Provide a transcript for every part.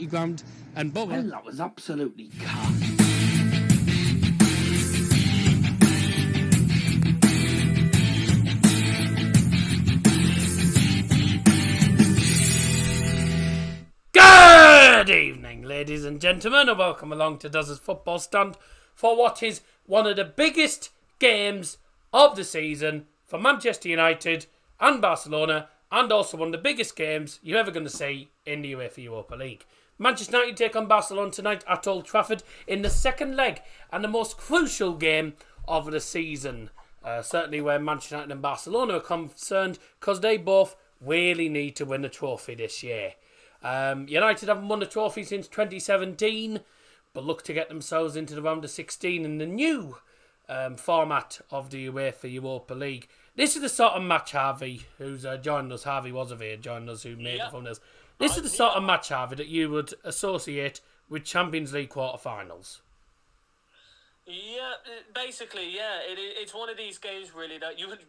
shitty ground, and Bubba... Well, that was absolutely cut. Good evening, ladies and gentlemen, and welcome along to Does His Football Stand for what is one of the biggest games of the season for Manchester United and Barcelona, and also one of the biggest games you're ever going to see in the UEFA Europa League. Manchester United take on Barcelona tonight at Old Trafford in the second leg and the most crucial game of the season. Certainly where Manchester United and Barcelona are concerned, because they both really need to win a trophy this year. United haven't won a trophy since 2017, but look to get themselves into the round of 16 in the new format of the UEFA Europa League. This is the sort of match, Harvey, who's joined us. Harvey was over here, joined us, who made the thumbnails. This is the sort of match, Harvey, that you would associate with Champions League quarterfinals. Yeah, basically, yeah. It's one of these games really that you would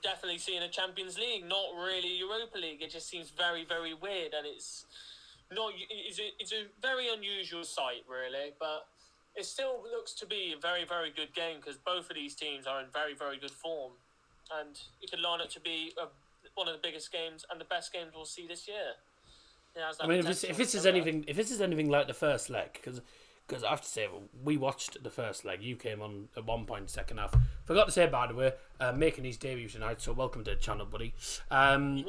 definitely see in a Champions League, not really Europa League. It just seems very, very weird, and it's a very unusual sight, really. But it still looks to be a very, very good game because both of these teams are in very, very good form, and it could line up to be one of the biggest games and the best games we'll see this year. I mean, if this is anything like the first leg, because I have to say, we watched the first leg. You came on at one point in the second half. Forgot to say, by the way, making his debut tonight, so welcome to the channel, buddy. No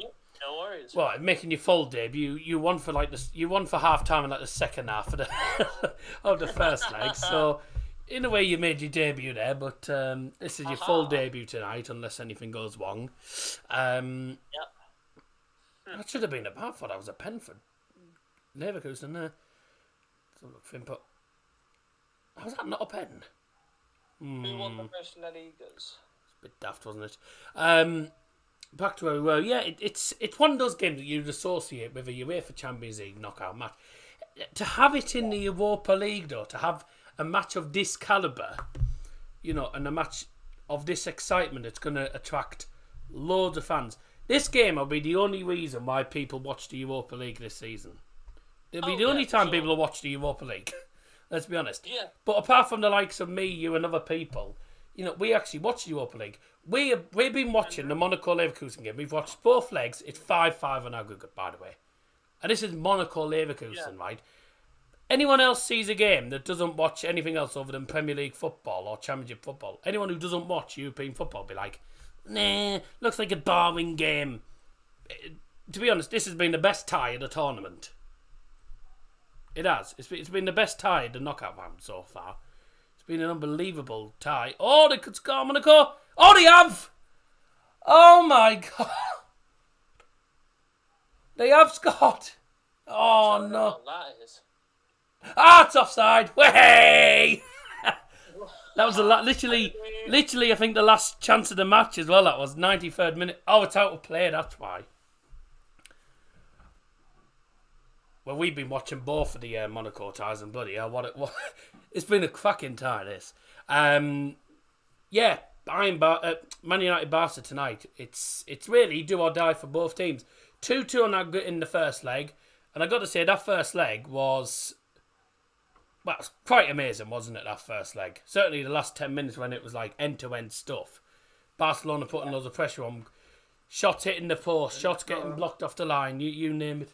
worries. Well, making your full debut, you won for half time in like the second half of the first leg. So in a way, you made your debut there, but this is your full debut tonight, unless anything goes wrong. That should have been a bad. I thought that was a pen for Leverkusen there. But how was that not a pen? Who won the first La Ligas? It's a bit daft, wasn't it? Back to where we were. Yeah, it's one of those games that you'd associate with a UEFA Champions League knockout match. To have it in the Europa League, though, to have a match of this calibre, and a match of this excitement, it's going to attract loads of fans. This game will be the only reason why people watch the Europa League this season. It'll be the only time people will watch the Europa League. Let's be honest. Yeah. But apart from the likes of me, you, and other people, we actually watch the Europa League. We've been watching the Monaco-Leverkusen game. We've watched both legs. It's 5-5 on aggregate, by the way. And this is Monaco-Leverkusen, right? Anyone else sees a game that doesn't watch anything else other than Premier League football or Championship football. Anyone who doesn't watch European football be like, nah, looks like a boring game. To be honest, this has been the best tie of the tournament. It has. It's been the best tie of the knockout round so far. It's been an unbelievable tie. Oh, they could score Monaco. Oh, they have. Oh, my God. They have scored. Oh, no. That is. It's offside. Way! That was literally, I think, the last chance of the match as well. That was 93rd minute. Oh, it's out of play. That's why. Well, we've been watching both of the Monaco ties, and bloody hell, what it's been a cracking tie, this. Man United Barca tonight. It's really do or die for both teams. 2-2 on that in the first leg, and I got to say that first leg was quite amazing, wasn't it? That first leg, certainly the last 10 minutes when it was like end-to-end stuff. Barcelona putting loads of pressure on, shots hitting the post, shots getting blocked off the line. You name it.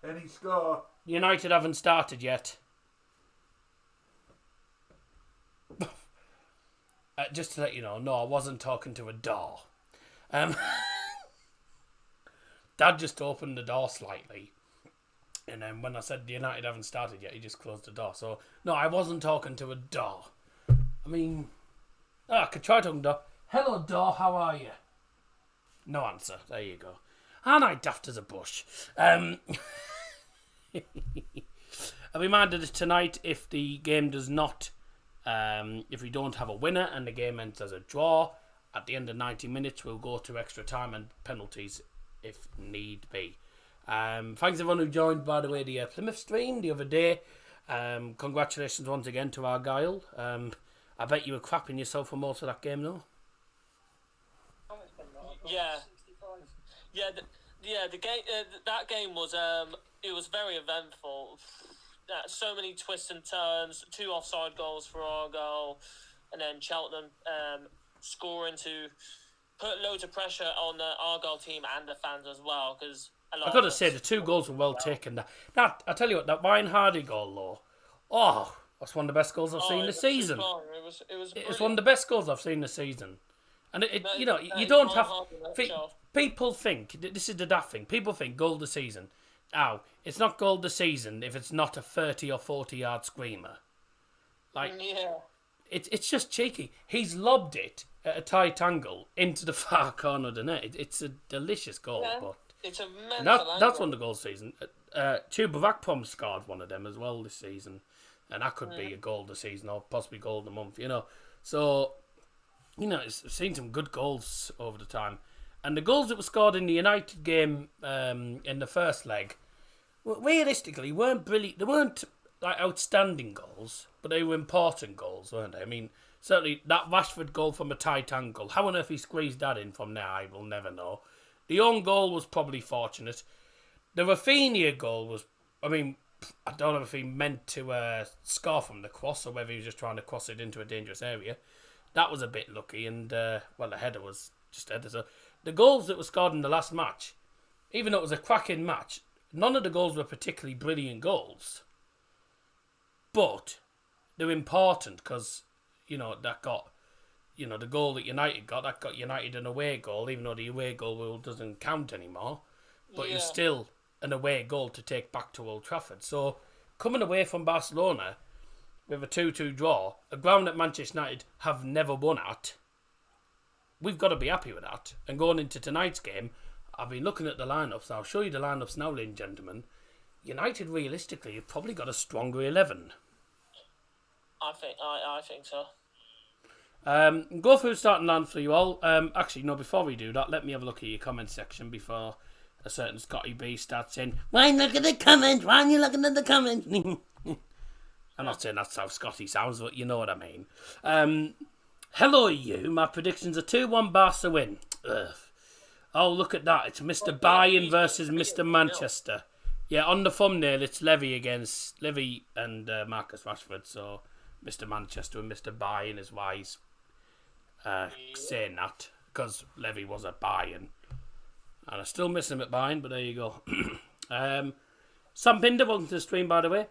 Any score? United haven't started yet. Just to let you know, no, I wasn't talking to a door. Dad just opened the door slightly. And then when I said United haven't started yet, he just closed the door. So, no, I wasn't talking to a door. I mean, I could try talking to a door. Hello, door, how are you? No answer. There you go. And I daft as a bush. A reminder that tonight, if the game does not, if we don't have a winner and the game ends as a draw, at the end of 90 minutes, we'll go to extra time and penalties if need be. Thanks everyone who joined, by the way, the Plymouth stream the other day. Congratulations once again to Argyle. I bet you were crapping yourself for most of that game, though. Yeah. Yeah, the game. That game was it was very eventful. So many twists and turns. 2 offside goals for Argyle, and then Cheltenham scoring to put loads of pressure on the Argyle team and the fans as well. Because I've got to say the 2 goals were well taken. That I tell you what, that Ryan Hardy goal though, that's one of the best goals I've seen this season. It's one of the best goals I've seen this season. And you don't have. People think this is the daft thing. People think goal of the season. Ow, it's not goal of the season if it's not a 30 or 40 yard screamer. It's just cheeky. He's lobbed it at a tight angle into the far corner of the net. It's a delicious goal, but it's a that's one of the goal of the season. Tuba Vakpom scored one of them as well this season, and that could be a goal of the season or possibly goal of the month. So. I've seen some good goals over the time. And the goals that were scored in the United game in the first leg, realistically, weren't brilliant. They weren't like outstanding goals, but they were important goals, weren't they? I mean, certainly that Rashford goal from a tight angle, how on earth he squeezed that in from there, I will never know. The own goal was probably fortunate. The Rafinha goal was, I don't know if he meant to score from the cross or whether he was just trying to cross it into a dangerous area. That was a bit lucky, and the header was just header. So the goals that were scored in the last match, even though it was a cracking match, none of the goals were particularly brilliant goals. But they're important because, that got, the goal that United got United an away goal, even though the away goal rule doesn't count anymore. But it's still an away goal to take back to Old Trafford. So coming away from Barcelona with a 2-2 draw, a ground that Manchester United have never won at, we've got to be happy with that. And going into tonight's game, I've been looking at the lineups. I'll show you the lineups now, ladies and gentlemen. United, realistically, have probably got a stronger 11. I think so. Go through the starting lineup for you all. Actually, no, before we do that, let me have a look at your comment section before a certain Scotty B starts saying, "Why look at the comments? Why are you looking at the comments?" I'm not saying that's how Scotty sounds, but you know what I mean. Hello, you. My predictions are 2-1 Barca win. Ugh. Oh, look at that. It's Mr. Bayern versus Mr. Manchester. Yeah, on the thumbnail, it's Levy and Marcus Rashford. So, Mr. Manchester and Mr. Bayern is why he's saying that. Because Levy was at Bayern. And I still miss him at Bayern, but there you go. Sam Pinder, welcome to the stream, by the way.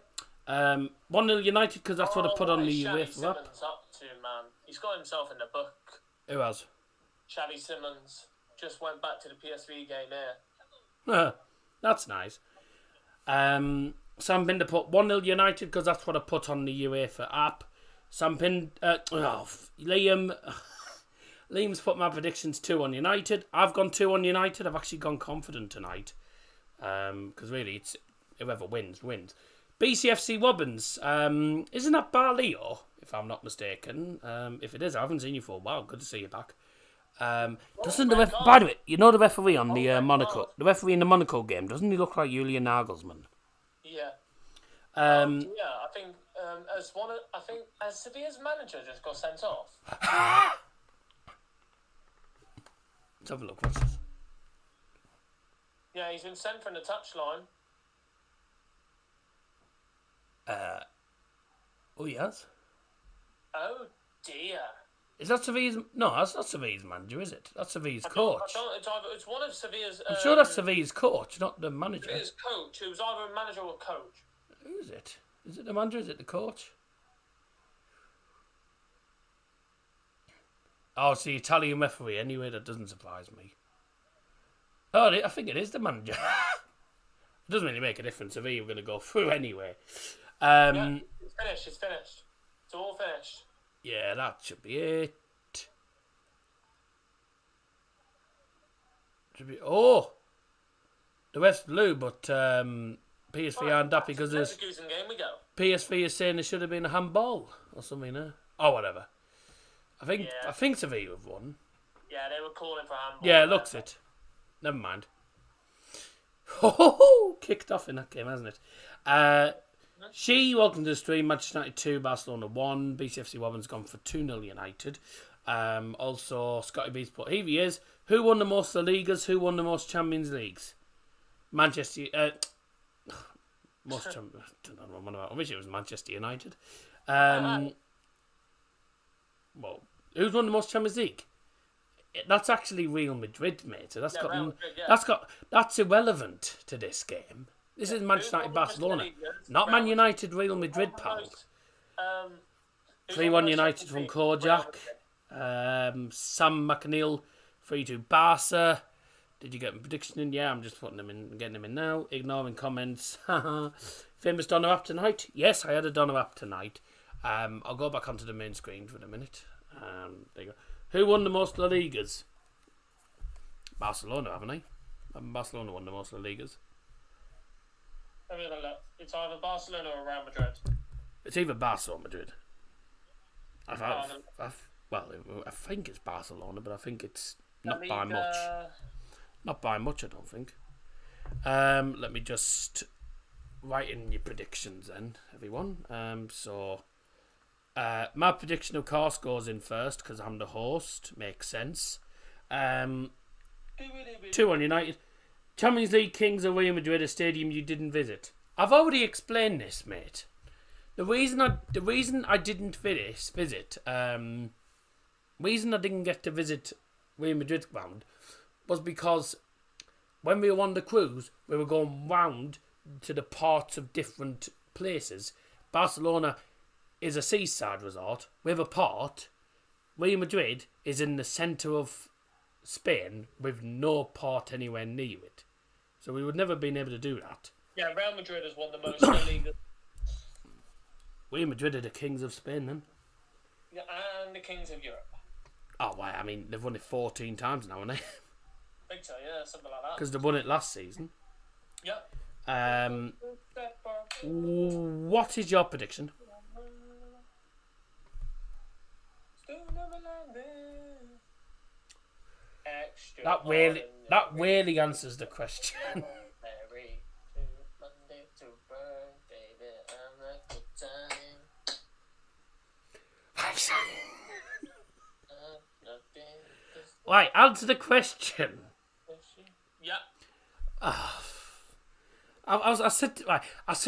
1-0 United, because that's what I put on the UEFA app. Up to, man. He's got himself in the book. Who has? Xavi Simons just went back to the PSV game here. That's nice. Sam Pinder put 1-0 United, because that's what I put on the UEFA app. Liam's put my predictions 2 on United. I've gone 2 on United. I've actually gone confident tonight. Because really, it's whoever wins. BCFC Wobbins, isn't that Barleo, if I'm not mistaken? If it is, I haven't seen you for a while. Good to see you back. Doesn't the by the way, the referee on the Monaco, the referee in the Monaco game, doesn't he look like Julian Nagelsmann? Yeah. I think as Sevilla's manager just got sent off. Let's have a look. What's this? Yeah, he's been sent from the touchline. He has? Oh dear. Is that Sevilla's? No, that's not Sevilla's manager, is it? That's Sevilla's coach. It's one of Sevilla's. I'm sure that's Sevilla's coach, not the manager. Sevilla's coach. It was either a manager or a coach. Who is it? Is it the manager? Is it the coach? Oh, it's the Italian referee. Anyway, that doesn't surprise me. Oh, I think it is the manager. It doesn't really make a difference. Sevilla are going to go through anyway. Yeah, it's finished. It's all finished. Yeah, that should be it. The ref's blue, but PSV aren't happy because there's PSV is saying there should have been a handball or something. Oh, whatever. I think Sevilla have won. Yeah, they were calling for handball. Yeah, looks it. Never mind. Kicked off in that game, hasn't it? Welcome to the stream. Manchester United 2, Barcelona 1. BCFC Wobbin's gone for 2-0 United. Also, Scotty B's put, here he is. Who won the most La Ligas? Who won the most Champions Leagues? Manchester. Most I wish it was Manchester United. Well, who's won the most Champions League? That's actually Real Madrid, mate. So that's irrelevant to this game. This is Manchester United Barcelona, not Man United Real Madrid, pal. 3-1 United from Kojak. Sam McNeil 3-2 Barca. Did you get a prediction in? Yeah, I'm just putting them in, getting them in now. Ignoring comments. Famous Donner app tonight? Yes, I had a Donner app tonight. I'll go back onto the main screen for a minute. There you go. Who won the most La Ligas? Barcelona, haven't I? Haven't Barcelona won the most La Ligas? Let me have a look. It's either Barcelona or Real Madrid. It's either Barca or Madrid. I think it's Barcelona, but I think it's not by much. Not by much, I don't think. Let me just write in your predictions then, everyone. My prediction, of course, goes in first because I'm the host. Makes sense. 2-1 United. Champions League Kings of Real Madrid, a stadium you didn't visit. I've already explained this, mate. The reason I didn't visit, reason I didn't get to visit Real Madrid ground was because when we were on the cruise, we were going round to the parts of different places. Barcelona is a seaside resort with a port. Real Madrid is in the centre of Spain with no port anywhere near it. So we would never been able to do that. Yeah, Real Madrid has won the most La Liga. Real Madrid are the kings of Spain then. Yeah, and the kings of Europe. Oh, well, I mean, they've won it 14 times now, haven't they? Think so, yeah, something like that. Because they won it last season. Yep. What is your prediction? That really answers the question. Right, answer the question. Yeah. I said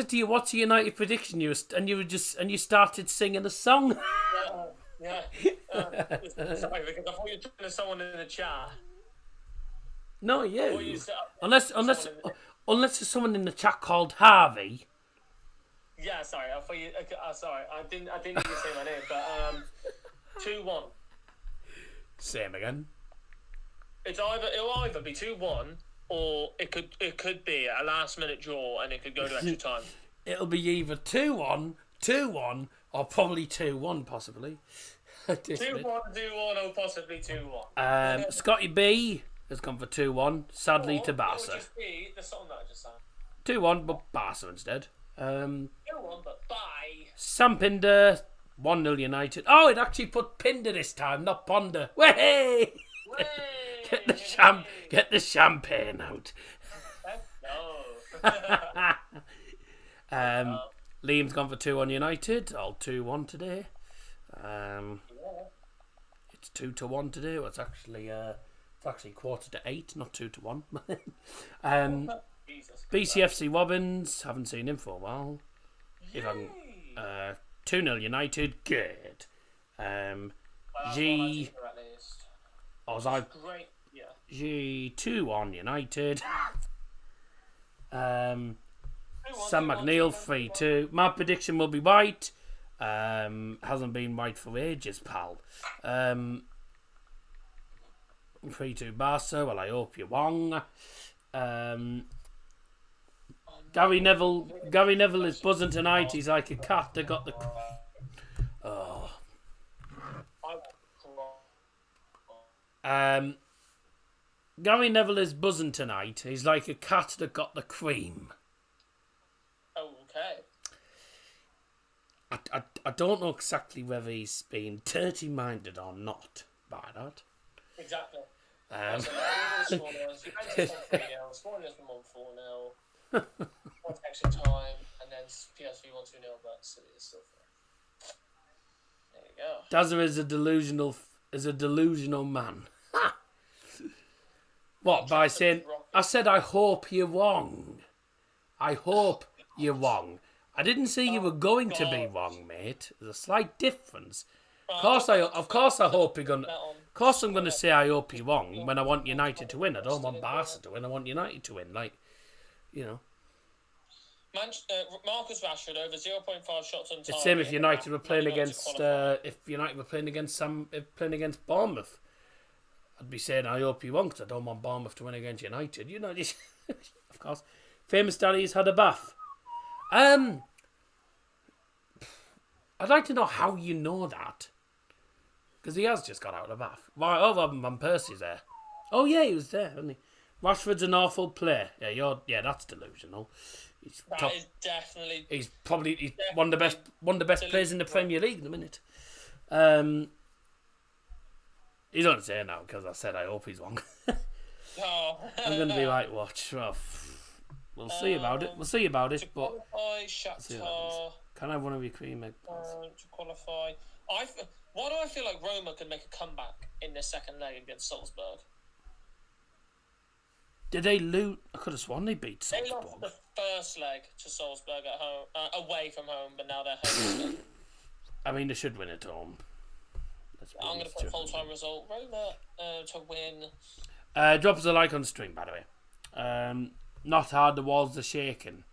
to you, what's a United prediction? You started singing a song. Yeah. Sorry, because I thought you were talking to someone in the chat. No, you. Unless there's someone in the chat called Harvey. Yeah, sorry. I thought you. Sorry, I didn't need to say my name, but 2-1. Same again. It'll either be 2-1 or it could be a last minute draw and it could go to extra time. It'll be either 2-1, or probably 2-1 possibly. 2-1, or possibly 2-1. Scotty B has gone for 2-1, sadly to Barca. It would just be the song that I just sang. 2-1, but Barca instead. 2-1, but bye. Sam Pinder, 1-0 United. Oh, it actually put Pinder this time, not Ponder. Way! Get the champagne out. No. Liam's gone for 2-1 United. All 2-1 today. It's 2-1 today. Well, it's actually 7:45, not 2-1. BCFC Robbins, haven't seen him for a while. 2-0 United, good. G 2-1 United. Sam McNeil 3-2. My prediction will be right. Hasn't been right for ages, pal. 3-2 Barca. Well, I hope you're wrong. Gary Neville is buzzing tonight. He's like a cat that got the. Oh. Gary Neville is buzzing tonight. He's like a cat that got the cream. Okay. I don't know exactly whether he's been dirty-minded or not by that. Exactly. Spoilers from 4-0. One extra time, and then PSV 1-2-0, but it's still fair. There you go. Dazza is a delusional man. What, by saying I said I hope you're wrong. I hope you're wrong. I didn't say you were going to be wrong, mate. There's a slight difference. Of course I hope you're gonna. Of course I'm gonna say I hope you're wrong when I want United to win. I don't want Barca to win. I want United to win. Like, you know. Marcus Rashford over 0.5 shots on target. It's same if United were playing against playing against Bournemouth. I'd be saying I hope you won because I don't want Bournemouth to win against United. You know, of course. Famous Daddy's had a bath. I'd like to know how you know that. Because he has just got out of the bath. Right, Robin Van Persie's there. Oh yeah, he was there, wasn't he? Rashford's an awful player. Yeah, that's delusional. He's definitely. He's probably one of the best players in the Premier League in a minute. He's not saying now because I said I hope he's wrong. I'm going to be like, watch. Well, we'll see about it. To But Shakhtar, can I have one of your cream egg pies? To qualify, why do I feel like Roma could make a comeback in their second leg against Salzburg? Did they lose? I could have sworn they beat Salzburg. They lost the first leg to Salzburg at home, away from home, but now they're home. I mean, they should win at home. I'm going to put full-time result. Roma to win. Drop us a like on stream, by the way. Not hard, the walls are shaking.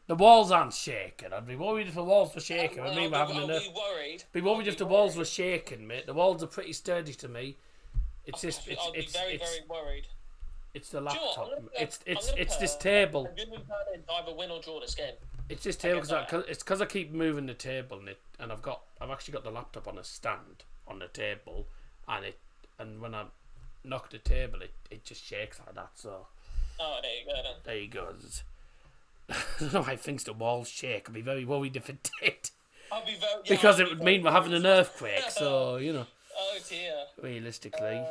The walls aren't shaking. I'd be worried if the walls were shaking. I'll be worried. Be worried if the walls were shaking, mate. The walls are pretty sturdy to me. I'll be very worried. It's the laptop. It's this table. I'm going to either win or draw this game. It's this table because I keep moving the table and I've actually got the laptop on a stand on the table and when I knock the table it just shakes like that. So there you go then. There you go. I don't know why it thinks the walls shake. I'd be very worried if it did. Because it would mean we're having an earthquake. So you know. Oh dear. Realistically.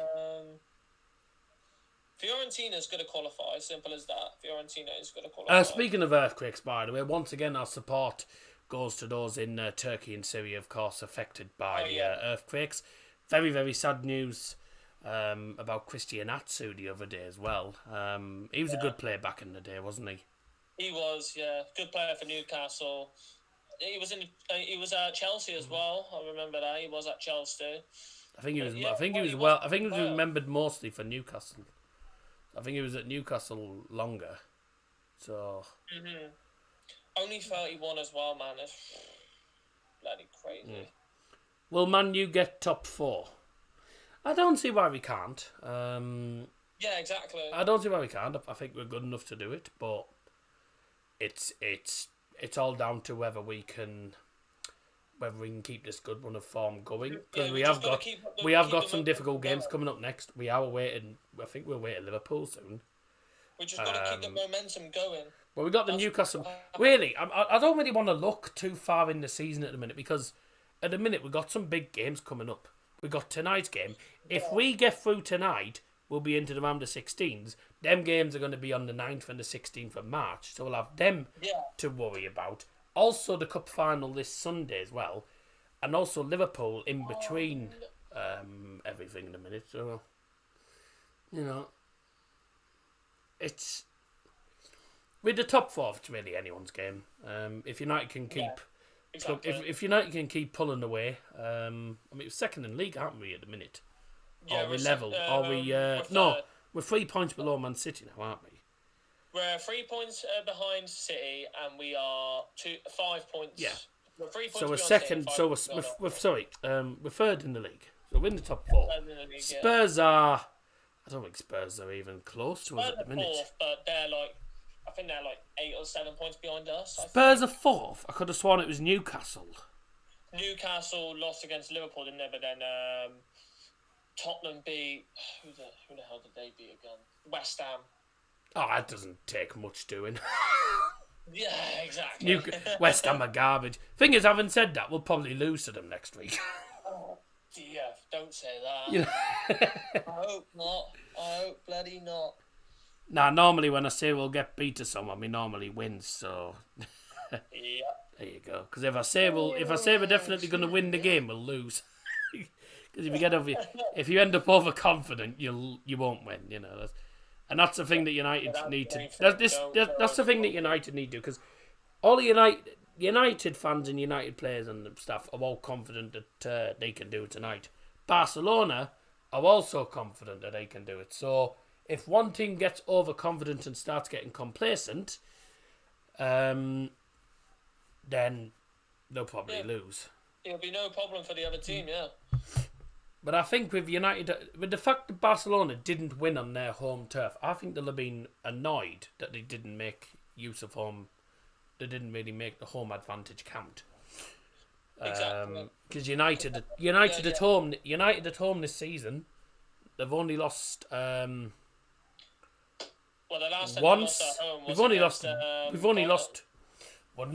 Fiorentina's going to qualify. Simple as that. Fiorentina is going to qualify. Speaking of earthquakes, by the way, once again our support goes to those in Turkey and Syria, of course, affected by the earthquakes. Very, very sad news about Christian Atsu the other day as well. He was a good player back in the day, wasn't he? He was, yeah. Good player for Newcastle. He was at Chelsea as well. I remember that. He was at Chelsea. I think he was remembered mostly for Newcastle. I think he was at Newcastle longer. So. Mm-hmm. Only 31 as well, man. It's bloody crazy. Will Man U get top 4? I don't see why we can't. Yeah, exactly. I don't see why we can't. I think we're good enough to do it, but it's all down to whether we can keep this good run of form going. Because we have got some difficult games coming up next. We are waiting. I think we're waiting Liverpool soon. We just got to keep the momentum going. Well, we got the Newcastle. Really, I don't really want to look too far in the season at the minute because at the minute we've got some big games coming up. We got tonight's game. If we get through tonight, we'll be into the round of 16s. Them games are going to be on the 9th and the 16th of March, so we'll have them to worry about. Also, the cup final this Sunday as well, and also Liverpool in between everything in a minute. So, you know, it's with the top 4. It's really anyone's game. If United can keep, if United can keep pulling away, I mean, we're second in the league, aren't we at the minute? Yeah, or we level? We're 3 points below Man City now, aren't we? We're 3 points behind City, and we are 5 points. Yeah. We're 3 points. So we're beyond second. City, We're third in the league. So we're in the top 4. Spurs are. I don't think Spurs are even close to us at the minute. Fourth, but I think they're like 8 or 7 points behind us. Spurs are 4th. I could have sworn it was Newcastle. Newcastle lost against Liverpool, didn't they? But then Tottenham beat who the hell did they beat again? West Ham. Oh, that doesn't take much doing. Yeah, exactly. West Ham are garbage. Thing is, having said that, we'll probably lose to them next week. Oh, dear, don't say that. You know? I hope not. I hope bloody not. Nah, normally when I say we'll get beat to someone, we normally win, so... Yeah. There you go. Because if I say we're definitely going to win the game, we'll lose. Because if you end up overconfident, you won't win. You know, And that's the thing that United That's need the to. main thing. That's the thing that United need to do, because all the United fans and United players and stuff are all confident that they can do it tonight. Barcelona are also confident that they can do it. So if one team gets overconfident and starts getting complacent, then they'll probably lose. It'll be no problem for the other team, yeah. But I think with United, with the fact that Barcelona didn't win on their home turf, I think they'll have been annoyed that they didn't make use of home. They didn't really make the home advantage count. Exactly. Because United at home this season, they've only lost Well, the last time once. they lost at home was We've only against,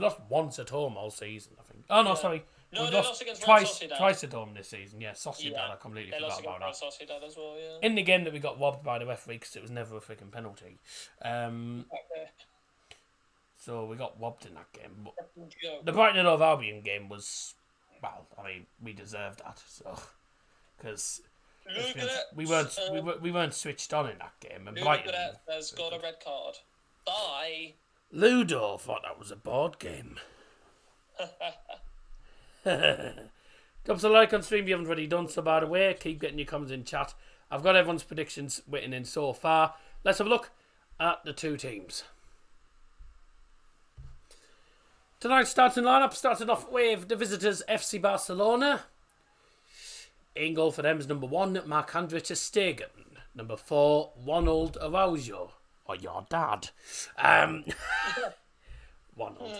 lost once at home all season, I think. Oh no, Yeah. sorry. No, We've they lost lost against Real twice Sociedad. at home this season. Yeah, Sociedad. Yeah. I completely They lost forgot about against that. Real Sociedad as well, yeah. In the game that we got robbed by the referee because it was never a freaking penalty. Okay. So we got robbed in that game. But Joke. the Brighton and Hove Albion game was, well, I mean, we deserved that. So because Look at it. we weren't switched on in that game, and Ludo Brighton. has got a red card. Bye. Ludo thought that was a board game. Drop us a like on stream if you haven't already done so, by the way. Keep getting your comments in chat. I've got everyone's predictions written in so far. Let's have a look at the two teams. Tonight's starting lineup started off with the visitors FC Barcelona. In goal for them is number 1, Marc-Andre ter Stegen. Number 4, Ronald Araujo. Or your dad. Ronald.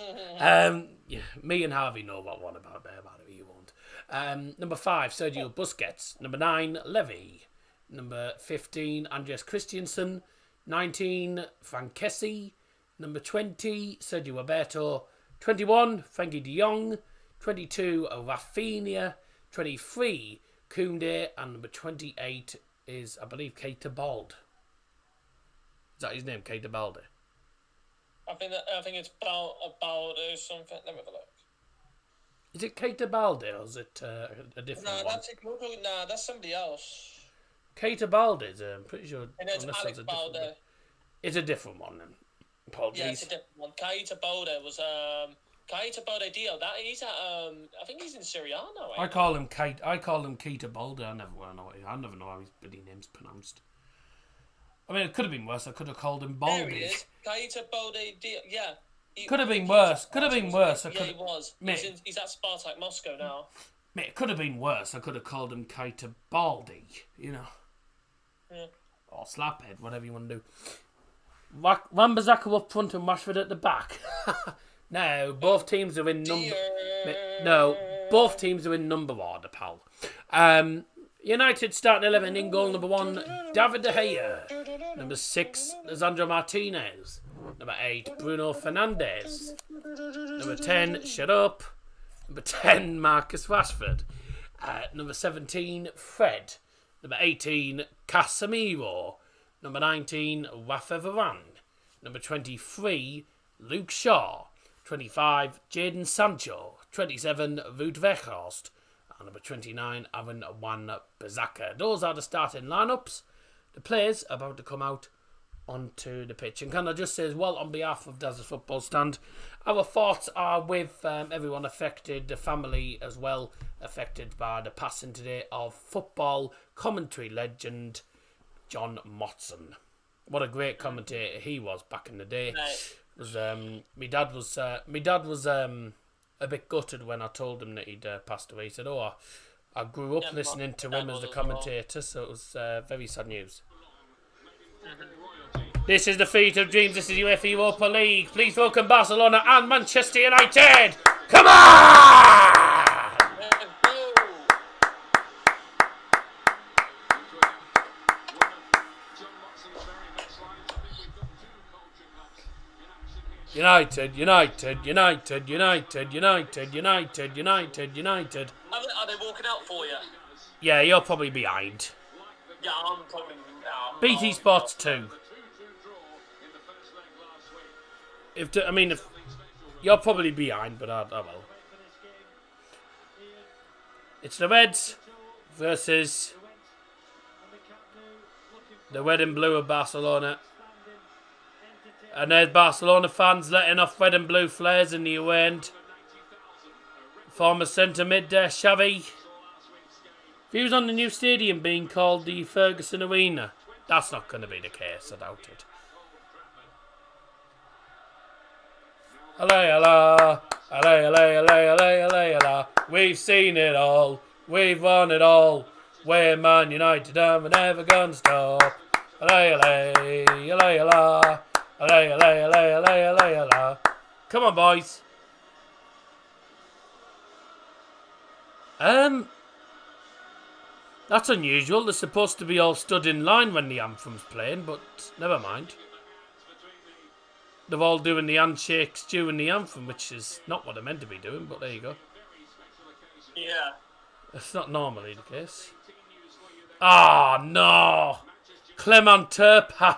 Yeah, me and Harvey know what one about there, by the way, you won't. Number 5, Sergio Busquets. Number 9, Levy. Number 15, Andres Christensen. 19, Frank Kessie. Number 20, Sergio Roberto. 21, Frankie de Jong. 22, Rafinha. 23, Koundé. And number 28 is, I believe, Keita Balde. Is that his name, Keita Balde? I think it's about something. Let me have a look. Is it Keita Balde or is it a different one? That's somebody else. Keita Balde is, I'm pretty sure. And it's unless Alex that's a different Balde. one. It's a different one then. Apologies. Yeah, it's a different one. Kaita Balde was Kaita Balde Dio. That he's at I think he's in Serie A now. I call him Keita Balde. I never know how his bloody name's pronounced. I mean, it could have been worse. I could have called him Baldy. There he is. Kaita Balde Dio. Yeah. Could have been worse. Could have been worse. Yeah, he was. He's at Spartak Moscow now. Mate, it could have been worse. I could have called him Keita Baldy, you know. Yeah. Or Slaphead, whatever you want to do. Wan-Bissaka up front and Rashford at the back. No, both teams are in number. No, both teams are in number order, pal. United starting 11 in goal. Number 1, David De Gea. Number 6, Lisandro Martinez. Number 8, Bruno Fernandes. Number 10, shut up. Number 10, Marcus Rashford. Number 17, Fred. Number 18, Casemiro. Number 19, Rafa Varane. Number 23, Luke Shaw. 25, Jadon Sancho. 27, Wout Weghorst. And number 29, Aaron Wan-Bissaka. Those are the starting lineups. The players are about to come out onto the pitch. And can I just say as well, on behalf of Desert Football Stand, our thoughts are with everyone affected, the family as well, affected by the passing today of football commentary legend John Motson. What a great commentator he was back in the day. My dad was a bit gutted when I told him that he'd passed away. He said, I grew up listening to him as the commentator, so it was very sad news. This is the Feat of Dreams. This is UEFA Europa League. Please welcome Barcelona and Manchester United. Come on! United. Are they walking out for you? Yeah, you're probably behind. Yeah, I'm probably. BT Sports 2. If you're probably behind, but I will. It's the Reds versus The red and blue of Barcelona. And there's Barcelona fans letting off red and blue flares in the away end. Former centre mid there, Xavi. Views on the new stadium being called the Ferguson Arena. That's not going to be the case, I doubt it. Allay, Allah. Allay, allay, allay, allay, allay, Allah. We've seen it all. We've won it all. We're Man United and we're never going to stop. Allay, allay, allay, Allah. Allay, allay, allay, allay, allay, Allah. Come on, boys. That's unusual. They're supposed to be all stood in line when the anthem's playing, but never mind. They're all doing the handshakes during the anthem, which is not what they're meant to be doing, but there you go. Yeah. That's not normally the case. Ah, oh, no! Clement Turpin.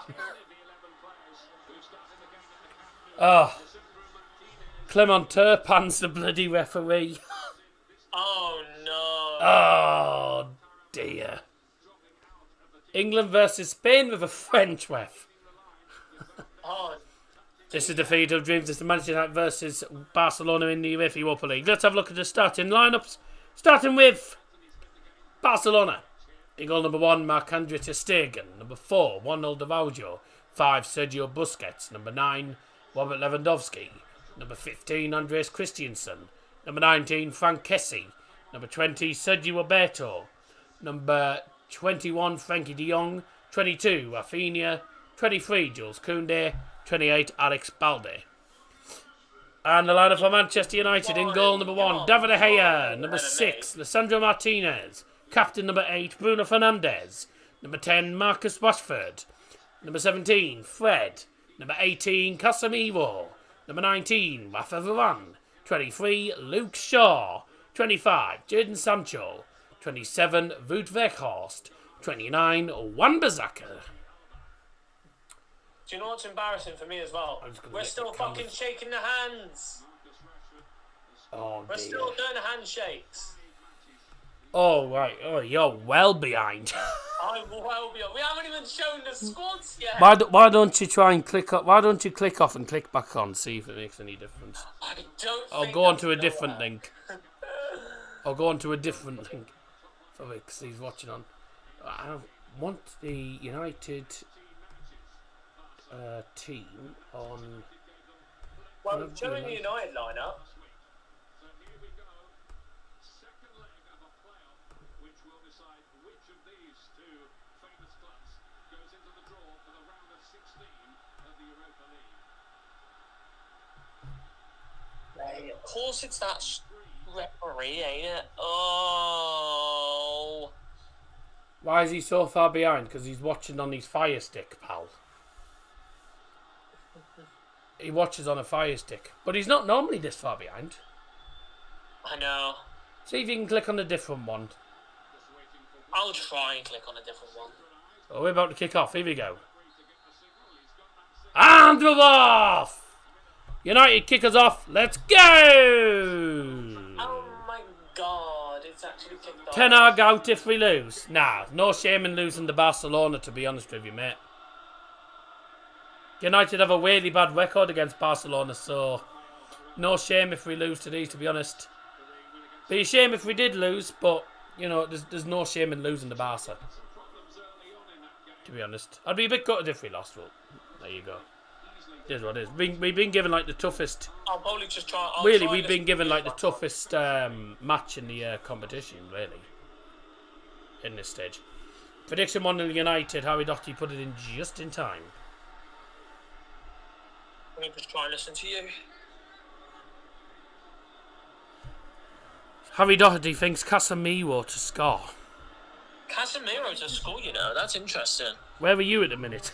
Oh. Clement Turpin's the bloody referee. Oh, no. Oh, dear. England versus Spain with a French ref. Oh, This is the feed of dreams. It's the Manchester United versus Barcelona in the Europa League. Let's have a look at the starting lineups. Starting with Barcelona. In goal number 1, Marc-Andre ter Stegen. Number 4, Ronald Araujo. 5, Sergio Busquets. Number 9, Robert Lewandowski. Number 15, Andreas Christensen. Number 19, Frank Kessie. Number 20, Sergio Roberto. Number 21, Frankie de Jong. 22, Rafinha. 23, Jules Koundé. 28, Alex Balde. And the lineup for Manchester United in goal number 1, David De Gea. Number 6, Lisandro Martinez. Captain number 8, Bruno Fernandes. Number 10, Marcus Rashford. Number 17, Fred. Number 18, Casemiro. Number 19, Rafa Varane. 23, Luke Shaw. 25, Jadon Sancho. 27, Wout Weghorst. 29, Wan-Bissaka. do you know what's embarrassing for me as well? We're still fucking shaking the hands. Oh, We're still doing the handshakes. Oh, right. Oh, you're well behind. I'm well beyond. We haven't even shown the squads yet. Why don't you try and click off? Why don't you click off and click back on? See if it makes any difference. I don't. Or go on to a different link. Or go on to a different link for me because he's watching on. I want the United team on. Well, showing the United lineup. Of course, it's that referee, ain't it? Oh. Why is he so far behind? Because he's watching on his Fire Stick, pal. He watches on a Fire Stick. But he's not normally this far behind. I know. See if you can click on a different one. I'll try and click on a different one. Oh, we're about to kick off. Here we go. And we're off! United kick us off. Let's go! Oh my god, it's actually kicked off. 10 Hag out if we lose. Nah, no shame in losing to Barcelona, to be honest with you, mate. United have a really bad record against Barcelona, so no shame if we lose to these, to be honest. Be a shame if we did lose, but, you know, there's no shame in losing to Barca. To be honest. I'd be a bit gutted if we lost, but there you go. It is what it is. We've been given like the toughest. I'll probably just try. Really, we've been given like the toughest match in the competition, really. In this stage. Prediction 1-0 United. Harry Doherty put it in just in time. Let me just try and listen to you. Harry Doherty thinks Casemiro to score. Casemiro to score, you know. That's interesting. Where are you at the minute?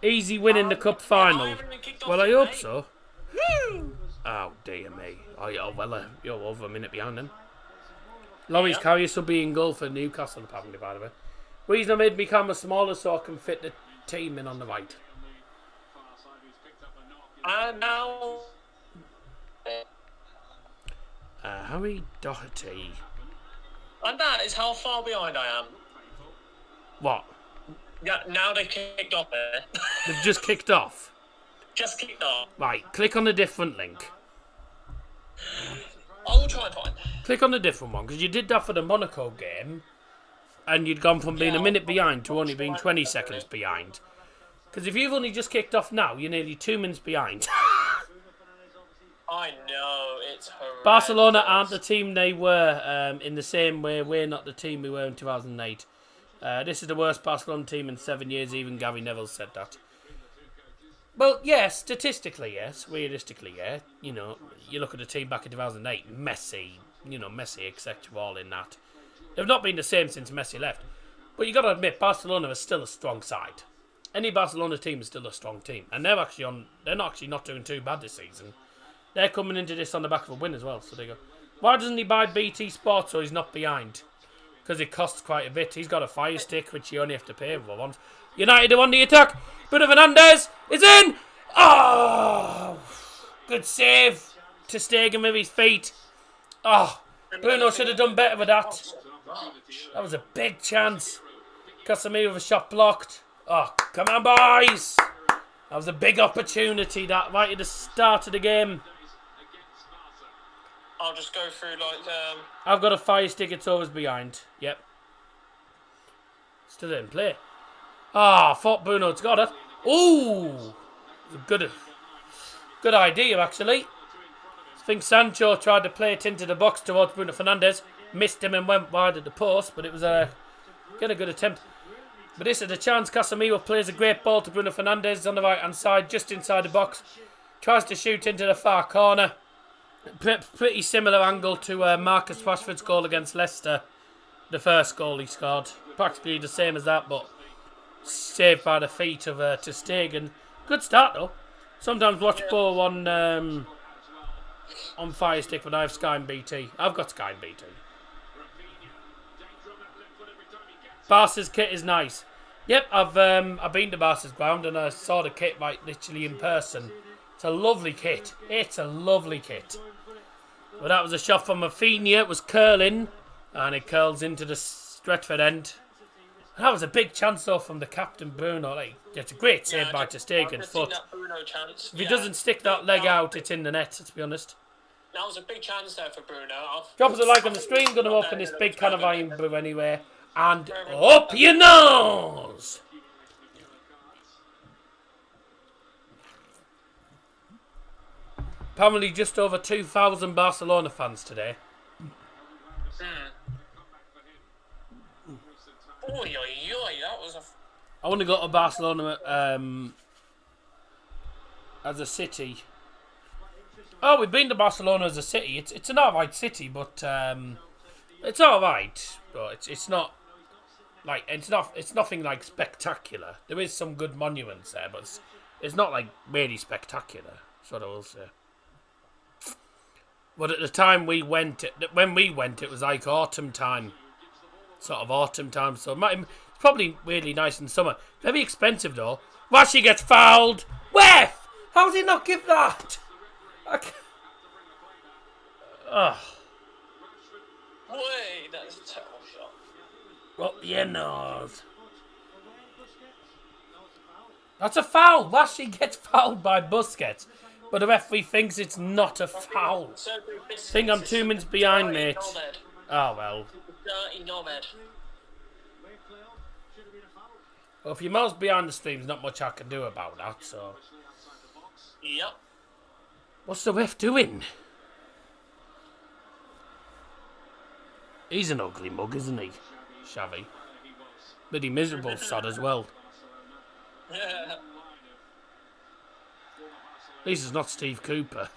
Easy win in the cup final. Well, I hope so. Oh, dear me. Oh, you're over a minute behind then. Loris Karius will be in goal for Newcastle, apparently, by the way. Reason I made me camera smaller so I can fit the team in on the right. And now... Harry Doherty. And that is how far behind I am. What? Yeah, now they've kicked off there. They've just kicked off. Just kicked off. Right, click on a different link. I'll try and find. Click on a different one, because you did that for the Monaco game, and you'd gone from being a minute behind to only being 20 seconds behind. Because if you've only just kicked off now, you're nearly 2 minutes behind. I know, it's horrendous. Barcelona aren't the team they were in the same way we're not the team we were in 2008. This is the worst Barcelona team in 7 years, even Gary Neville said that. Well, yes, statistically, yes. Realistically, yeah. You know, you look at the team back in 2008, Messi, etc. all in that. They've not been the same since Messi left. But you got to admit, Barcelona is still a strong side. Any Barcelona team is still a strong team. And they're actually not doing too bad this season. They're coming into this on the back of a win as well. So they go, why doesn't he buy BT Sport so he's not behind? Because it costs quite a bit. He's got a Fire Stick, which you only have to pay for once. United are on the attack. Bruno Fernandes is in. Oh, good save. Ter Stegen with his feet. Oh, Bruno should have done better with that. That was a big chance. Casemiro with a shot blocked. Oh, come on, boys. That was a big opportunity, that, right at the start of the game. I'll just go through, I've got a Fire Stick, it's always behind. Yep. Still in play. Ah, thought Bruno's got it. Ooh! Good idea, actually. I think Sancho tried to play it into the box towards Bruno Fernandes. Missed him and went wide at the post, but it was a good attempt. But this is the chance. Casemiro plays a great ball to Bruno Fernandes on the right-hand side, just inside the box. Tries to shoot into the far corner. Pretty similar angle to Marcus Rashford's goal against Leicester. The first goal he scored. Practically the same as that, but saved by the feet of Ter Stegen. Good start, though. Sometimes watch Bo on Fire Stick, but I have Sky and BT. I've got Sky and BT. Barca's kit is nice. Yep, I've been to Barca's ground and I saw the kit literally in person. It's a lovely kit. It's a lovely kit. Well, that was a shot from Rafinha. It was curling, and it curls into the Stretford end. That was a big chance though from the captain Bruno. It's a great save by Ter Stegen's foot. If he doesn't stick that leg out, it's in the net. To be honest. That was a big chance there for Bruno. Drop us a like on the stream. Going to open this big can of iron brew anyway. And up your nose! Apparently just over 2,000 Barcelona fans today. Oi, that was a... I want to go to Barcelona as a city. Oh, we've been to Barcelona as a city. It's an alright city, but it's alright. But it's not... it's nothing like spectacular. There is some good monuments there, but it's not like really spectacular. That's what I will say. But at the time when we went, it was like autumn time, sort of autumn time. So it's probably really nice in summer. Very expensive though. Rashi gets fouled. Ref! How does he not give that? Wait, that's a terrible shot. Well, yeah, no. That's a foul. Rashi gets fouled by Busquets, but the referee thinks it's not a foul. I think I'm 2 minutes behind, mate. Oh, well. Dirty knobhead. Well, if you're miles behind the stream, there's not much I can do about that, so... Yep. What's the ref doing? He's an ugly mug, isn't he? Xavi. Bloody miserable sod as well. Yeah. At least it's not Steve Cooper.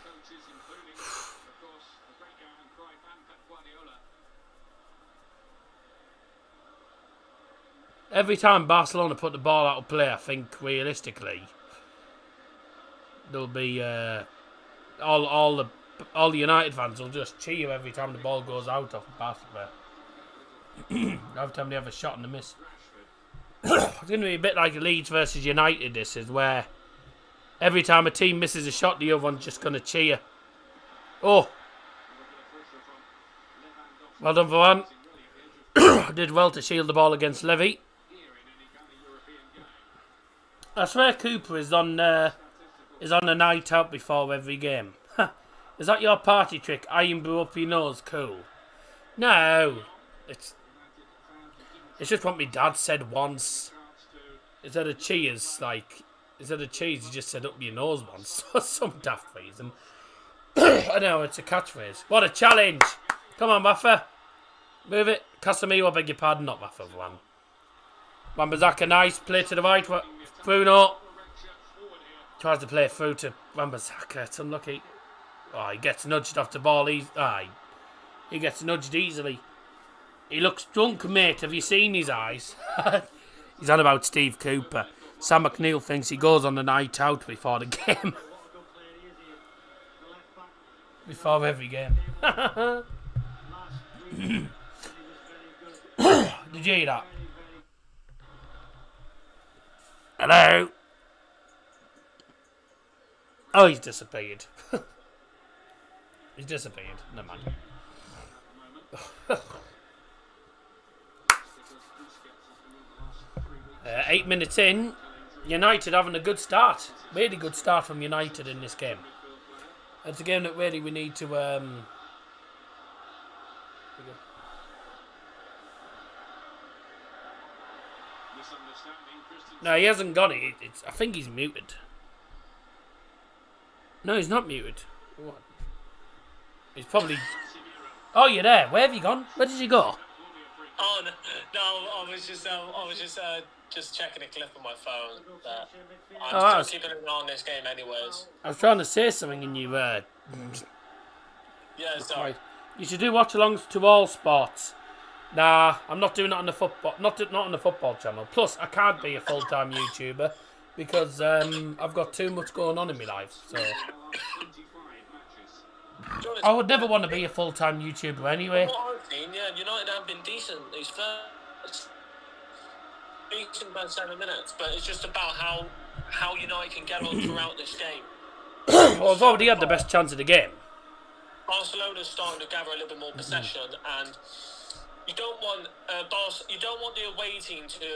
Every time Barcelona put the ball out of play, I think realistically there'll be all the United fans will just cheer every time the ball goes out off the Barcelona. Every time they have a shot and a miss. It's going to be a bit like Leeds versus United. This is where every time a team misses a shot, the other one's just going to cheer. Oh, well done, Varane. Did well to shield the ball against Levy. I swear Cooper is on a night out before every game. Is that your party trick? Iron brew up your nose, cool. No, it's just what my dad said once. Instead of cheese, he just said up your nose once for some daft reason. I know, it's a catchphrase. What a challenge! Come on, Maffa. Move it. Casemiro, beg your pardon, not Maffa, one. Wan-Bissaka, nice. Play to the right. Bruno. Tries to play through to Wan-Bissaka. It's unlucky. Oh, he gets nudged off the ball. He gets nudged easily. He looks drunk, mate. Have you seen his eyes? He's on about Steve Cooper. Sam McNeil thinks he goes on the night out before the game. Before every game. Did you hear that? Hello? Oh, he's disappeared. He's disappeared. Never mind. 8 minutes in, United having a good start. Really good start from United in this game. It's a game that really we need to... No, he hasn't got it. I think he's muted. No, he's not muted. What? He's probably... Oh, you're there. Where have you gone? Where did you go? Oh no, I was just checking a clip on my phone. I'm still keeping an eye on this game, anyways. I was trying to say something and you Yeah, sorry. You should do watch-alongs to all sports. Nah, I'm not doing it on the football. Not on the football channel. Plus, I can't be a full-time YouTuber because I've got too much going on in my life. So I would never want to be a full-time YouTuber anyway. What I've seen, yeah, United have been decent these first about 7 minutes, but it's just about how United can get on throughout this game. Well, I've already had the best chance of the game. Barcelona's starting to gather a little bit more possession, and you don't want the away team to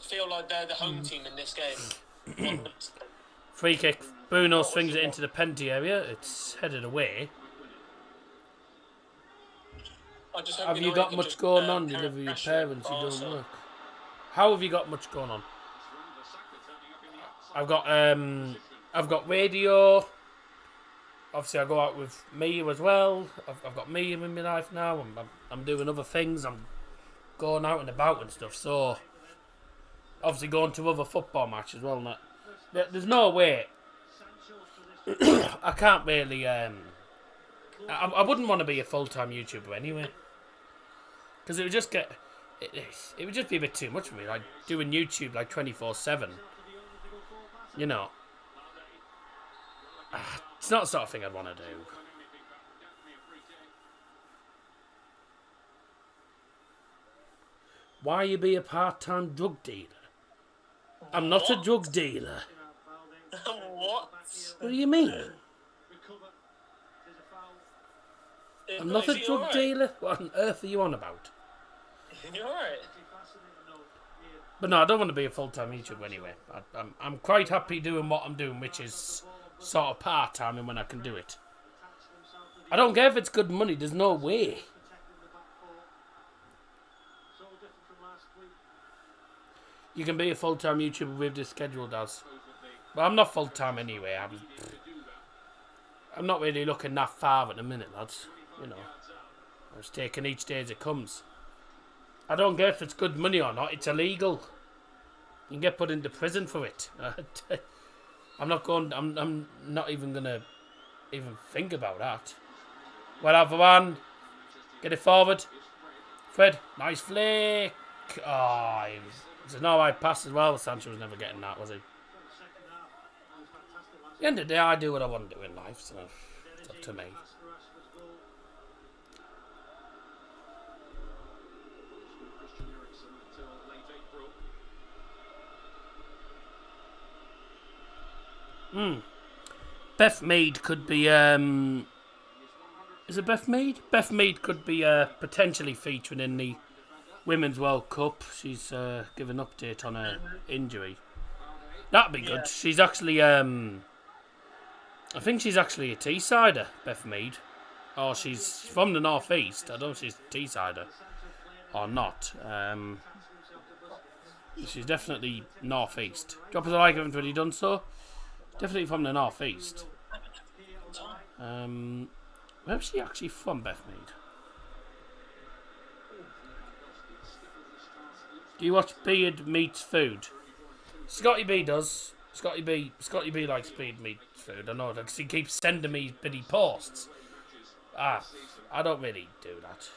feel like they're the home team in this game. Free kick. Bruno swings it into the penalty area. It's headed away. Have you got much going on? You live with your parents, you don't work. How have you got much going on? I've got radio. Obviously, I go out with Mia as well. I've got Mia in my life now. I'm doing other things. I'm going out and about and stuff. So, obviously, going to other football matches as well. And that. There's no way. I can't really. I wouldn't want to be a full-time YouTuber anyway, because it would just get. It would just be a bit too much for me. Like doing YouTube like 24/7. You know. It's not the sort of thing I'd want to do. Why you be a part-time drug dealer? I'm not a drug dealer. What? What do you mean? I'm not a drug dealer? What on earth are you on about? You're alright. But no, I don't want to be a full-time YouTuber anyway. I'm quite happy doing what I'm doing, which is sort of part-time and when I can do it. I don't care if it's good money, there's no way. You can be a full-time YouTuber with this schedule, does. But I'm not full-time anyway. I'm not really looking that far at the minute, lads. You know, I'm just taking each day as it comes. I don't care if it's good money or not. It's illegal. You can get put into prison for it. I'm not even gonna think about that. Well, have one. Get it forward. Fred, nice flick. Oh, it's an alright pass as well. Sancho was never getting that, was he? At the end of the day, I do what I want to do in life, so it's up to me. Beth Mead could be, is it Beth Mead? Beth Mead could be potentially featuring in the Women's World Cup. She's given an update on her injury. That'd be good. Yeah. She's actually, I think she's actually a Teessider, Beth Mead. Or she's from the northeast. I don't know if she's a Teessider or not. She's definitely northeast. Drop us a like if you've already done so. Definitely from the northeast. Where's she actually from, Beth Mead? Do you watch Beard Meets Food? Scotty B does. Scotty B likes Beard Meets Food. I know that because he keeps sending me bitty posts. I don't really do that.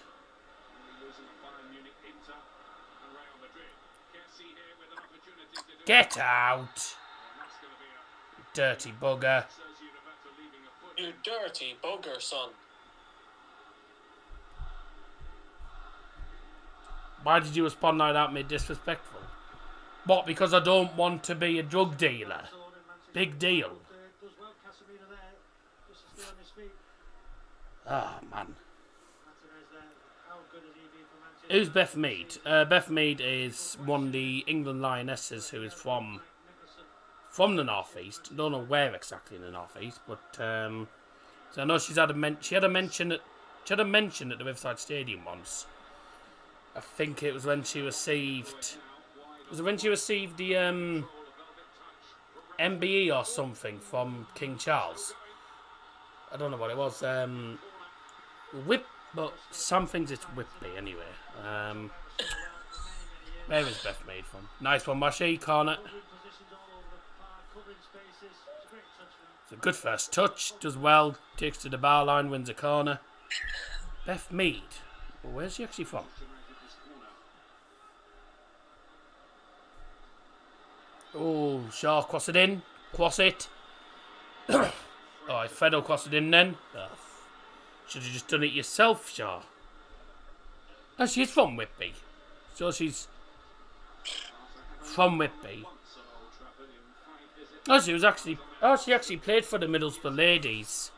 Get out! Dirty bugger. You dirty bugger, son. Why did you respond like that, made disrespectful? What, because I don't want to be a drug dealer? Big deal. Oh, man. Who's Beth Mead? Beth Mead is one of the England Lionesses who is from the northeast. Don't know where exactly in the northeast, but so I know she had a mention at the Riverside Stadium once. I think it was when she received. Was it when she received the MBE or something from King Charles? I don't know what it was. But some things it's Whitby anyway. Where is Beth Mead from? Nice one, Mashi. Corner. It's a good first touch. Does well. Takes to the bar line. Wins a corner. Beth Mead. Well, where's she actually from? Oh, Shaw cross it in. Cross it. Oh, Fredo crossed it in then. Should have just done it yourself, Shaw. Oh, she's from Whitby. So she's from Whitby. Oh, she actually played for the Middlesbrough Ladies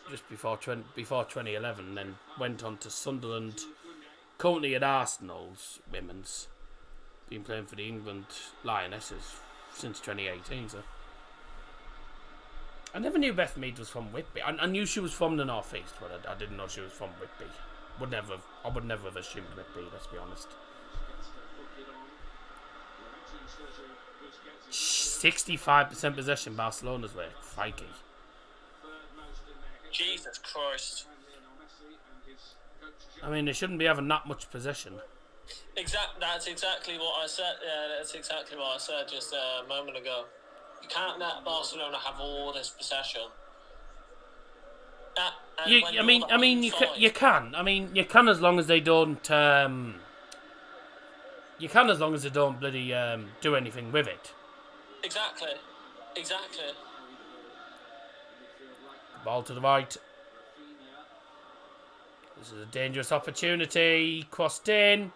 just before 2011, then went on to Sunderland, currently at Arsenal's women's. Been playing for the England Lionesses since 2018, so. I never knew Beth Mead was from Whitby. I knew she was from the northeast, but I didn't know she was from Whitby. I would never have assumed Whitby, let's be honest. 65% possession Barcelona's way. Crikey. Jesus Christ. I mean, they shouldn't be having that much possession. That's exactly what I said. Yeah, that's exactly what I said just a moment ago. You can't let Barcelona have all this possession. You can. I mean, you can as long as they don't. You can as long as they don't bloody do anything with it. Exactly. Ball to the right. This is a dangerous opportunity. Crossed in.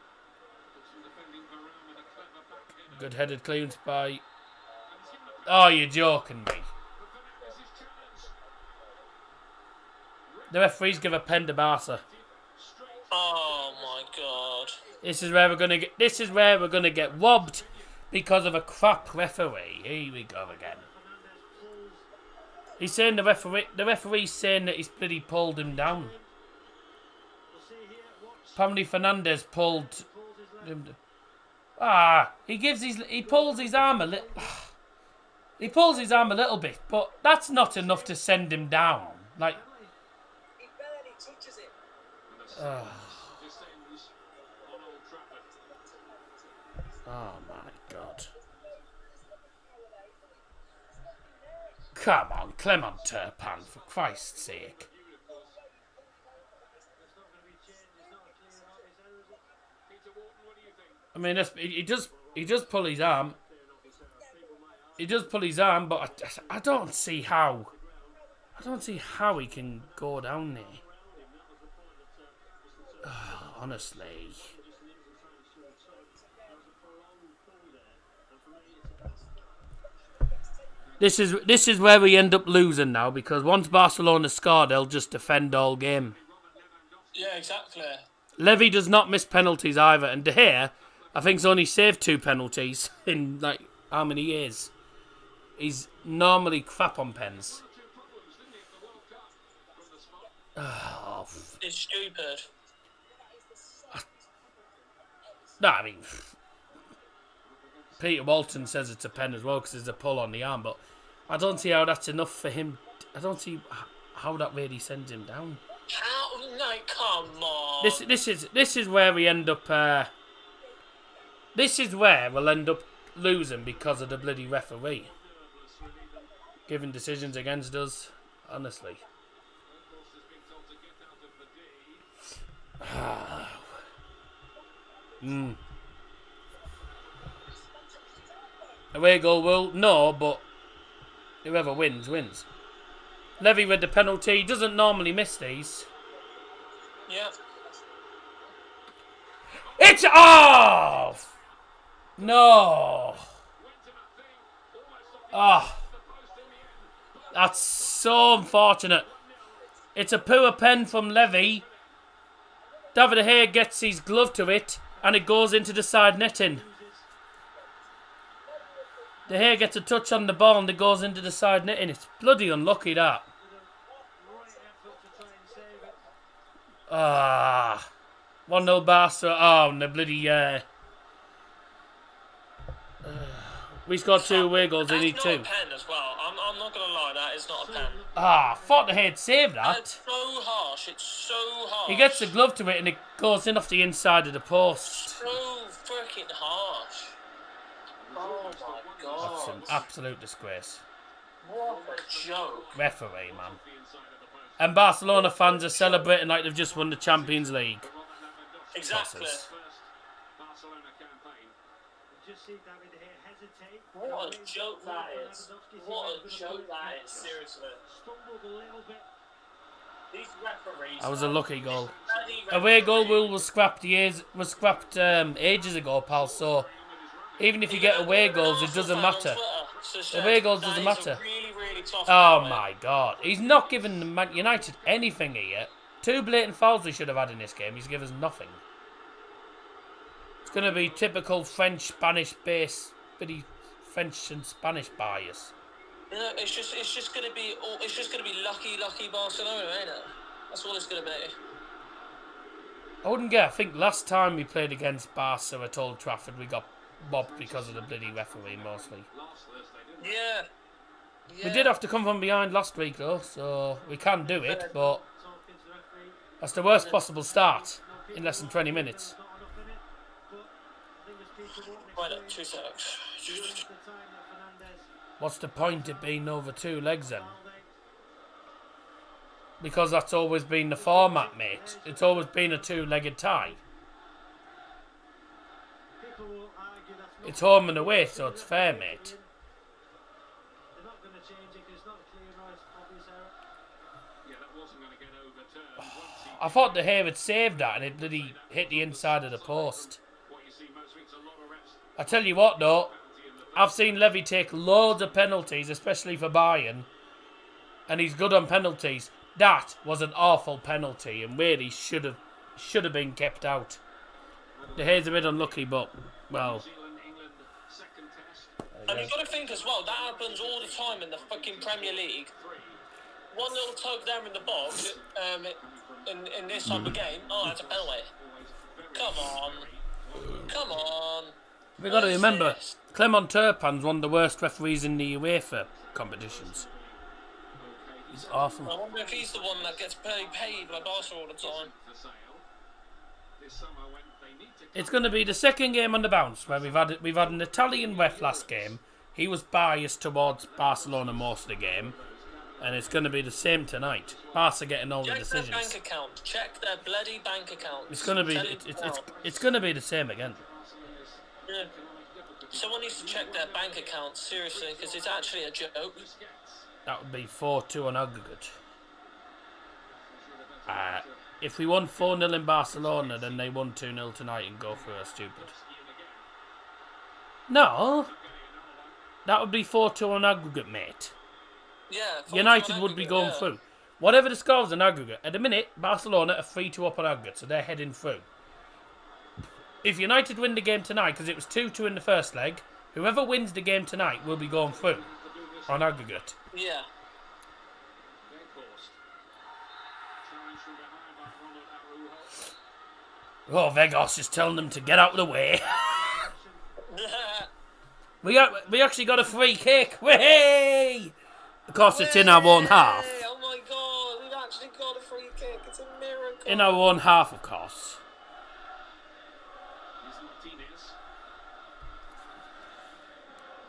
Good headed clearance by. Oh, you're joking me. The referees give a pen to Barca. Oh my god. This is where we're gonna get robbed because of a crap referee. Here we go again. He's saying the referee's saying that he's bloody pulled him down. Apparently Fernandez pulled him down. He pulls his arm a little. He pulls his arm a little bit, but that's not enough to send him down. Like, He barely touches it. Oh my god. Come on, Clement Turpin, for Christ's sake. I mean, he does pull his arm. He does pull his arm, but I don't see how. I don't see how he can go down there. Honestly. This is where we end up losing now, because once Barcelona score, they'll just defend all game. Yeah, exactly. Levy does not miss penalties either, and De Gea, I think, has only saved 2 penalties in like how many years. He's normally crap on pens. Oh. It's stupid. No, I mean, Peter Walton says it's a pen as well because there's a pull on the arm, but I don't see how that's enough for him. I don't see how that really sends him down. How? No, come on. This is where we end up. This is where we'll end up losing because of the bloody referee giving decisions against us. Honestly. Away goal will no, but whoever wins wins. Levy with the penalty. He doesn't normally miss these. Yeah. It's off. No. Oh, that's so unfortunate. It's a poor pen from Levy. David De Gea gets his glove to it, and it goes into the side netting. De Gea gets a touch on the ball, and it goes into the side netting. It's bloody unlucky, that. Ah, 1-0 Barca. Oh, and the bloody. We scored 2 away goals. They need 2. That's not a pen as well. I'm not going to lie, that is not a pen. Ah, thought De Gea saved that. It's so harsh. It's so harsh. He gets the glove to it, and it goes in off the inside of the post. So freaking harsh. Oh my god. That's an absolute disgrace. What a joke. Referee, man. And Barcelona fans are celebrating like they've just won the Champions League. Exactly. Tosses. What a joke that is. What a joke that is, seriously. These referees. That was a lucky goal. Away goal rule was scrapped ages ago, pal, so even if you get away goals, it doesn't matter. Away goals doesn't matter. Oh my god. He's not giving the Man United anything here. 2 blatant fouls we should have had in this game. He's given us nothing. It's going to be typical French, Spanish base, pretty French and Spanish bias. No, it's just going to be lucky Barcelona, ain't it? That's all it's going to be. I wouldn't get. I think last time we played against Barca at Old Trafford, we got bobbed because of the bloody referee mostly. Yeah. We did have to come from behind last week though, so we can do it, but that's the worst possible start in less than 20 minutes. Right up, 2 seconds. What's the point of being over 2 legs then? Because that's always been the format, mate. It's always been a 2-legged tie. It's home and away, so it's fair, mate. I thought De Gea had saved that and it bloody hit the inside of the post. I tell you what though, I've seen Levy take loads of penalties, especially for Bayern, and he's good on penalties. That was an awful penalty and really should have been kept out. De Gea's a bit unlucky, but well. And you've got to think as well, that happens all the time in the fucking Premier League. One little tug there in the box, in this type of game, oh, that's a penalty. Come on. We've got to remember, Clement Turpin's one of the worst referees in the UEFA competitions. He's awful. I wonder if he's the one that gets paid by Barca all the time. It's going to be the second game on the bounce where we've had an Italian ref last game. He was biased towards Barcelona most of the game, and it's going to be the same tonight. Barca getting all the decisions. Check their bank account. Check their bloody bank account. It's going to be it's going to be the same again. Yeah. Someone needs to check their bank account seriously because it's actually a joke. That would be 4-2 on aggregate. If we won 4-0 in Barcelona, then they won 2-0 tonight and go for a stupid. No. That would be 4-2 on aggregate, mate. Yeah. United would be going through. Whatever the score is in aggregate. At the minute, Barcelona are 3-2 up on aggregate, so they're heading through. If United win the game tonight, because it was 2-2 in the first leg, Whoever wins the game tonight will be going through on aggregate. Yeah. Oh, Vegas is telling them to get out of the way. we actually got a free kick. Way! Of course, it's in our own half. Oh my god, we've actually got a free kick. It's a miracle. In our own half, of course.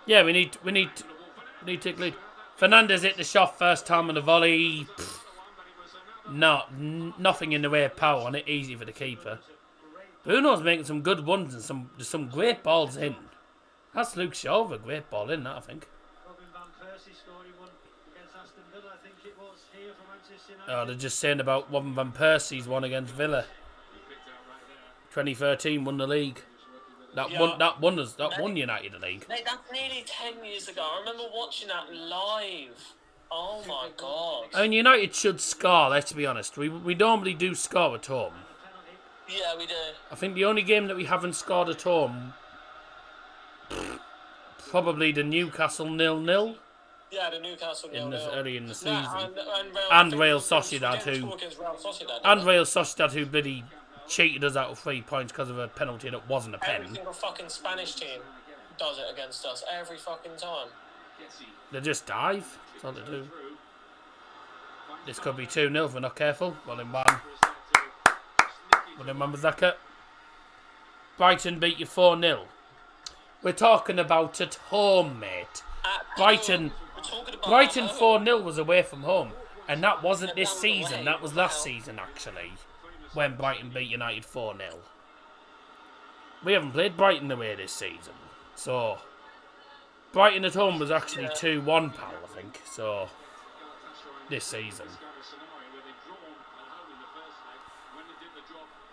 Yeah, we need to take lead. Fernandez hit the shot first time on the volley. Nothing in the way of power on it. Easy for the keeper. Bruno's making some good ones and some great balls in. That's Luke Shaw with a great ball in that, I think. Oh, they're just saying about Robin van Persie's one against Villa. 2013 won the league. That won United the league. Mate, that's nearly 10 years ago. I remember watching that live. Oh my god. I mean, United should score, let's be honest. We normally do score at home. Yeah, we do. I think the only game that we haven't scored at home, probably the Newcastle 0-0. Yeah, the Newcastle 0-0. Early in the season. Yeah, and Real Sociedad, who bloody cheated us out of 3 points because of a penalty that wasn't a pen. Every single fucking Spanish team does it against us every fucking time. They just dive. That's all they do. This could be 2-0 if we're not careful. Well in one. Mazaka. Brighton beat you 4-0. We're talking about at home, mate. Brighton 4-0 was away from home. And that wasn't this season. That was last season, actually. When Brighton beat United 4-0. We haven't played Brighton away this season. So, Brighton at home was actually 2-1, pal, I think. So, this season.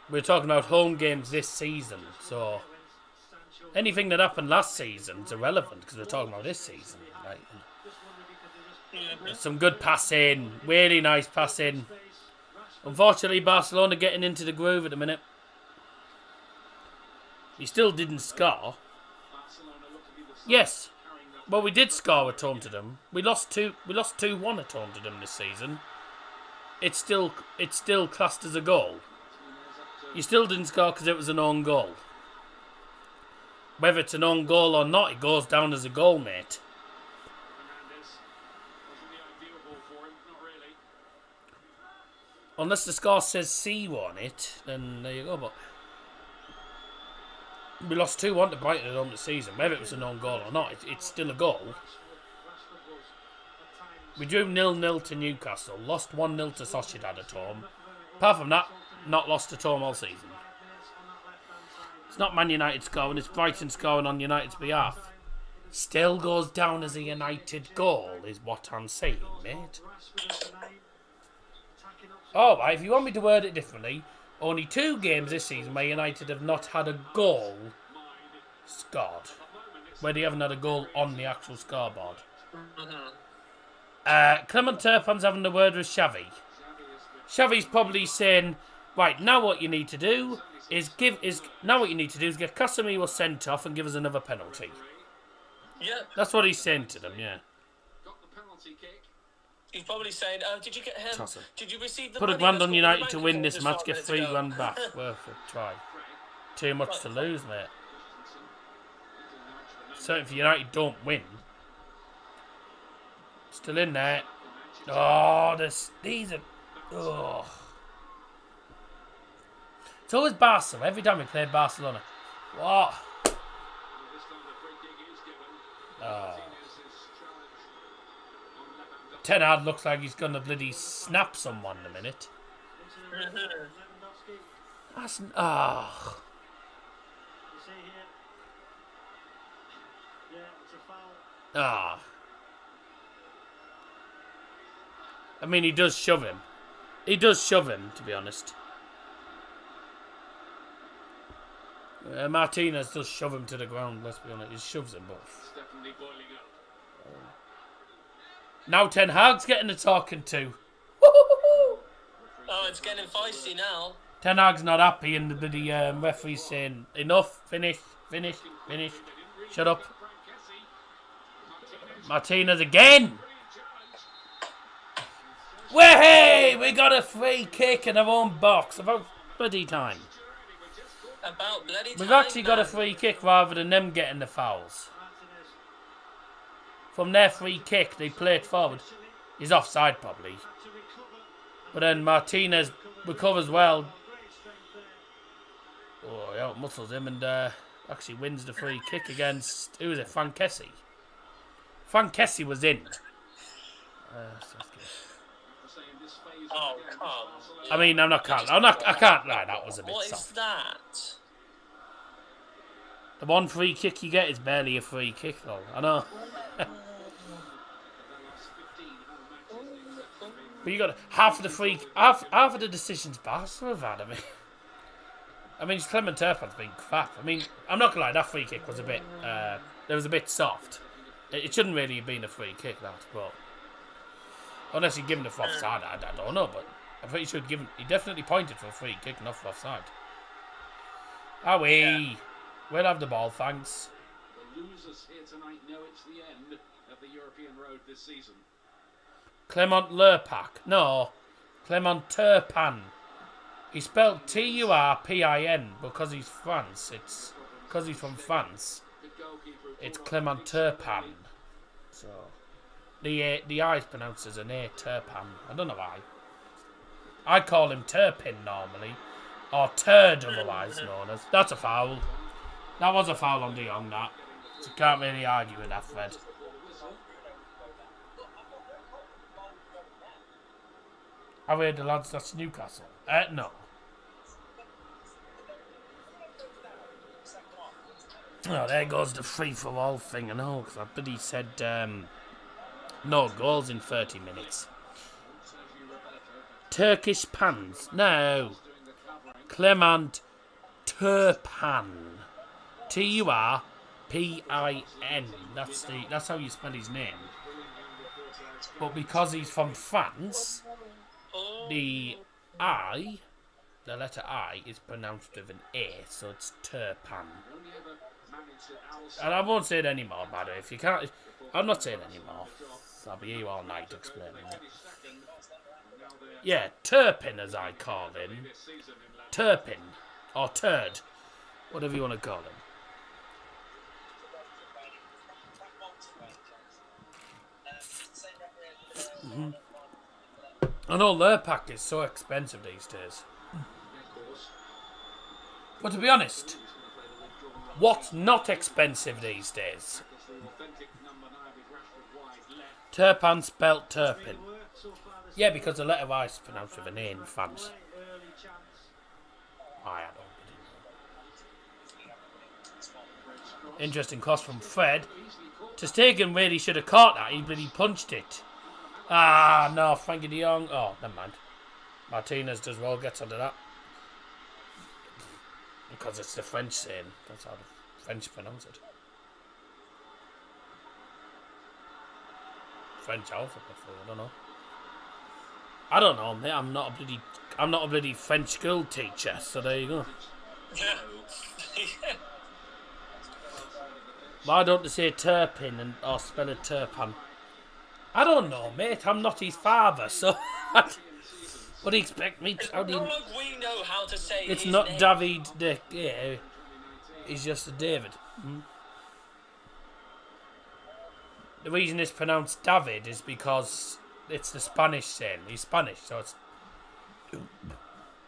We're talking about home games this season. So, anything that happened last season is irrelevant because we're talking about this season. Right? Some good passing. Really nice passing. Unfortunately, Barcelona getting into the groove at the minute. He still didn't score. Yes. Well, we did score at home to them. We lost 2-1 at home to them this season. It's still classed as a goal. You still didn't score because it was an own goal. Whether it's an own goal or not, it goes down as a goal, mate. Unless the score says C on it, then there you go. But we lost 2-1 to Brighton at home this season. Whether it was an own goal or not, it's still a goal. We drew 0-0 to Newcastle. Lost 1-0 to Sociedad at home. Apart from that, not lost at home all season. It's not Man United scoring, it's Brighton scoring on United's behalf. Still goes down as a United goal, is what I'm saying, mate. Alright, if you want me to word it differently, only 2 games this season where United have not had a goal scored. Where they haven't had a goal on the actual scoreboard. Clement Turpin's having the word with Xavi. Xavi's probably saying, right, now what you need to do is get Casemiro sent off and give us another penalty. Yeah. That's what he's saying to them, yeah. He's probably saying, did you get him? Tosser. Did you receive the Put money? £1 on That's United what to the win bank this account match, get just 5 minutes £3 ago. back. Worth a try. Too much to lose, mate. Certainly if United don't win. Still in there. Oh, these are... Oh. It's always Barca. Every time we play Barcelona. What? Oh. Ten Hag looks like he's going to bloody snap someone in a minute. That's... Ah. Ah. I mean, he does shove him. He does shove him, to be honest. Martinez does shove him to the ground, let's be honest. He shoves him both. Now Ten Hag's getting the talking to. Oh, it's getting feisty now. Ten Hag's not happy and the bloody referee's saying, enough, finish. Shut up. Martinez again. Way! We got a free kick in our own box. About bloody time. About bloody time, We've actually got a man. free kick rather than them getting the fouls. From their free kick, they play it forward. He's offside probably. But then Martinez recovers well. Oh, yeah, muscles him and actually wins the free kick against, who was it, Frank Kessie. Frank Kessie was in. Oh, come. I mean, I can't lie, that was a bit What soft. is that? The one free kick you get is barely a free kick though, I know. But you got half of the decisions Barca have had. I mean, Clement Turpin's been crap. I mean, I'm not gonna lie, that free kick was a bit, it was a bit soft. It shouldn't really have been a free kick, that, but unless you give him the offside, I don't know. But I'm pretty sure he definitely pointed for a free kick, not for offside. Yeah. We'll have the ball, thanks. The losers here tonight know it's the end of the European road this season. Clement Lerpac. No. Clement Turpin. He spelled Turpin because he's France. It's because he's from France. It's Clement Turpin. So the I is pronounced as an A, Turpin. I don't know why. I call him Turpin normally. Or Turd otherwise known as. That's a foul. That was a foul on De Jong, that. So you can't really argue with that, Fred. I heard the lads, that's Newcastle. No. Oh, there goes the free-for-all thing, I know, because I bet he said no goals in 30 minutes. Turkish pans. No. Clement Turpin. Turpin. That's how you spell his name. But because he's from France, the letter I is pronounced with an A, so it's Turpin. And I won't say it anymore, by the way. If you can't, I'm not saying it anymore. I'll be here all night explaining it. Yeah, Turpin as I call him. Turpin. Or Turd. Whatever you want to call him. I know Lerpac is so expensive these days. But to be honest, what's not expensive these days? Turpin spelt Turpin. Yeah, because the letter I is pronounced with an A in France. I don't know. Interesting cross from Fred. Ter Stegen really should have caught that, but he punched it. Ah, no, Frankie de Jong. Oh, never mind. Martinez does well, gets onto that. Because it's the French saying. That's how the French pronounce it. French alphabet, I don't know. I don't know, mate. I'm not a bloody French school teacher, so there you go. Why don't they say Turpin or spell it Turpin? I don't know, mate. I'm not his father, so what do you expect me to? We know how to say it's his not name. David. Yeah, he's just a David. The reason it's pronounced David is because it's the Spanish saying. He's Spanish, so it's.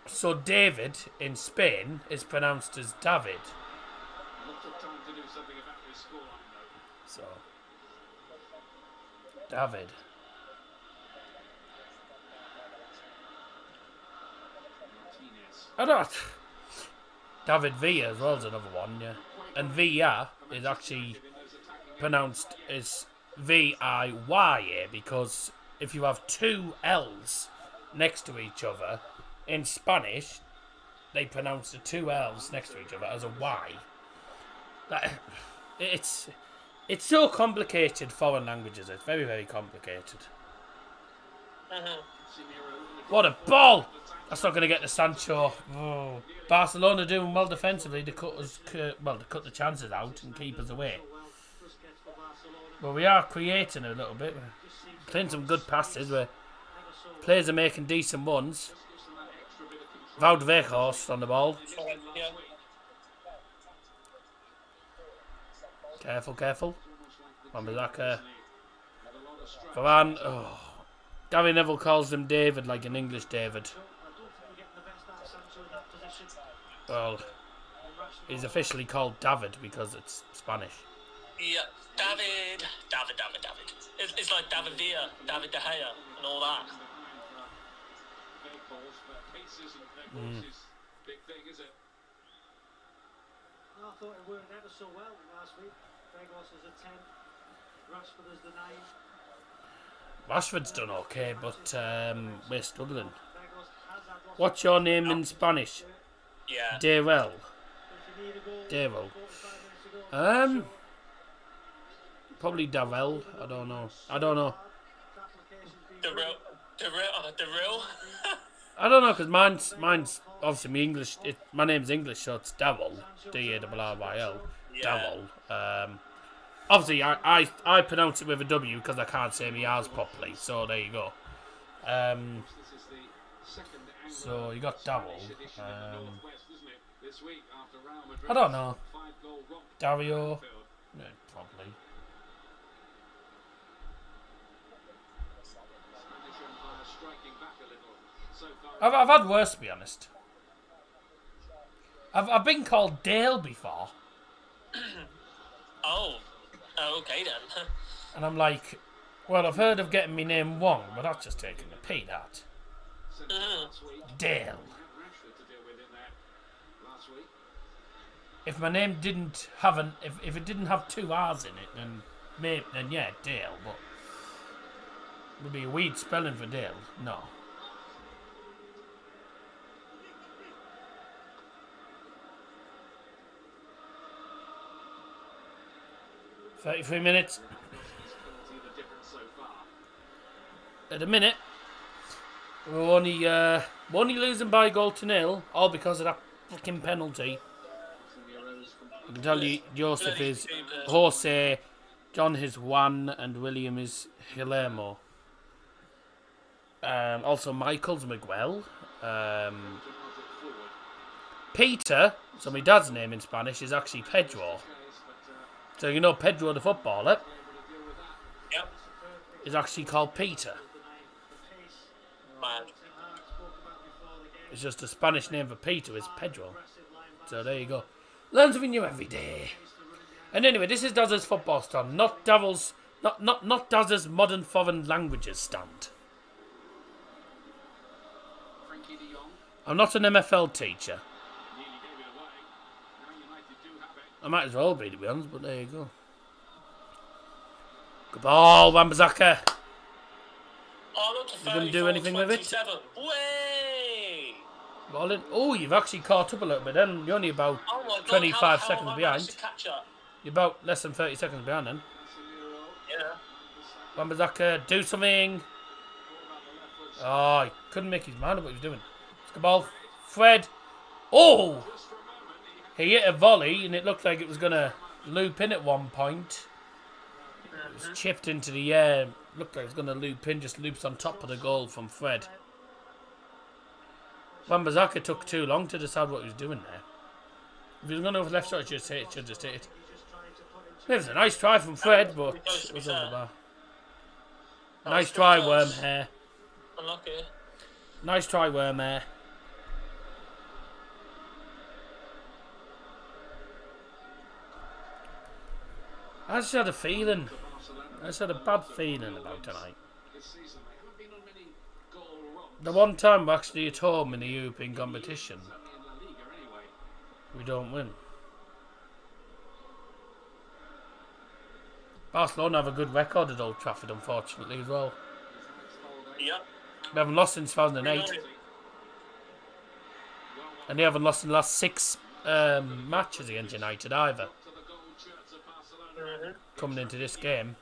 So David in Spain is pronounced as David. So David. I don't. David Villa as well is another one, yeah. And Villa is actually pronounced as Viya because if you have two L's next to each other in Spanish, they pronounce the two L's next to each other as a Y. It's so complicated, foreign languages. It's very, very complicated. What a ball! That's not going to get to Sancho. Oh. Barcelona doing well defensively to cut the chances out and keep us away. Well, we are creating a little bit. We're playing some good passes where players are making decent ones. Wout Weghorst on the ball. Yeah. Careful. Wan-Bissaka. Varane. Oh. Gary Neville calls him David like an English David. Well, he's officially called David because it's Spanish. Yeah, David. It's like David Villa, David De Gea, and all that. Big thing, is it? I thought it worked ever so well last week. Weghorst is a 10, Rashford is the 9. Rashford's done okay, but we're struggling. What's your name in Spanish? Yeah. Darrell. Probably Darrell. I don't know. The real. I don't know because mine's obviously my name's English, so it's Darrell. D-A-R-R-Y-L. Yeah. Darrell. Obviously, I pronounce it with a W because I can't say my R's properly. So there you go. So you got Darrell. I don't know. Dario. Yeah, probably. I've had worse, to be honest. I've been called Dale before. Oh, okay then. And I'm like, well, I've heard of getting my name wrong, but that's just taking the pee, that. Dale. If my name didn't have if it didn't have 2 R's in it, then yeah, Dale, but it would be a weird spelling for Dale. No. $33 minutes. At the minute, we're only losing by a goal to 0, all because of that fucking penalty. I can tell you, Joseph is Jose, John is Juan, and William is Guillermo. Also, Michael's Miguel. Peter, so my dad's name in Spanish, is actually Pedro. So you know Pedro the footballer? Yep. Is actually called Peter. Man. It's just a Spanish name for Peter is Pedro. So there you go. Learn something new every day. And anyway, this is Daz's football stand, not Daz's modern foreign languages stand. I'm not an MFL teacher. I might as well be, to be honest, but there you go. Good ball, Wan-Bissaka. Oh, look, You gonna do anything with it? Way! Ball in. Oh, you've actually caught up a little bit then. You're only about 25 seconds behind. You're about less than 30 seconds behind then. Yeah. Wan-Bissaka, do something. Oh, he couldn't make his mind up what he was doing. Good ball. Fred. Oh! He hit a volley and it looked like it was going to loop in at one point. It was chipped into the air. Looked like it was going to loop in, just loops on top of the goal from Fred. Wan-Bissaka took too long to decide what he was doing there. If he was going to go left shot, should just hit it. It was a nice try from Fred, but it was over the bar. Nice try, Wormhair. Unlucky. Nice try, Wormhair. I just had a feeling. I just had a bad feeling about tonight. The one time we're actually at home in the European competition, we don't win. Barcelona have a good record at Old Trafford, unfortunately, as well. Yep. We haven't lost since 2008. And they haven't lost in the last 6 matches against United either. Coming into this game.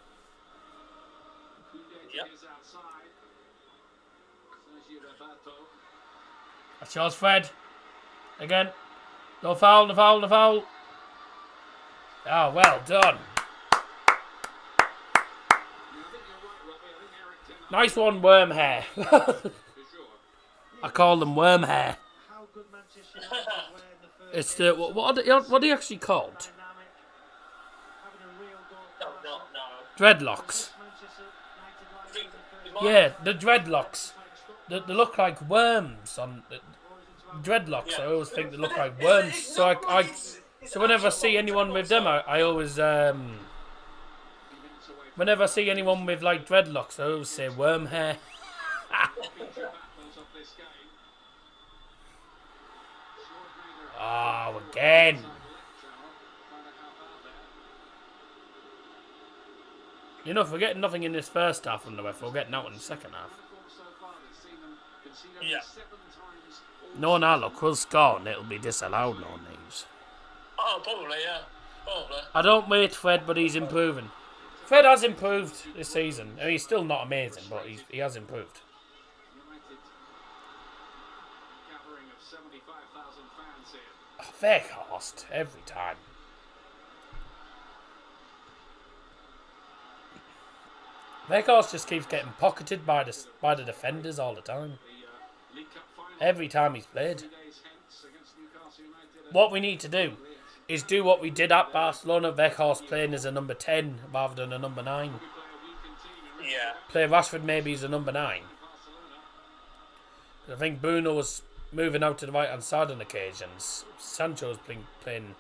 Yep. That's yours, Fred. Again. No foul, no foul, no foul. Oh, well done. Nice one, worm hair. I call them worm hair. How good Manchester United were in the first It's game. the what are they actually called? Dynamic, having a real goal. No. Dreadlocks. Manchester United Think- like it might- Yeah, the dreadlocks. They look like worms on dreadlocks. I always think they look like worms. So so whenever I see anyone with them, I always whenever I see anyone with like dreadlocks, I always say worm hair. Oh, again. You know, if we're getting nothing in this first half from the ref, we're getting out in the second half. Yeah. No, look, we'll score and it'll be disallowed, no names. Oh, probably, yeah. Probably. I don't rate Fred, but he's improving. Fred has improved this season. I mean, he's still not amazing, but he has improved. Weghorst, every time. Weghorst just keeps getting pocketed by the defenders all the time. Every time he's played. What we need to do is do what we did at Barcelona. Weghorst playing as a number 10 rather than a number 9. Yeah. Play Rashford maybe as a number 9. I think Bruno was moving out to the right hand side on occasions. Sancho's been playing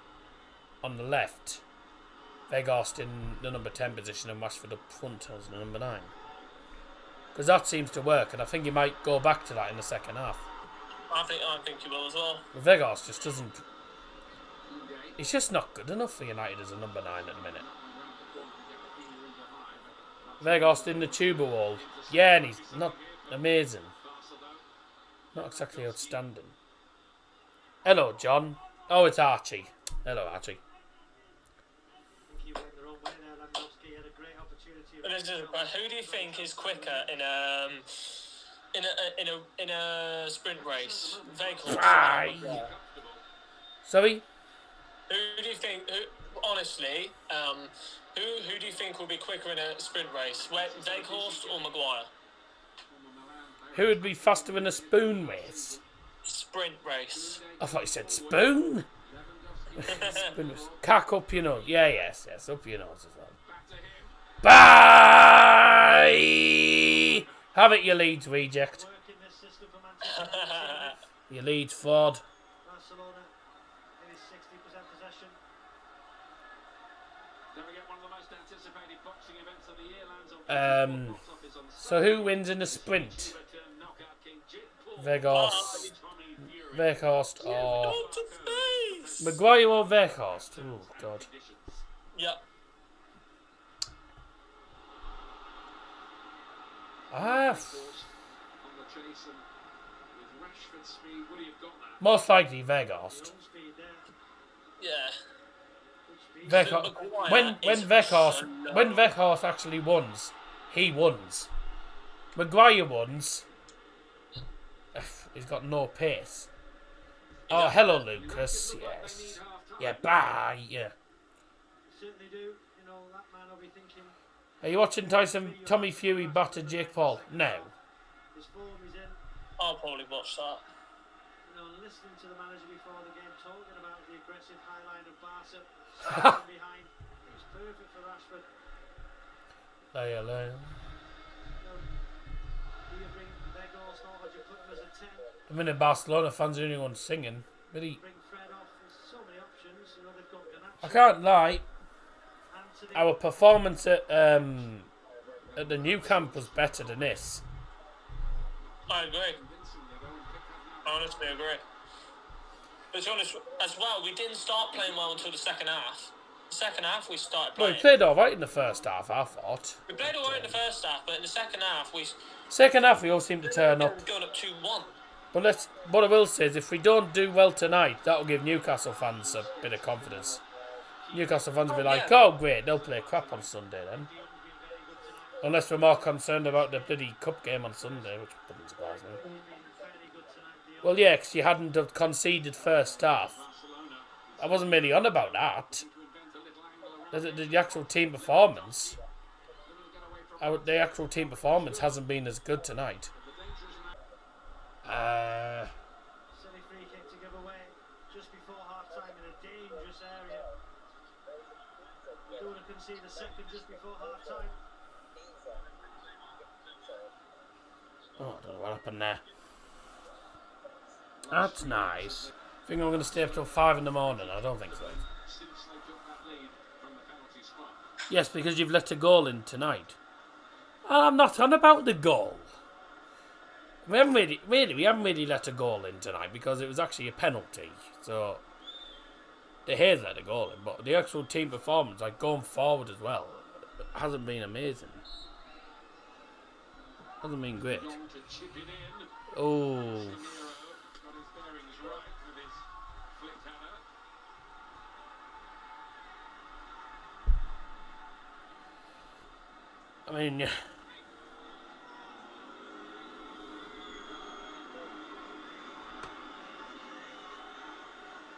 on the left. Weghorst in the number 10 position and Rashford up front as the number 9. Because that seems to work, and I think he might go back to that in the second half. I think you will as well. But Weghorst just doesn't. He's just not good enough for United as a number 9 at the minute. Weghorst in the tuber wall. Yeah, and he's not amazing. Not exactly outstanding. Hello, John. Oh, it's Archie. Hello, Archie. He went the wrong way there. Lewandowski had a great opportunity. But who do you think is quicker in a sprint race? Weghorst. Aye. Sorry? Who do you think? Honestly, who do you think will be quicker in a sprint race? Weghorst or Maguire? Who would be faster in a spoon race? Sprint race. I thought you said spoon. Spoon race. Cack up your nose. Yeah, yes, up your nose as well. Bye! Have it, your Leeds reject. Working this system for Manchester United. Your Leeds Ford. Barcelona, it is 60% possession. Don't forget one of the most anticipated boxing events of the year lands on box office on So who wins in the sprint? Weghorst. Weghorst or Maguire or Weghorst? Oh God. Yeah. Most likely Weghorst. Speed there. Yeah. Weghorst. When Weghorst actually wins, he wins. Maguire wins. He's got no pace. Oh, hello, Lucas. Yes. Yeah, bye. Yeah. Certainly do. You know, that man will be thinking Are you watching Tommy Fury batter Jake Paul? No. his form is in. I'll probably watch that. You know, listening to the manager before the game talking about the aggressive high line of Barca standing behind. It was perfect for Rashford. Hello. You know, do you bring Weghorst or do you put him as a 10? I mean, the Barcelona fans are the only ones singing. Really, Bring Fred off. There's so many options. You know, they've got Garnacho. I can't lie. Anthony. Our performance at the Nou Camp was better than this. I agree. I honestly agree. But to be honest, as well, we didn't start playing well until the second half. The second half, we started Well, playing. we played all right in the first half, I thought. We played all right in the first half, but in the second half, we We all seem to turn up. were going up 2-1. But what I will say is, if we don't do well tonight, that'll give Newcastle fans a bit of confidence. Newcastle fans will be like, oh great, they'll play crap on Sunday then. Unless we're more concerned about the bloody cup game on Sunday, which doesn't surprise me. Well, yeah, because you hadn't have conceded first half. I wasn't really on about that. The actual team performance. the actual team performance hasn't been as good tonight. Silly free kick to give away just before half time in a dangerous area. We don't want to concede a second just before half time. Oh, I don't know what happened there. That's nice. Think I'm going to stay up till 5 in the morning? I don't think so. Yes, because you've let a goal in tonight. I'm not on about the goal. We haven't really let a goal in tonight because it was actually a penalty. So De Gea's let a goal in, but the actual team performance, like going forward as well, hasn't been amazing. Hasn't been great. Oh. I mean, of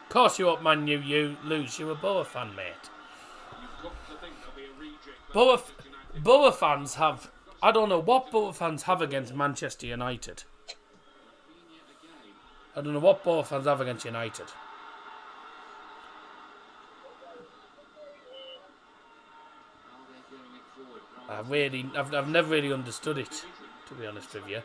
course you hope Man U you lose. You're a Boa fan, mate. Boa fans have... I don't know what Boa fans have against Manchester United. I don't know what Boa fans have against United. I've never really understood it, to be honest with you.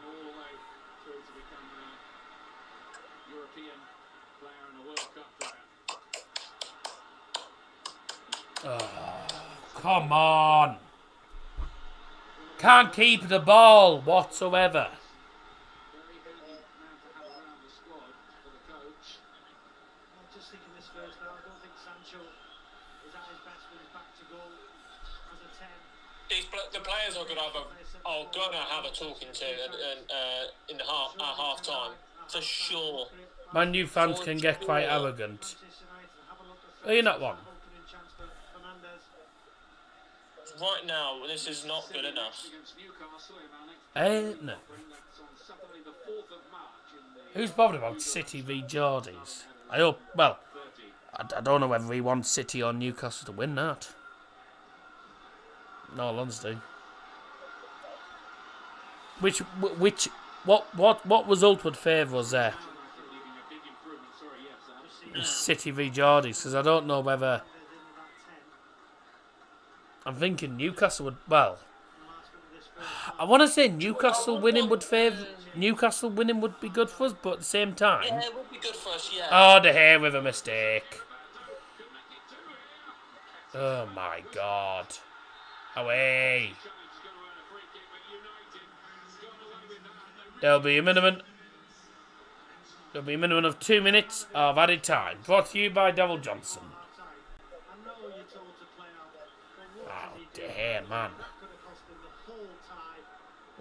Oh, come on. Can't keep the ball whatsoever. Just thinking this first now, I don't think Sancho is at his best when he's back to goal as a 10. The players are gonna have a talking to in the half time for sure. Man U fans can get quite arrogant. Are you not one? Right now, this is not good enough. No. Who's bothered about City v Geordies? I hope. Well, I don't know whether he wants City or Newcastle to win that. In all honesty. What result would favour us there? City v Geordies, because I don't know whether. I'm thinking Newcastle would. Well, I want to say Newcastle winning would be good for us, but at the same time. Yeah, it would be good for us. Yeah. Oh, De Gea with a mistake. Oh my God. Away. There'll be a minimum of 2 minutes of added time. Brought to you by Devil Johnson. Oh, De Gea, man.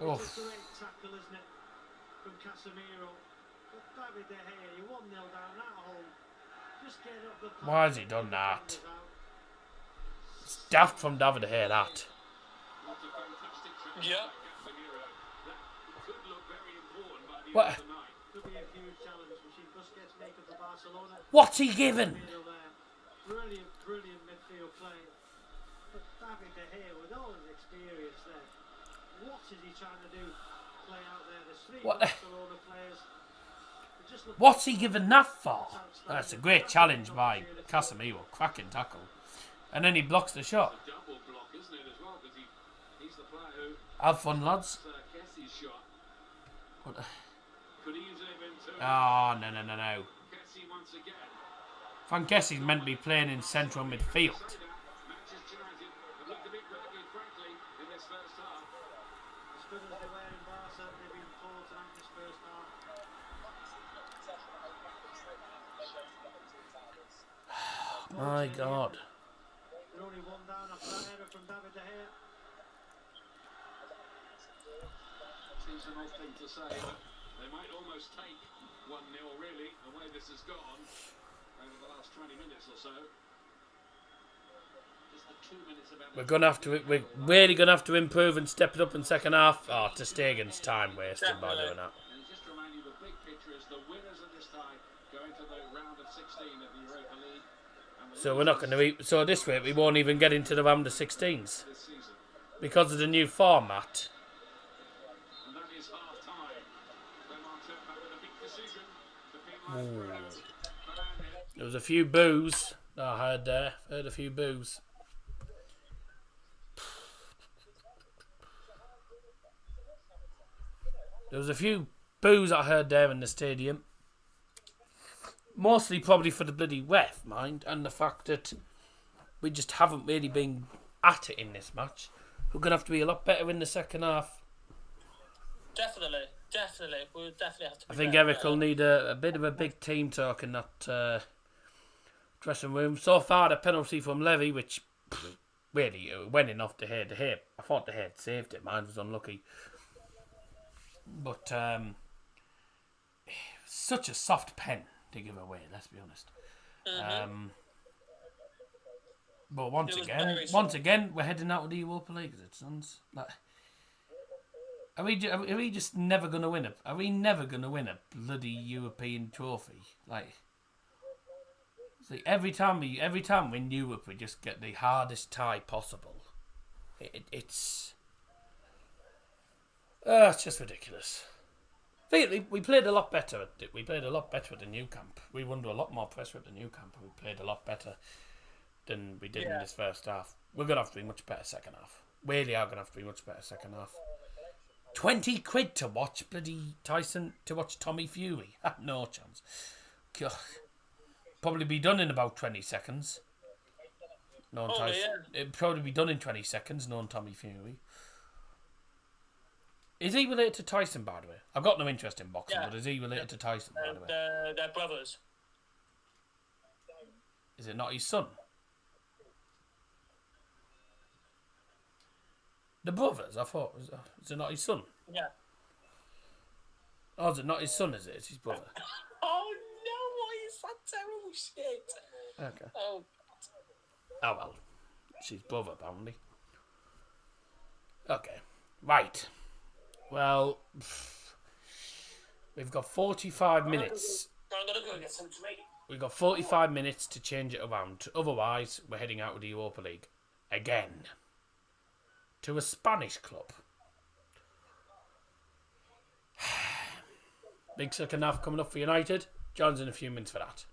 Oof. Why has he done that? It's daft from David De Gea, that. Yeah. What? What's he given? Brilliant midfield play. But David De Gea, with all his experience there, what is he trying to do? Play out there. There's 3 Barcelona players. What's he given that for? That's a great challenge by Casemiro. Cracking tackle. And then he blocks the shot. Have fun, lads. What? Oh, no. Van Kessie's meant to be playing in central midfield. My God. They're only 1 down after that error from David De Gea. Seems an odd thing to say, but they might almost take 1-0 really, the way this has gone over the last 20 minutes or so. Just the 2 minutes of We're really gonna have to improve and step it up in second half. Oh, Ter Stegen's time wasted by doing that. And just to remind you, the big picture is the winners of this tie going to the round of 16 of the Europa League. So we're not going to. So this way we won't even get into the round of 16s. This season. because of the new format. And that is half time. Clement with a big decision to penalise Varane. There was a few boos that I heard there. Heard a few boos. There was a few boos I heard there in the stadium. Mostly probably for the bloody ref, mind, and the fact that we just haven't really been at it in this match. We're going to have to be a lot better in the second half. Definitely. We'll definitely have to be I think better. Eric will need a bit of a big team talk in that dressing room. So far, the penalty from Levy, which really went in off the head. I thought the head saved it. Mine was unlucky. But such a soft pen to give away, let's be honest. But once again, we're heading out of the Europa League. It sounds like, are we just never going to win it? Are we never going to win a bloody European trophy? Like, see, every time we win Europe, we just get the hardest tie possible. It's just ridiculous. We played a lot better. We played a lot better at the Nou Camp. We were under a lot more pressure at the Nou Camp. We played a lot better than we did in this first half. We're going to have to be much better second half. Really are going to have to be much better second half. 20 quid to watch bloody Tyson, to watch Tommy Fury. No chance. God. Probably be done in about 20 seconds. It'd probably be done in 20 seconds, knowing Tommy Fury. Is he related to Tyson, by the way? I've got no interest in boxing, but is he related to Tyson, by the way? They're brothers. Is it not his son? The brothers, I thought. Is it not his son? Yeah. Oh, is it not his son, is it? It's his brother. Oh no, what is that terrible shit? Okay. Oh. Oh well. It's his brother, apparently. Okay. Right. Well, we've got 45 minutes. I'm gonna go get some to me. We've got 45 minutes to change it around. Otherwise, we're heading out of the Europa League. Again. To a Spanish club. Big second half coming up for United. John's in a few minutes for that.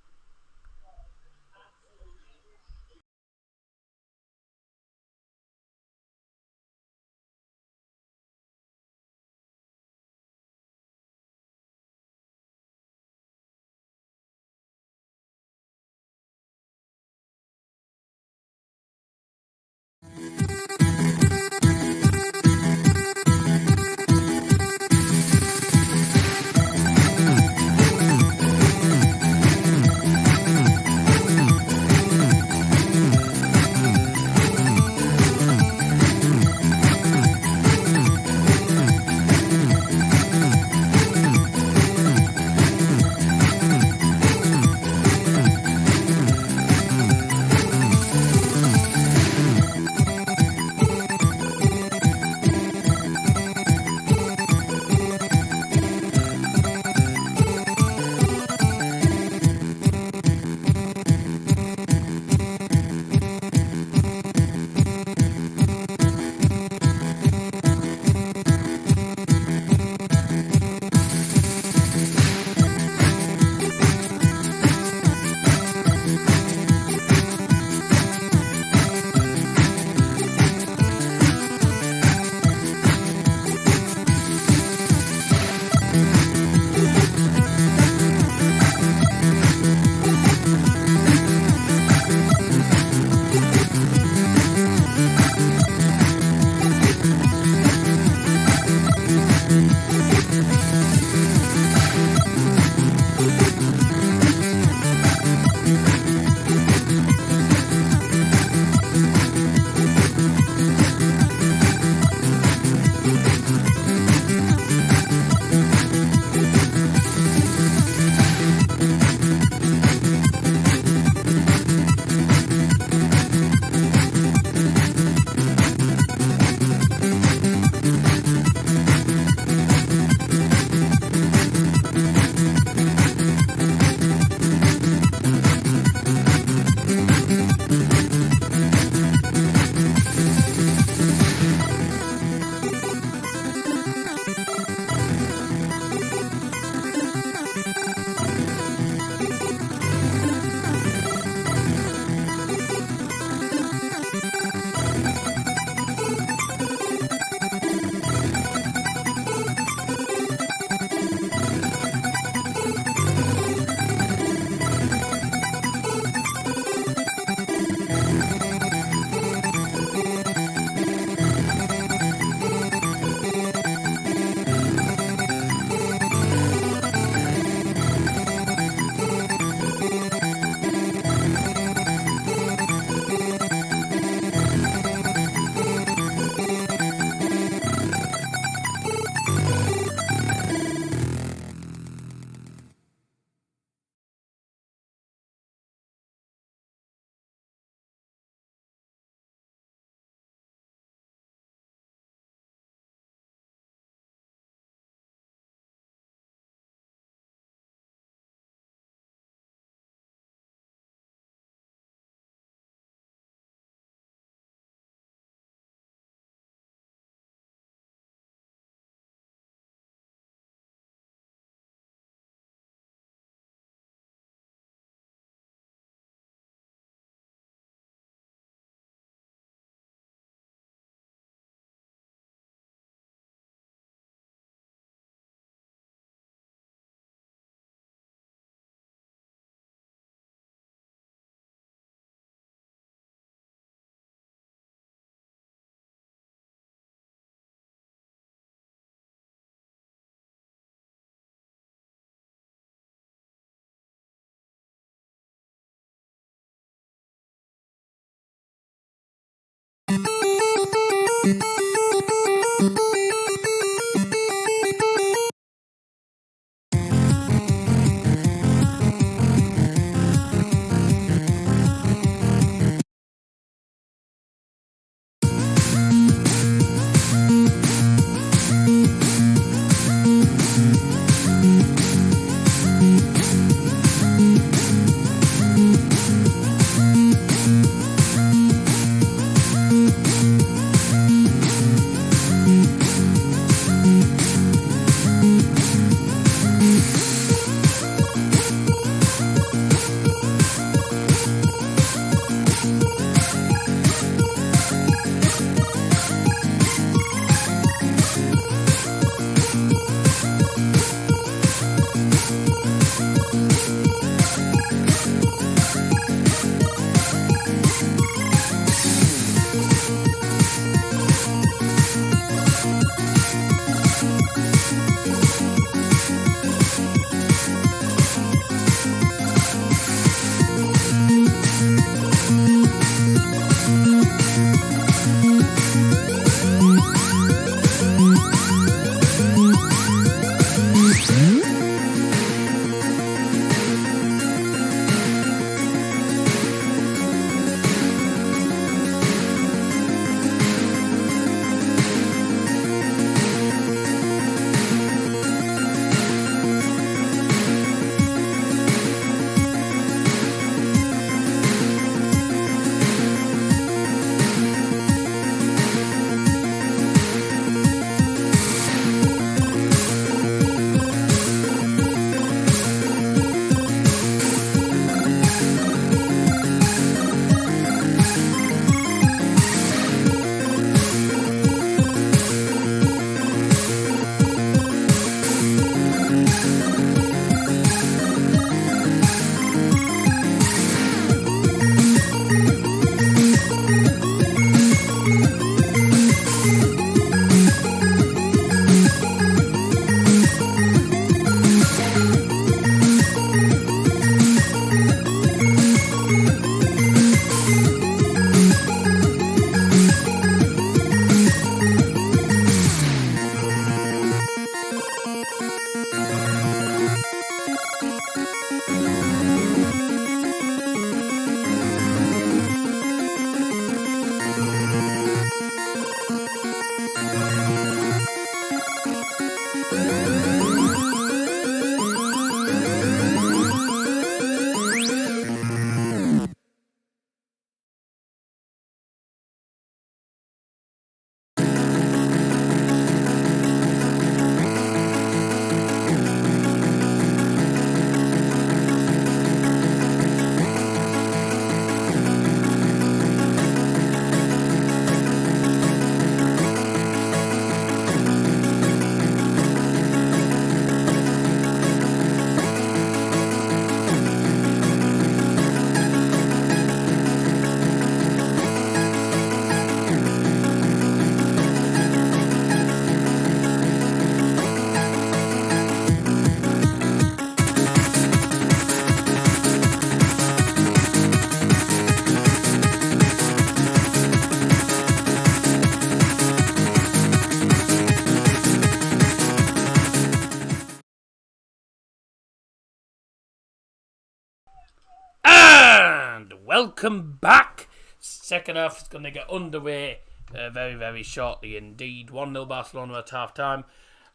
welcome back. Second half is going to get underway very, very shortly indeed. 1-0 Barcelona at half time.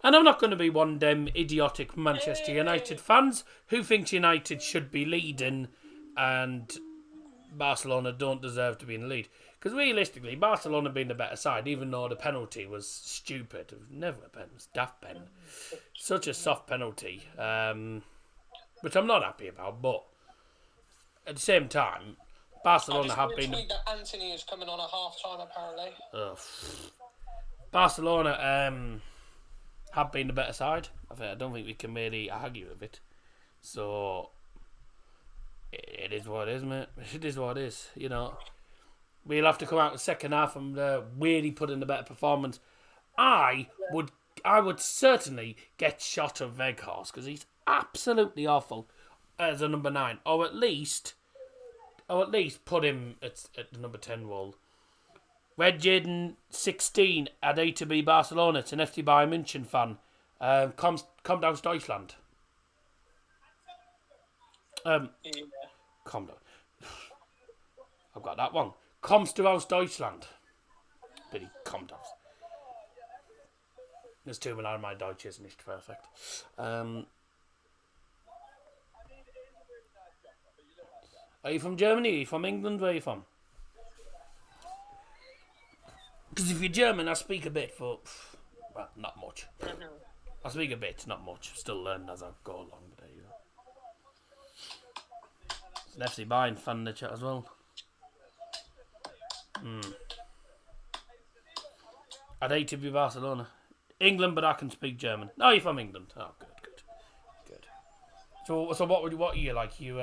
And I'm not going to be one of them idiotic Manchester United fans who thinks United should be leading and Barcelona don't deserve to be in the lead. Because realistically, Barcelona being the better side, even though the penalty was stupid. It was never a pen, it was daft pen. Such a soft penalty, which I'm not happy about. But at the same time, Barcelona have been... tweet that Anthony is coming on at half-time, apparently. Barcelona have been the better side. I don't think we can really argue with it. So, it is what it is, mate. It is what it is, you know. We'll have to come out in the second half and really put in a better performance. I would certainly get shot of Weghorst because he's absolutely awful as a number 9, or at least put him at the number 10 role. Red Jaden 16 at A to B Barcelona. It's an FC Bayern München fan. Kommt aus Deutschland. Kommt. I've got that one. Kommst du aus Deutschland? Billy, kommt aus. There's too many my Deutsch is nicht perfect. Are you from Germany? Are you from England? Where are you from? Because if you're German, I speak a bit, but well, not much. I speak a bit, not much. Still learning as I go along. But there you go. There's an FC Bayern fan in the chat as well. I'd hate to be Barcelona. England, but I can speak German. Oh, you're from England. Oh, good. So what are you like? You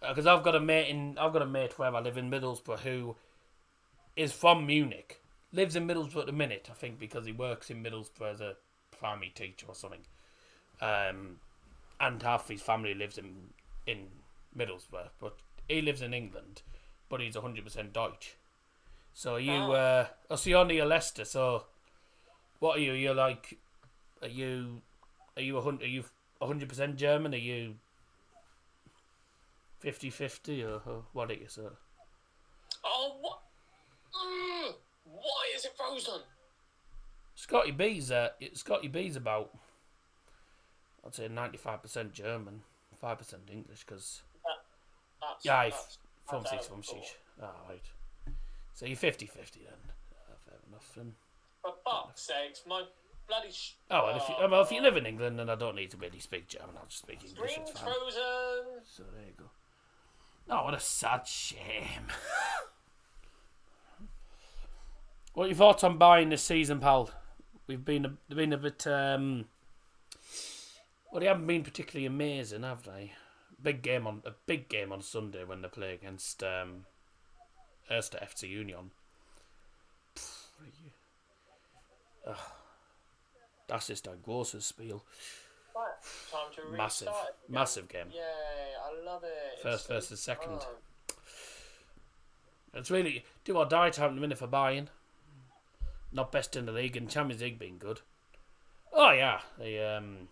because I've got a mate where I live in Middlesbrough who is from Munich. Lives in Middlesbrough at the minute, I think, because he works in Middlesbrough as a primary teacher or something. And half his family lives in Middlesbrough, but he lives in England. But he's 100% Deutsch. So you, so you're near Leicester. So, what are you? You're like, are you 100% German? Are you 50-50 or what are you, sir? Oh, what? Why is it frozen? Scotty B's about, I'd say 95% German, 5% English, because From six. Ah, right. So you're 50-50 then. Fair enough. Then. For fuck's sakes, my bloody... If you live in England, then I don't need to really speak German. I'll just speak English. Screen's frozen. So there you go. Oh, what a sad shame. What are your thoughts on buying this season, pal? We've been a bit... well, they haven't been particularly amazing, have they? A big game on Sunday when they play against Erste FC Union. Das ist ein großes Spiel. Right, time to restart. Massive game. Yay, I love it. First versus second. It's really do or die time at the minute for Bayern. Not best in the league, and Champions League being good. Oh yeah, the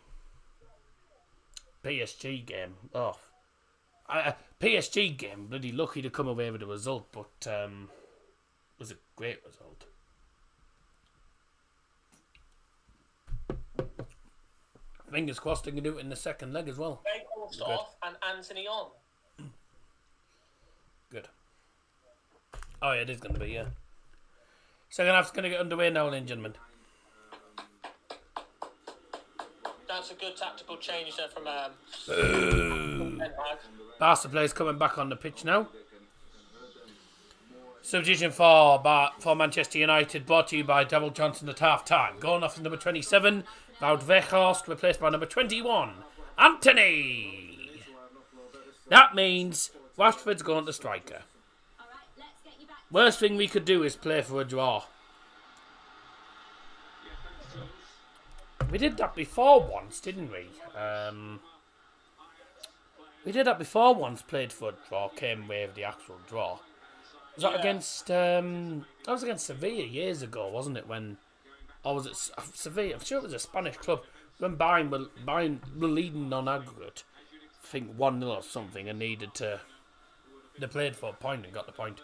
PSG game. Oh, PSG game. Bloody lucky to come away with the result, but it was a great result. Fingers crossed they can do it in the second leg as well. Weghorst off and Anthony on. Good. Oh yeah, it is going to be, yeah. Second half's going to get underway now, ladies and gentlemen. That's a good tactical change there from Barca players coming back on the pitch now. Substitution for Manchester United, brought to you by Double Johnson at half time. Going off is number 27, Wout Weghorst, replaced by number 21, Anthony. That means Rashford's going to striker. Worst thing we could do is play for a draw. We did that before once, didn't we? We did that before once, played for a draw, came away with the actual draw. Was that against... that was against Sevilla years ago, wasn't it? When... Or was it Sevilla? I'm sure it was a Spanish club. When Bayern were leading on aggregate. I think 1-0 or something, and needed to They played for a point and got the point.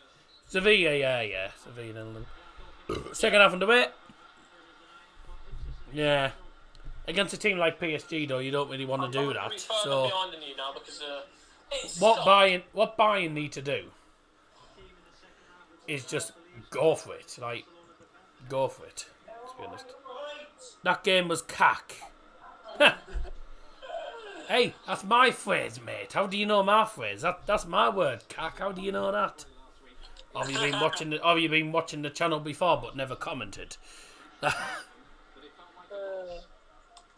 Sevilla, yeah. Sevilla, Netherlands. Second half underway. Yeah. Against a team like PSG, though, you don't really want to do that. So, what Bayern need to do is just go for it. Like, go for it. Let's be honest. That game was cack. Hey, that's my phrase, mate. How do you know my phrase? That's my word, cack. How do you know that? Have you been watching the channel before but never commented?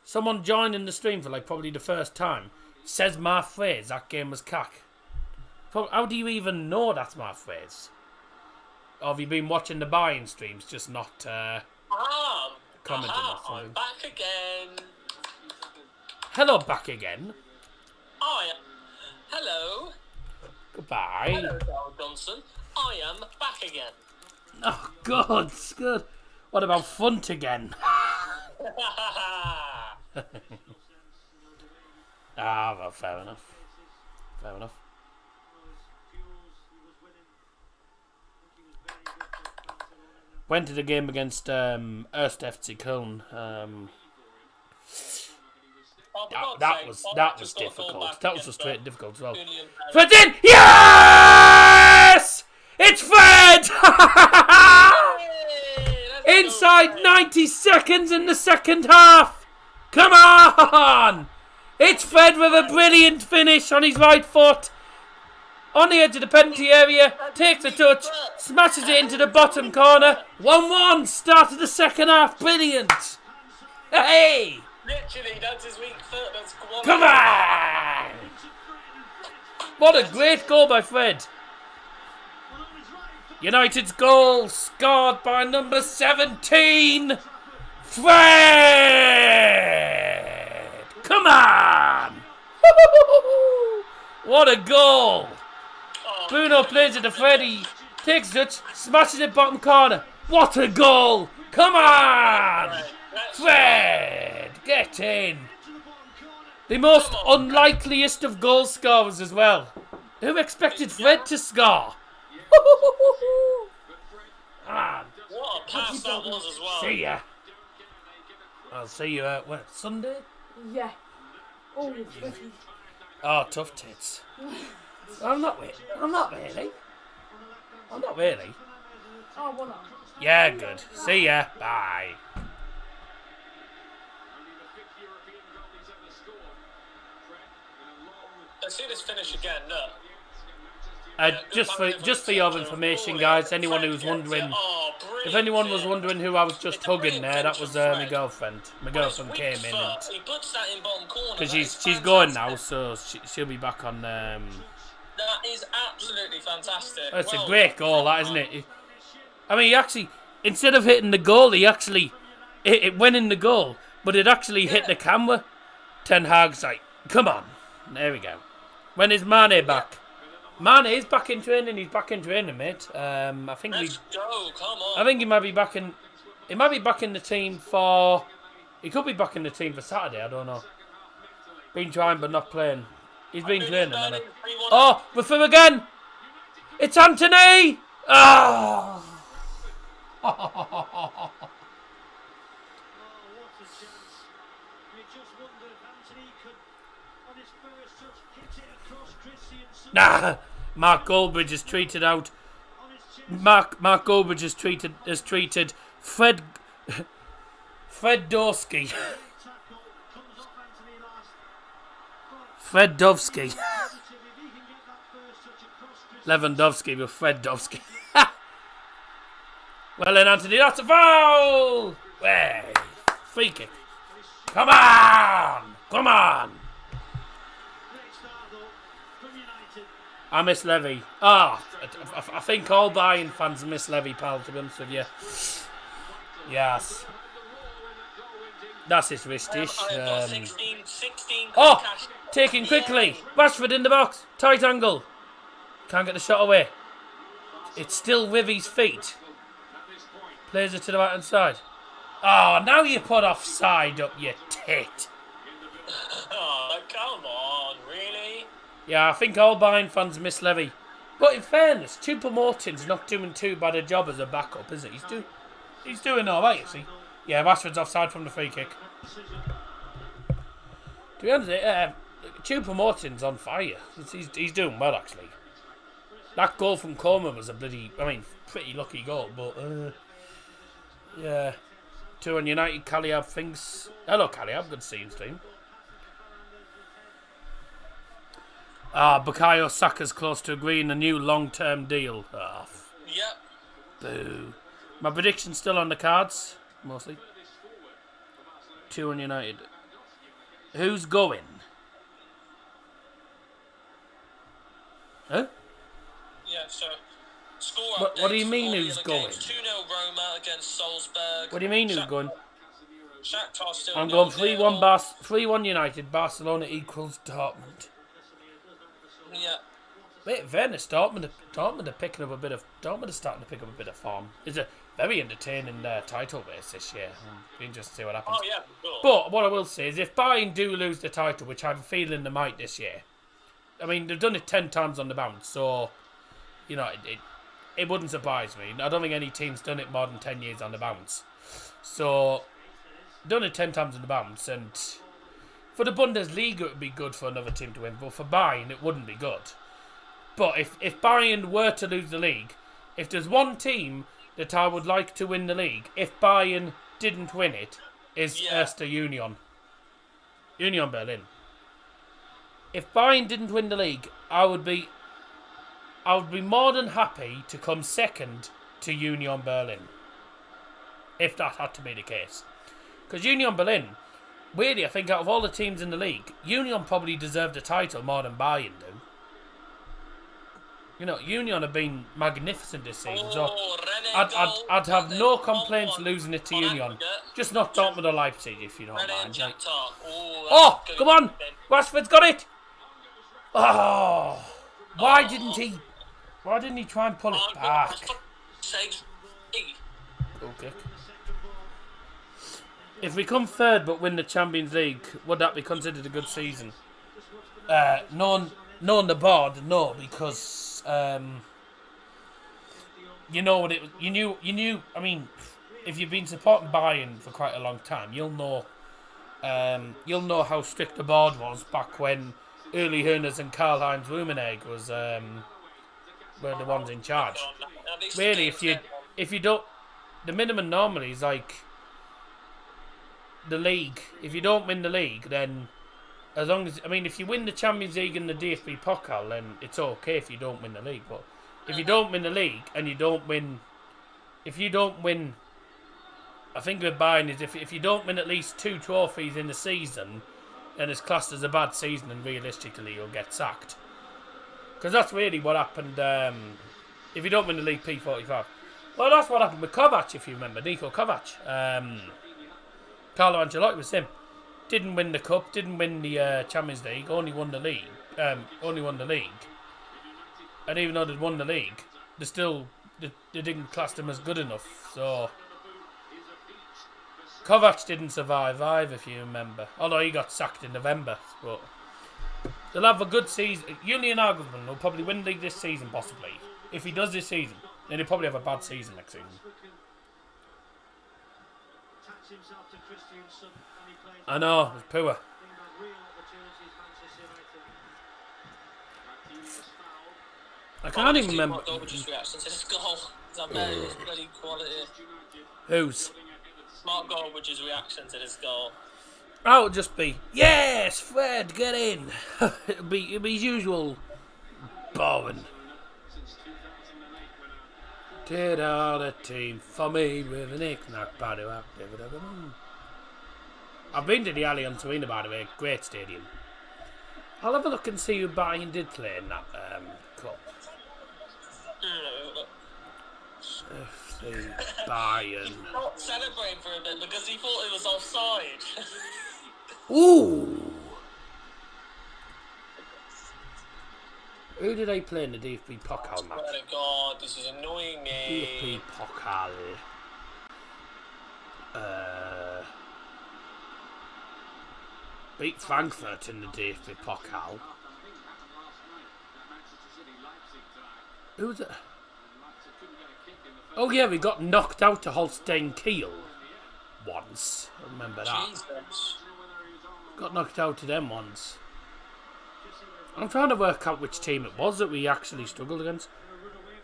Someone joining the stream for like probably the first time says my phrase, that game was cack. How do you even know that's my phrase? Or have you been watching the buying streams, just not commenting or something? I'm back again. Hello, back again. Hello. Goodbye. Hello, Darryl Johnson. I am back again. Oh, good, good. What about Funt again? Well, fair enough. Fair enough. Went to the game against Erst FC Köln. That was difficult. That was frustrating, difficult as well. Fred's in! Yes! It's Fred! Inside 90 seconds in the second half. Come on! It's Fred with a brilliant finish on his right foot. On the edge of the penalty area, takes a touch, smashes it into the bottom corner. 1-1, start of the second half. Brilliant. Hey! Literally, that's his weak foot. That's quality. Come on! What a great goal by Fred. United's goal scored by number 17, Fred! Come on! What a goal! Bruno plays it to Freddy, takes a touch, smashes it bottom corner. What a goal! Come on! Fred, get in! The most unlikeliest of goal scorers as well. Who expected Fred to score? What a pass that was as well. See ya. I'll see you when? Sunday? Yeah. Oh, tough tits. I'm not really. I'm not really. Oh, what not? Yeah, good. See ya. Bye. Let's see this finish again. Look. Just for your information, guys, anyone who's wondering, if anyone was wondering who I was just hugging there, that was my girlfriend. My girlfriend came in, because she's going now, so she'll be back on. That is absolutely fantastic. It's a great goal, that, isn't it? I mean, he actually, instead of hitting the goal, it went in the goal, but it actually hit the camera. Ten Hag's like, come on, there we go. When is Mane back? Mane is back in training. He's back in training, mate. I think Let's go. Come on. I think he might be back in. He might be back in the team for. He could be back in the team for Saturday. I don't know. Been trying but not playing. He's been training. Oh, we're through again. It's Anthony. Oh. Nah, Mark Goldbridge has treated out. Mark Goldbridge has treated Fred Dovsky. Fred Dovsky. Lewandowski with Fred Dovsky. Well then, Anthony, that's a foul. Hey, free kick. Come on, come on. I miss Levy. I think all Bayern fans miss Levy, pal, to be honest with you. Yes. That's his wristish. 16 taking quickly. Rashford in the box. Tight angle. Can't get the shot away. It's still with his feet. Plays it to the right hand side. Oh, now you put offside up, you tit. Oh, come on, really? Yeah, I think all Bayern fans miss Levy. But in fairness, Choupo-Moting's not doing too bad a job as a backup, is he? He's doing all right, is he? Yeah, Rashford's offside from the free kick. To be honest, Choupo-Moting's on fire. He's doing well, actually. That goal from Coleman was a pretty lucky goal, but yeah. 2 on United, Caliab thinks. Hello, Caliab, good to see you, team. Bukayo Saka's close to agreeing a new long-term deal. Yep. Boo. My prediction's still on the cards, mostly. 2 on United. Who's going? Huh? Yeah, so score What do you updates mean for all who's the other going? games. 2-0 Roma against Salzburg. What do you mean who's going? Shakhtar still I'm going 0-0. 3-1 United. Barcelona equals Dortmund. Yeah. Wait, fairness, Dortmund are picking up a bit of. Dortmund are starting to pick up a bit of form. It's a very entertaining title race this year. Be interested to see what happens. Oh yeah, sure. But what I will say is, if Bayern do lose the title, which I have a feeling they might this year, I mean they've done it 10 times on the bounce, so you know it wouldn't surprise me. I don't think any team's done it more than 10 years on the bounce. So done it 10 times on the bounce, and for the Bundesliga it would be good for another team to win, but for Bayern it wouldn't be good. But if Bayern were to lose the league, if there's one team that I would like to win the league, if Bayern didn't win it, is Erste Union. Union Berlin. If Bayern didn't win the league, I would be more than happy to come second to Union Berlin. If that had to be the case. Because Union Berlin, weirdly, I think out of all the teams in the league, Union probably deserve the title more than Bayern do. You know, Union have been magnificent this season, so I'd have no complaints losing it to Union. Just not Dortmund or Leipzig, if you don't mind. Like. Oh, come on! Rashford's got it! Oh, why didn't he try and pull it back? Okay. If we come third but win the Champions League, would that be considered a good season? No on the board, no, because you know what it was. You knew. I mean, if you've been supporting Bayern for quite a long time, you'll know how strict the board was back when Uli Hoeneß and Karl-Heinz Rummenigge were the ones in charge. Really, if you don't, the minimum normally is like the league. If you don't win the league, then as long as, I mean, if you win the Champions League and the DFB Pokal, then it's okay if you don't win the league. But if you don't win the league and you don't win, I think with Bayern is if you don't win at least 2 trophies in the season, then it's classed as a bad season and realistically you'll get sacked. Because that's really what happened if you don't win the league P45. Well, that's what happened with Kovac, if you remember, Niko Kovac. Carlo Ancelotti was him. Didn't win the cup, didn't win the Champions League, only won the league. And even though they'd won the league, they didn't class them as good enough. So Kovac didn't survive either, if you remember. Although he got sacked in November. But they'll have a good season. Julian Nagelsmann will probably win the league this season, possibly. If he does this season, then he'll probably have a bad season next season. I know, it's poor. I can't even remember. Mark Goldbridge's reaction to this goal. I bet it was bloody quality. Whose? Mark Goldbridge's reaction to this goal. Oh, it'll just be, yes, Fred, get in. it'll be his usual boring. Did all the team for me with an knick-knack body. I've been to the Allianz Arena, by the way, great stadium. I'll have a look and see who Bayern did play in that cup. FC Bayern. Not celebrating for a bit because he thought it was offside. Ooh! Who did they play in the DFB Pokal match? Oh God, this is annoying me. DFB Pokal. Beat Frankfurt in the DFB Pokal. Who's it? Oh yeah, we got knocked out to Holstein Kiel once. I remember that. Jesus. Got knocked out to them once. I'm trying to work out which team it was that we actually struggled against.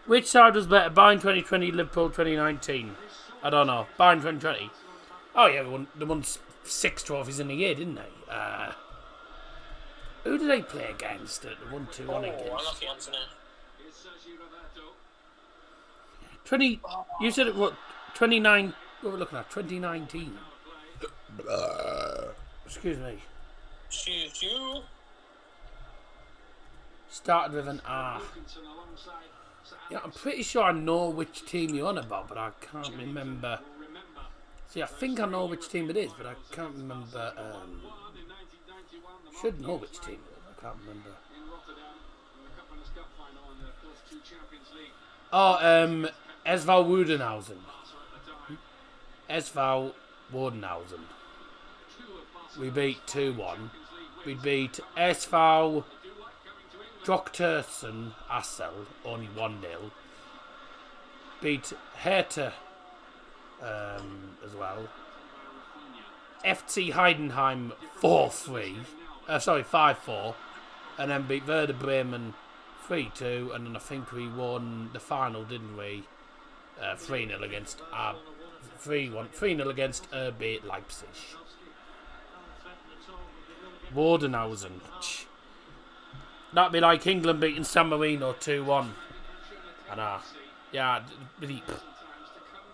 Which side was better? Bayern 2020, Liverpool 2019? I don't know. Bayern 2020. Oh yeah, they won 6 trophies in a year, didn't they? Who did they play against? They won 2-1 against. I love the answer now. 20. You said it what? 29. What we're looking at? 2019. Excuse me. Choo-choo. Started with an R. Yeah, I'm pretty sure I know which team you're on about, but I can't remember. See, I think I know which team it is, but I can't remember. Should know which team it is. I can't remember. Oh, SV Wodenhausen. SV Wodenhausen. We beat 2-1. We beat SV Droktersen Assel, only 1-0. Beat Hertha as well. FC Heidenheim 5-4. And then beat Werder Bremen 3-2. And then I think we won the final, didn't we? 3-0 against 3-0 against RB Leipzig. Wodenhausen. That'd be like England beating San Marino 2-1. And yeah, the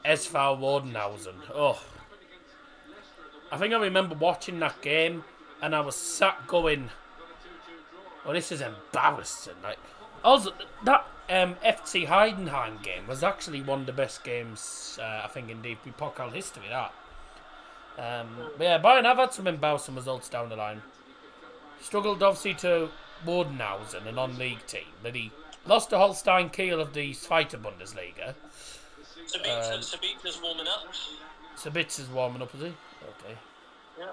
SV Wodenhausen. Oh, I think I remember watching that game, and I was sat going, "Oh, this is embarrassing." Like, also that FC Heidenheim game was actually one of the best games I think in DP Pokal history. That. But yeah, Bayern have had some embarrassing results down the line. Struggled obviously to Bodenhausen, a non-league team. Then he lost to Holstein Kiel of the Zweite Bundesliga. Sabitza's warming up. Sabitza's warming up, is he? Okay. Yeah.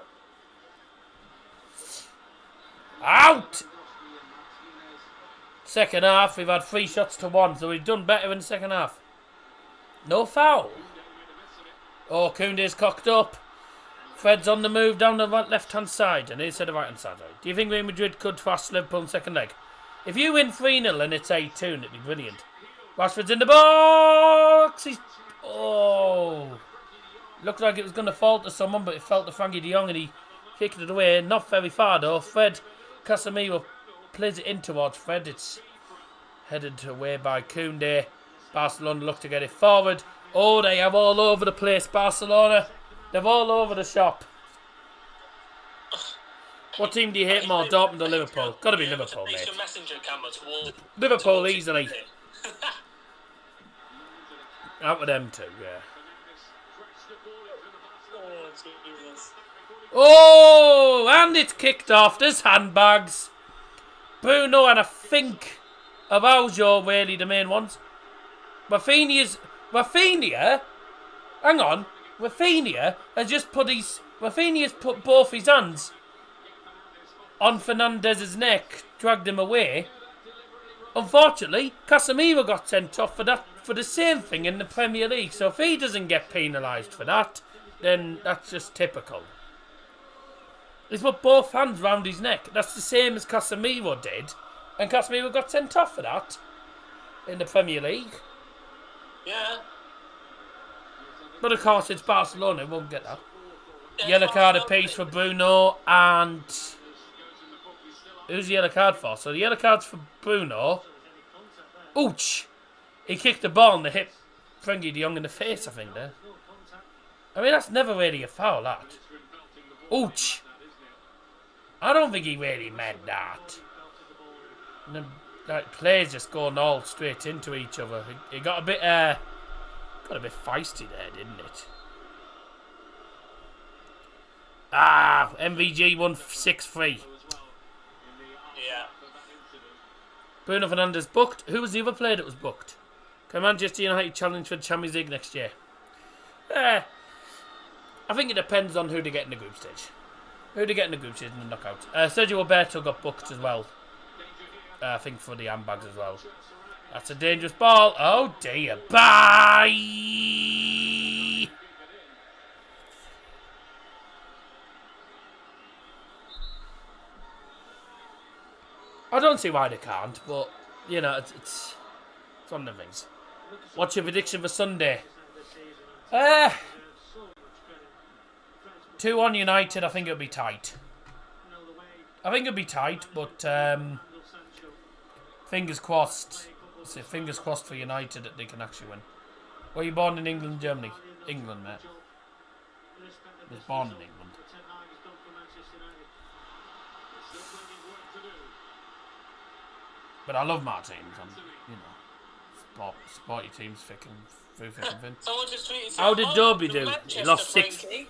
Out! Second half, we've had 3 shots to 1, so we've done better in the second half. No foul. Oh, Koundé's cocked up. Fred's on the move down the left-hand side, and instead of right-hand side. Do you think Real Madrid could thrash Liverpool in the second leg? If you win 3-0 and it's 8-2, it'd be brilliant. Rashford's in the box. Looked like it was going to fall to someone, but it fell to Frankie de Jong, and he kicked it away. Not very far though. Fred Casemiro plays it in towards Fred. It's headed away by Koundé. Barcelona look to get it forward. Oh, they have all over the place, Barcelona. They're all over the shop. What team do you hate more, Dortmund or Liverpool? Got to be Liverpool, mate. Liverpool easily. Out with them two, yeah. Oh, and it's kicked off. There's handbags. Bruno and I think Araujo really the main ones. Rafinha. Hang on. Rafinha has just Rafinha's put both his hands on Fernandez's neck, dragged him away. Unfortunately, Casemiro got sent off for the same thing in the Premier League. So if he doesn't get penalised for that, then that's just typical. He's put both hands round his neck. That's the same as Casemiro did, and Casemiro got sent off for that in the Premier League. Yeah. But of course, it's Barcelona. We won't get that. Yellow card apiece for Bruno, and who's the yellow card for? So the yellow card's for Bruno. Ouch! He kicked the ball and they hit Frenkie de Jong in the face, I think, there. I mean, that's never really a foul, that. Ouch! I don't think he really meant that. And the players just going all straight into each other. It got a bit feisty there, didn't it? MVG won 6-3. Yeah. Bruno Fernandes booked. Who was the other player that was booked? Can Manchester United challenge for the Champions League next year? I think it depends on who they get in the group stage. Who they get in the group stage in the knockout. Sergio Roberto got booked as well. I think for the handbags as well. That's a dangerous ball. Oh dear. Bye. I don't see why they can't, but you know, it's one of the things. What's your prediction for Sunday? 2-1 United. I think it'll be tight. But fingers crossed. Fingers crossed for United that they can actually win. Were you born in England, Germany? England, mate. I was born in England. But I love my teams. You know, support your teams through thick and thin. Someone just tweeted. How did Derby do? He Manchester, lost Frankie.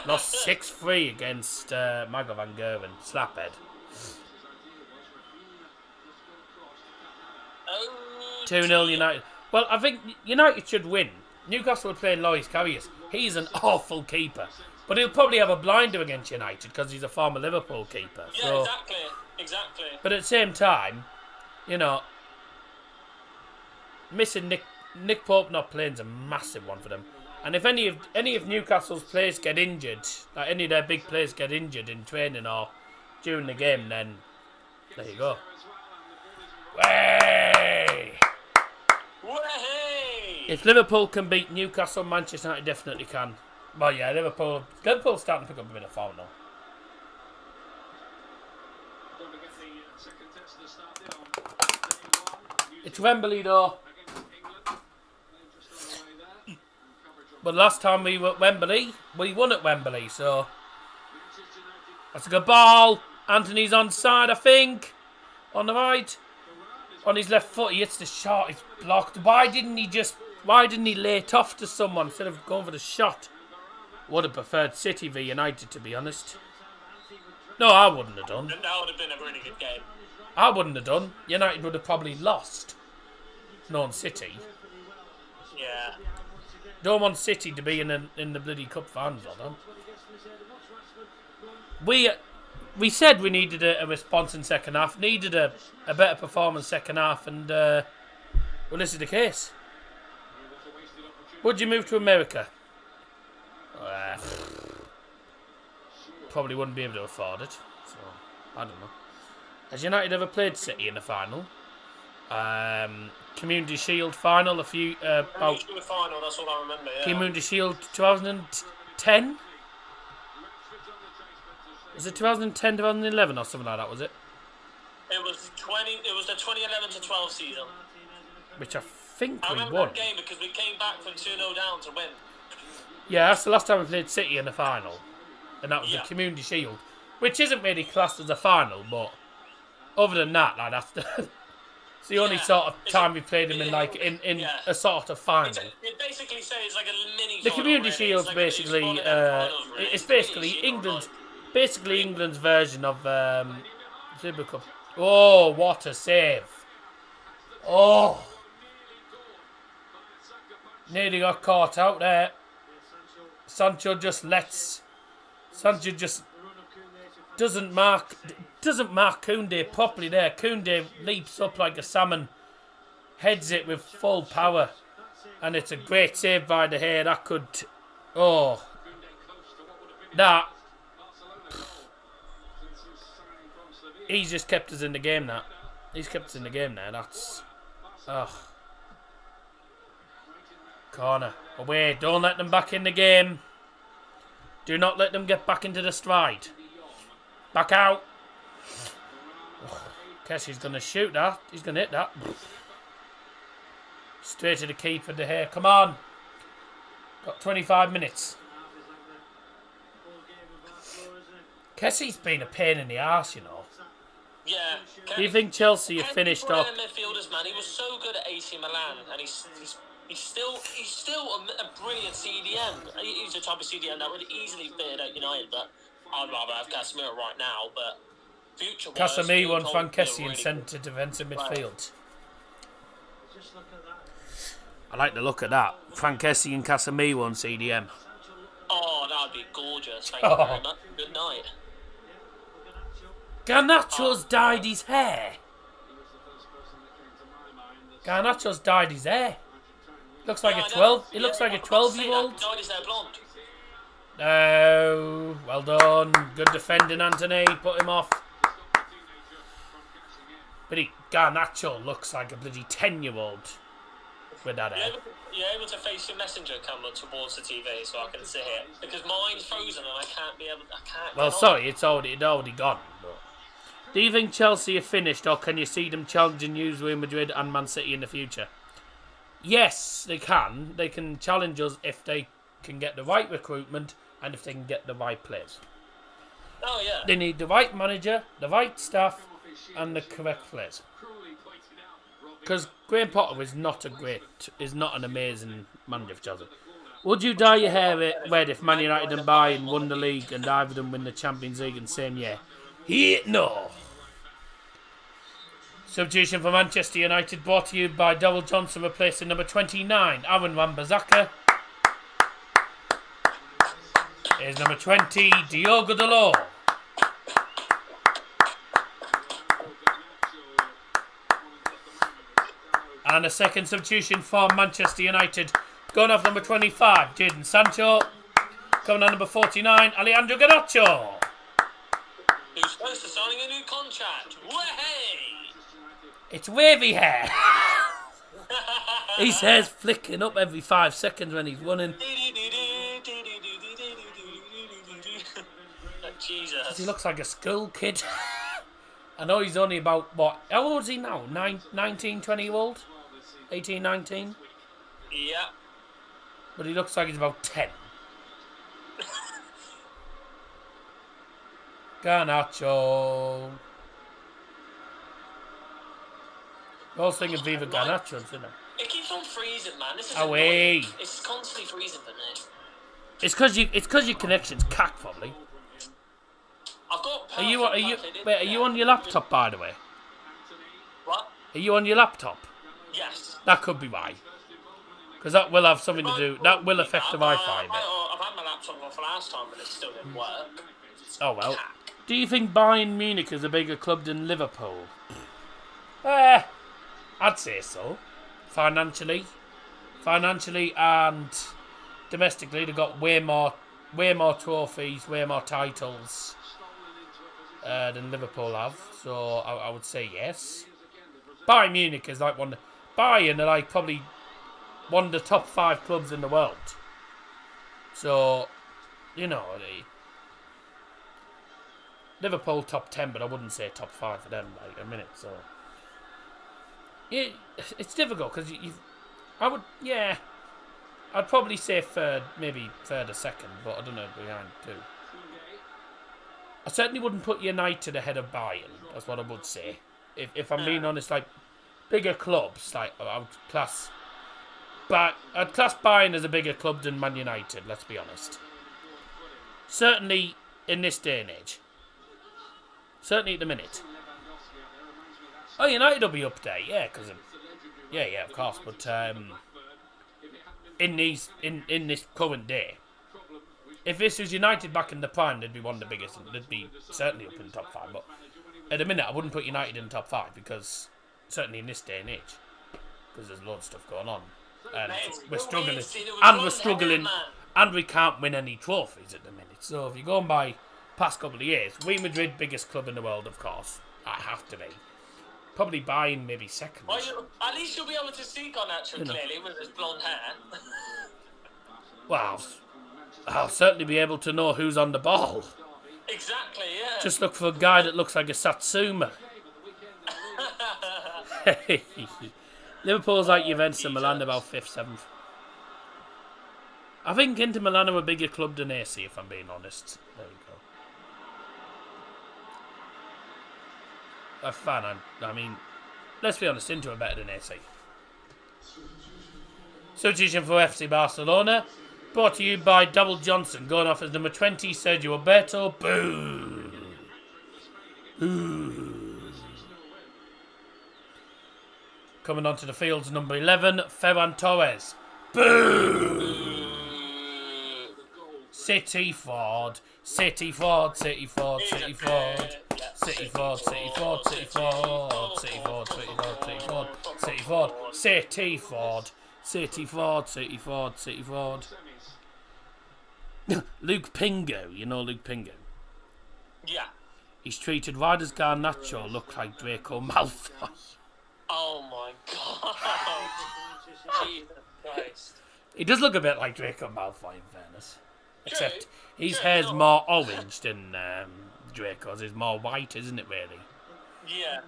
6-3 against Mago van Gerwen. Slaphead. 2-0 United. Well, I think United should win. Newcastle are playing Loris Karius. He's an awful keeper. But he'll probably have a blinder against United because he's a former Liverpool keeper. Yeah, So, exactly. but at the same time, you know, missing Nick Pope not playing is a massive one for them. And if any of Newcastle's players get injured, like any of their big players get injured in training or during the game, then there you go. Way! If Liverpool can beat Newcastle, Manchester United definitely can. Well, yeah, Liverpool's starting to pick up a bit of form now. It's Wembley though. But last time we were at Wembley, we won at Wembley, so that's a good ball. Anthony's onside, I think. On the right. On his left foot, he hits the shot, it's blocked. Why didn't he lay it off to someone instead of going for the shot? Would have preferred City v United, to be honest. No, I wouldn't have done. That would have been a really good game. I wouldn't have done. United would have probably lost. Not City. Yeah. Don't want City to be in the bloody cup finals, I don't. We said we needed a response in second half, needed a better performance second half, and well, this is the case. Would you move to America? Probably wouldn't be able to afford it, so I don't know. Has United ever played City in the final? Community Shield final a few about final, that's all I remember. Yeah. Community Shield 2010. Was it 2010, 2011 or something like that? Was it? It was the 2011 to 12 season. Which I think I we remember won. that game because we came back from 2-0 down to win. Yeah, that's the last time we played City in the final, and that was the Yeah. Community Shield, which isn't really classed as a final, but other than that, like that's it's the only sort of time we played them in Yeah. a sort of final. It basically says it's like a mini. The final, Community really. Shield's It's like basically one of them finals, really. it's basically England's version of Super Cup. Oh, what a save! Oh, nearly got caught out there. Sancho just doesn't mark Koundé properly there. Koundé leaps up like a salmon, heads it with full power, and it's a great save by the hair. That could, he's just kept us in the game. He's kept us in the game there. That's, corner away. Don't let them back in the game. Do not let them get back into the stride. Back out. Kessie's going to shoot that. He's going to hit that. Straight to the keeper, De Gea. Come on. Got 25 minutes. Kessie's been a pain in the arse, you know. Yeah. Do you think Chelsea have finished up? Midfielders, man. He was so good at AC Milan, and he's still a brilliant CDM. He's the type of CDM that would easily fit at United, but I'd rather have Casemiro right now. But future Casemiro and Frank Kessie in centre defensive midfield. I like the look at that. Frank Kessie and Casemiro on CDM. Oh, that would be gorgeous. Thank you very much. Good night. Garnacho's dyed his hair. Garnacho's dyed his hair. Looks like a 12. It looks like a 12-year-old. Dyed his hair blonde. Oh, well done. Good defending, Anthony. Put him off. But Garnacho looks like a bloody 10-year-old with that hair. You're able to face your messenger camera towards the TV so I can see it. Because mine's frozen and I can't. Well, sorry, it'd already gone. But do you think Chelsea are finished, or can you see them challenging Real Madrid and Man City in the future? Yes, they can. They can challenge us if they can get the right recruitment and if they can get the right players. Oh yeah. They need the right manager, the right staff, and the correct players. Because Graham Potter is not an amazing manager for Chelsea. Would you dye your hair red if Man United and Bayern won the league and either of them win the Champions League in the same year? No. Substitution for Manchester United brought to you by Double Johnson replacing number 29, Aaron Wan-Bissaka. Here's number 20, Diogo Dalot. And a second substitution for Manchester United. Going off number 25, Jadon Sancho. Coming on number 49, Alejandro Garnacho. Who's close to signing a new contract? Way! It's wavy hair. His hair's flicking up every 5 seconds when he's running. Jesus. He looks like a school kid. I know he's only about, what, how old is he now? 19, 20 year old? 18, 19? Yeah. But he looks like he's about 10. Garnacho. I was thinking Viva Garnacho, isn't it? It keeps on freezing, man. This is Away. annoying. It's constantly freezing for me. It's because your connection's cack, probably. I've got. Are you on your laptop, by the way? What? Are you on your laptop? Yes. That could be why. Because that will have something to do. That will affect the Wi-Fi a bit. I've had my laptop off last time, but it still didn't work. Oh well. Do you think Bayern Munich is a bigger club than Liverpool? I'd say so. Financially and domestically, they've got way more trophies, way more titles than Liverpool have. So I would say yes. Bayern Munich is like Bayern are like probably one of the top 5 clubs in the world. So, you know, Liverpool top 10, but I wouldn't say top 5 for them like a minute. So it's difficult because I'd probably say third, maybe third or second, but I don't know behind two. I certainly wouldn't put United ahead of Bayern. That's what I would say. If I'm being honest, like bigger clubs, like I'd class Bayern as a bigger club than Man United. Let's be honest. Certainly in this day and age. Certainly at the minute. Oh, United will be up there, yeah, because of course. But in this current day, if this was United back in the prime, they'd be one of the biggest. They'd be certainly up in the top 5. But at the minute, I wouldn't put United in the top 5 because certainly in this day and age, because there's loads of stuff going on, and we're struggling, and we can't win any trophies at the minute. So if you're going by past couple of years, Real Madrid, biggest club in the world, of course, I have to be. Probably Bayern, maybe second. Well, at least you'll be able to see Garnacho clearly with his blonde hair. Well, I'll certainly be able to know who's on the ball. Exactly, yeah. Just look for a guy that looks like a Satsuma. Liverpool's like Juventus and Milan, about 5th, 7th. I think Inter Milan are a bigger club than AC, if I'm being honest. There you go. That's fine. I mean, let's be honest, Inter are better than AC. Substitution for FC Barcelona. Brought to you by Double Johnson. Going off as number 20, Sergio Roberto. Boo! Boo! Coming onto the fields, number 11, Ferran Torres. Boo! City Ford. City Ford. City Ford. City Ford. City forward, City forward, City forward, City forward, City forward, City forward, City forward, City forward, City forward, City forward, City forward. Luke Pingo, you know Luke Pingo? Yeah. He's treated. Why does Garnacho look like Draco Malfoy? Oh my god. Jesus Christ. He does look a bit like Draco Malfoy, in fairness. Except his True, hair's no. more orange than Draco's. It's more white, isn't it, really? Yeah.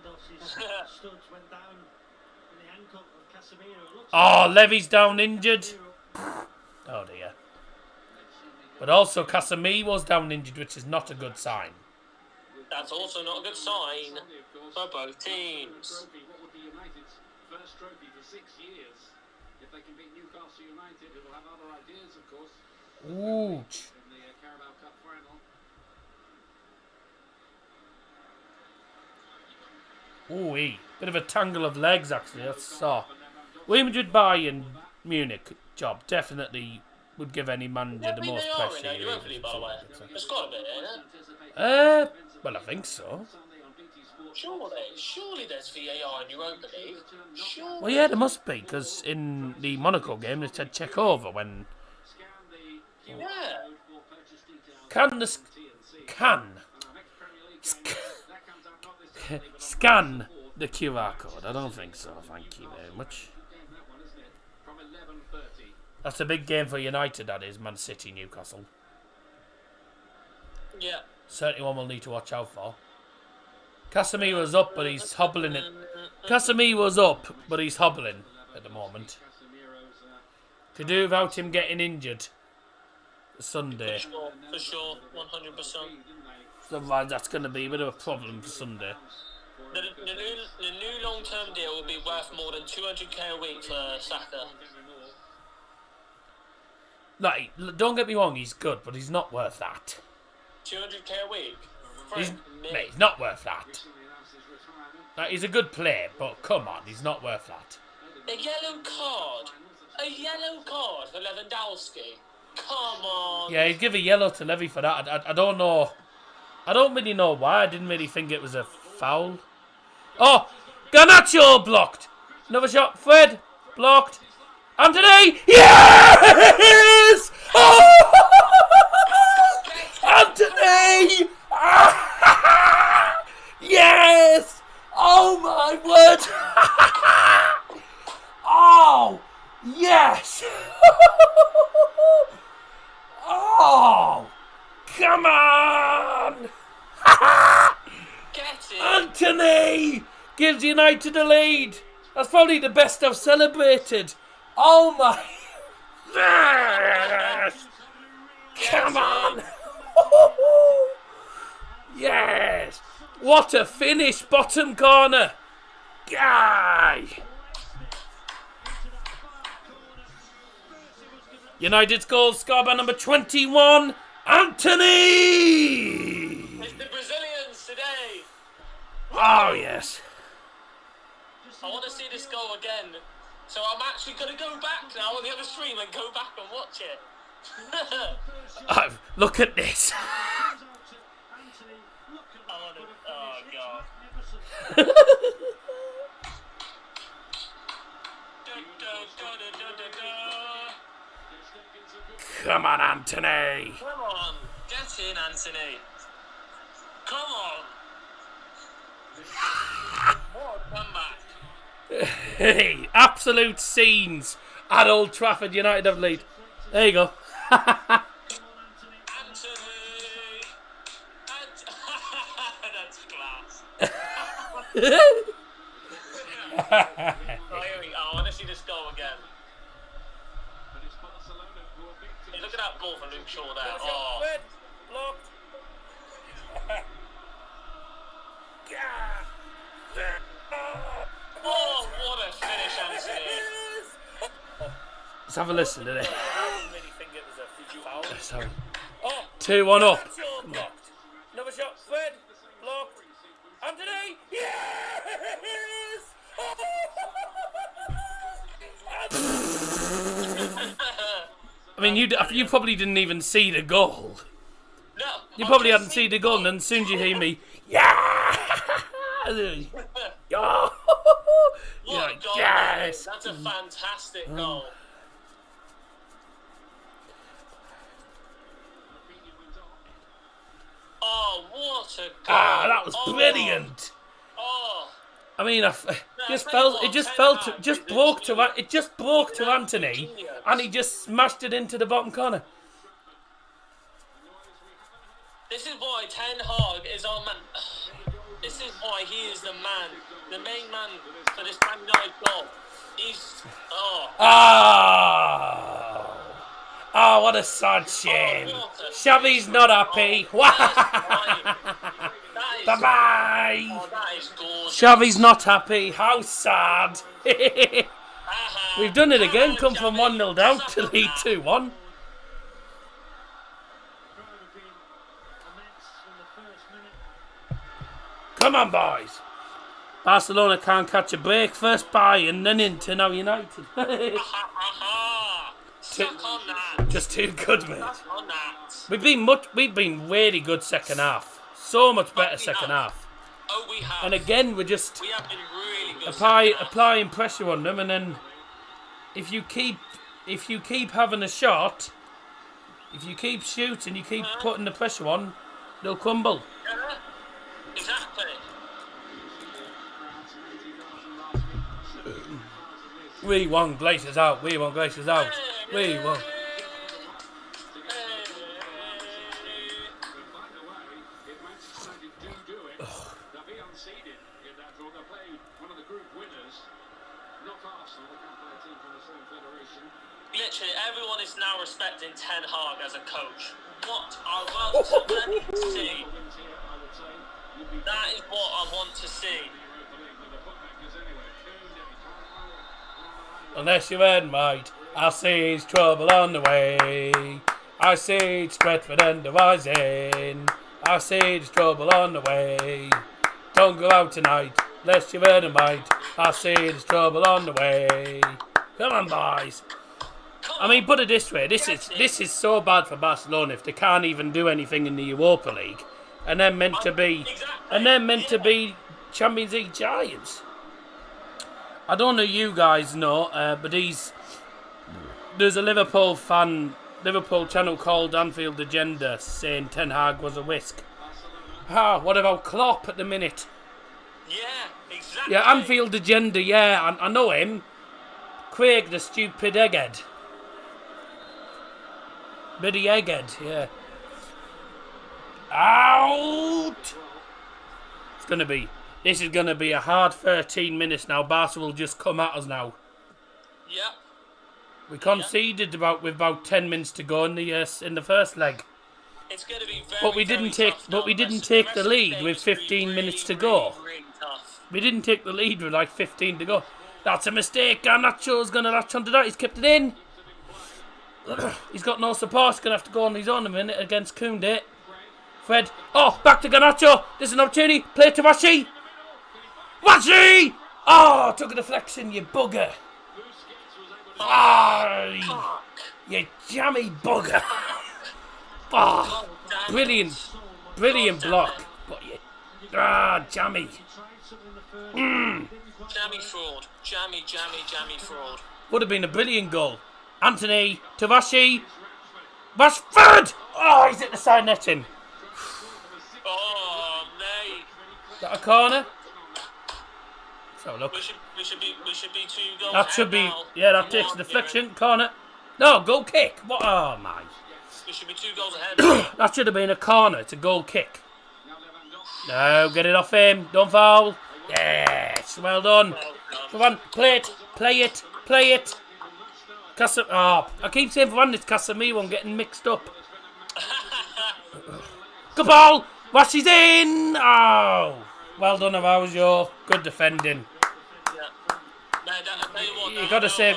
Studs went down in the ankle of Casemiro. Looks Oh, Levy's down injured. Oh, dear. But also, Casemiro's down injured, which is not a good sign. That's also not a good sign for both teams. What would be United's first trophy for 6 years? If they can beat Newcastle United, who will have other ideas, of course, Ooh. in the Carabao Cup final. Ooh-wee. Bit of a tangle of legs, actually. That's saw. Real Madrid, Bayern, Munich job definitely would give any manager the most They are in pressure. that Europa League, by the way. It's got a bit in it. Well, I think so. Surely there's VAR in Europa League. Surely. Well, yeah, there must be, because in the Monaco game, they said check over when... Yeah. Scan the QR code. I don't think so, thank you very much. That's a big game for United, that is, Man City, Newcastle. Yeah. Certainly one we'll need to watch out for. Casemiro's up, but he's hobbling it. Casemiro's up, but he's hobbling at the moment. Could do without him getting injured Sunday. For sure, 100%. Otherwise, that's going to be a bit of a problem for Sunday. The new long-term deal will be worth more than 200k a week for Saka. Like, don't get me wrong, he's good, but he's not worth that. 200k a week? He's not worth that. Like, he's a good player, but come on, he's not worth that. A yellow card? A yellow card for Lewandowski? Come on. Yeah, he'd give a yellow to Levy for that. I don't know. I don't really know why. I didn't really think it was a foul. Oh, Garnacho blocked. Another shot. Fred blocked. Anthony. Yes! Oh! Anthony! Yes! Oh my word! Oh! Yes! Oh! Come on! Get it! Anthony gives United the lead. That's probably the best I've celebrated. Oh my! Yes! Come on! Yes! What a finish, bottom corner. Guy! United's goal scored by number 21, Anthony! It's the Brazilians today. Oh, yes. I want to see this goal again. So I'm actually going to go back now on the other stream and go back and watch it. Look at this. Oh, God. Come on, Anthony. Come on. Get in, Anthony. Come on. What a comeback. Hey, absolute scenes at Old Trafford. United have lead. There you go. Anthony. That's class. I want to see this goal again. Hey, look at that ball from Luke Shaw there. Oh. Blocked. Oh, what a finish, Anthony. Let's have a listen to it. I didn't really think it was a foul. Sorry. Oh, 2-1 up. blocked. Another shot. Fred. Blocked. Anthony. Yes! I mean, you probably didn't even see the goal. No. You probably hadn't seen the goal, and then as soon as you hear me, yeah! Oh, What yeah, a goal, yes. That's a fantastic goal. Oh, what a goal. Ah, that was brilliant. Oh. I mean, just I tell you felt what, it just Ten felt Hag just is a broke to genius. it just broke He's to an absolute Anthony, genius. and he just smashed it into the bottom corner. This is why Ten Hag is our man. This is why he is the man, the main man for this Man United goal. He's Oh, what a sad shame. what a Xavi's not happy. That is, Bye-bye. oh, that is gorgeous. Xavi's not happy. How sad. Aha. We've done it again. Come Come on, from Xavi. 1-0 down Suck to on lead that. 2-1. Crowd have been immense from the first minute. Come on, boys. Barcelona can't catch a break. First Bayern, then into now United. Aha. Suck on that. Just too good, mate. Suck on that. We've been really good second half. So much better second half. Oh, we have. And again, we're just We have been really good. second half. applying pressure on them, and then if you keep having a shot, if you keep shooting, you keep putting the pressure on, they'll crumble. Yeah. Exactly. We want Glaciers out. We want Glaciers out. We want. But by the way, if Manchester United do it, they'll be unseeded in that draw. They'll play one of the group winners, not Arsenal. They can't play a team from the same federation. Literally, everyone is now respecting Ten Hag as a coach. What I want to see. Wins here, I would say. You'd be That is what I want to see. Europa League with the bookmakers anyway. Unless you heard right, I see it's trouble on the way. I see it's Stretford and the rising. I see it's trouble on the way. Don't go out tonight, unless you've heard right. I see it's trouble on the way. Come on, boys. I mean, put it this way: this is so bad for Barcelona if they can't even do anything in the Europa League, and they're meant to be, to be Champions League giants. I don't know you guys know, but there's a Liverpool channel called Anfield Agenda saying Ten Hag was a risk. What about Klopp at the minute? Yeah, exactly. Yeah, Anfield Agenda, yeah, I know him. Craig, the stupid egghead. Biddy egghead, yeah. Out! This is going to be a hard 13 minutes now. Barca will just come at us now. Yep. We conceded with about 10 minutes to go in the first leg. It's going to be very, But we didn't take the lead with 15 minutes to go. Really tough. We didn't take the lead with like 15 to go. That's a mistake. Garnacho's going to latch onto that. He's kept it in. He's got no support. He's going to have to go on his own a minute against Koundé. Fred. Oh, back to Garnacho. There's an opportunity. Play to Washi. Washi! Oh, took a deflection, you bugger. Ah, you jammy bugger. Oh, brilliant block. But you, jammy. Jammy fraud. Jammy fraud. Would have been a brilliant goal. Anthony, Tavashi, Rashford! Oh, he's at the side netting. Oh, mate. Is that a corner? So look. We should be 2 goals. That should be, now. yeah, that Come takes on, a deflection. Kieran. Corner. No, goal kick. What? Oh, my. We should be 2 goals ahead. now. That should have been a corner. It's a goal kick. No, get it off him. Don't foul. Yes, well done. Come on, play it. I keep saying for one, it's Casemiro. I'm getting mixed up. Good ball. Washi's in. Oh, well done, Araujo. Good defending. You got to say,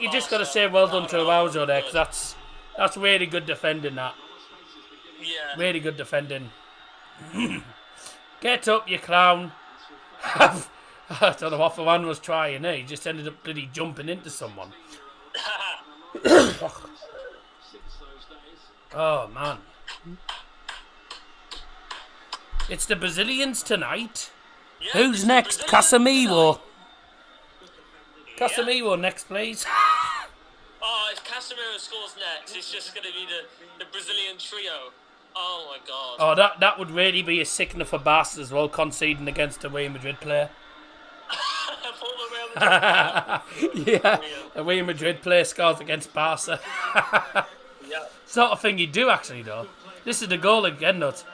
you just got to say well done to Araujo there, because that's really good defending. That Yeah. really good defending. Get up, you clown. I don't know what Varane was trying. He just ended up bloody jumping into someone. Oh man, it's the Brazilians tonight. Yeah, Who's it's the next? Brazilian Casemiro. Yeah. Casemiro next, please. Oh, if Casemiro scores next, it's just going to be the Brazilian trio. Oh my god. Oh, that would really be a sickener for Barca as well, conceding against a Real Madrid player. For the Real Madrid. Yeah, a Real Madrid player scores against Barca. Yeah. Sort of thing you do actually, though. This is the goal again, nuts.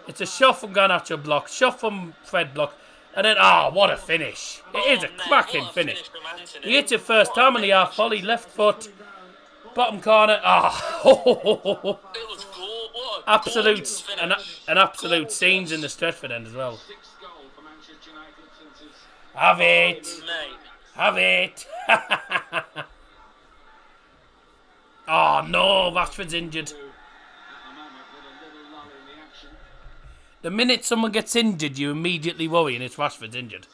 It's a shot from Garnacho block, shot from Fred block, and then what a finish! It is a man, cracking what a finish. from Anthony. He hits it first What a time on the half finish. volley, left foot, bottom corner. It was what a absolute gorgeous finish. an absolute Gorgeous. scenes in the Stretford end as well. Sixth goal for Manchester United since his Have it, Mate. have it. Oh no, Rashford's injured. at the moment with a little lull in the action. The minute someone gets injured, you immediately worry, and it's Rashford's injured.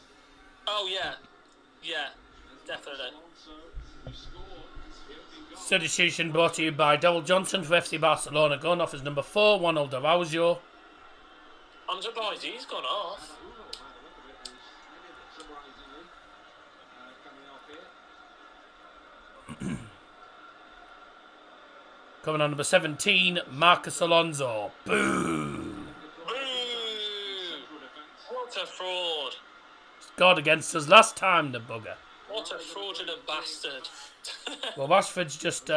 Oh yeah. Yeah. Definitely. Also, who scored the opening goal. Substitution brought to you by Daryl Johnson for FC Barcelona, going off as number 4, Ronald Araujo. I'm surprised he's gone off. Uno, by the look of it, is maybe a bit surprisingly coming off here. Coming on number 17, Marcus Alonso. Boo! Boo! What a fraud. Scored against us last time, the bugger. What a fraudulent bastard. Well, Rashford's just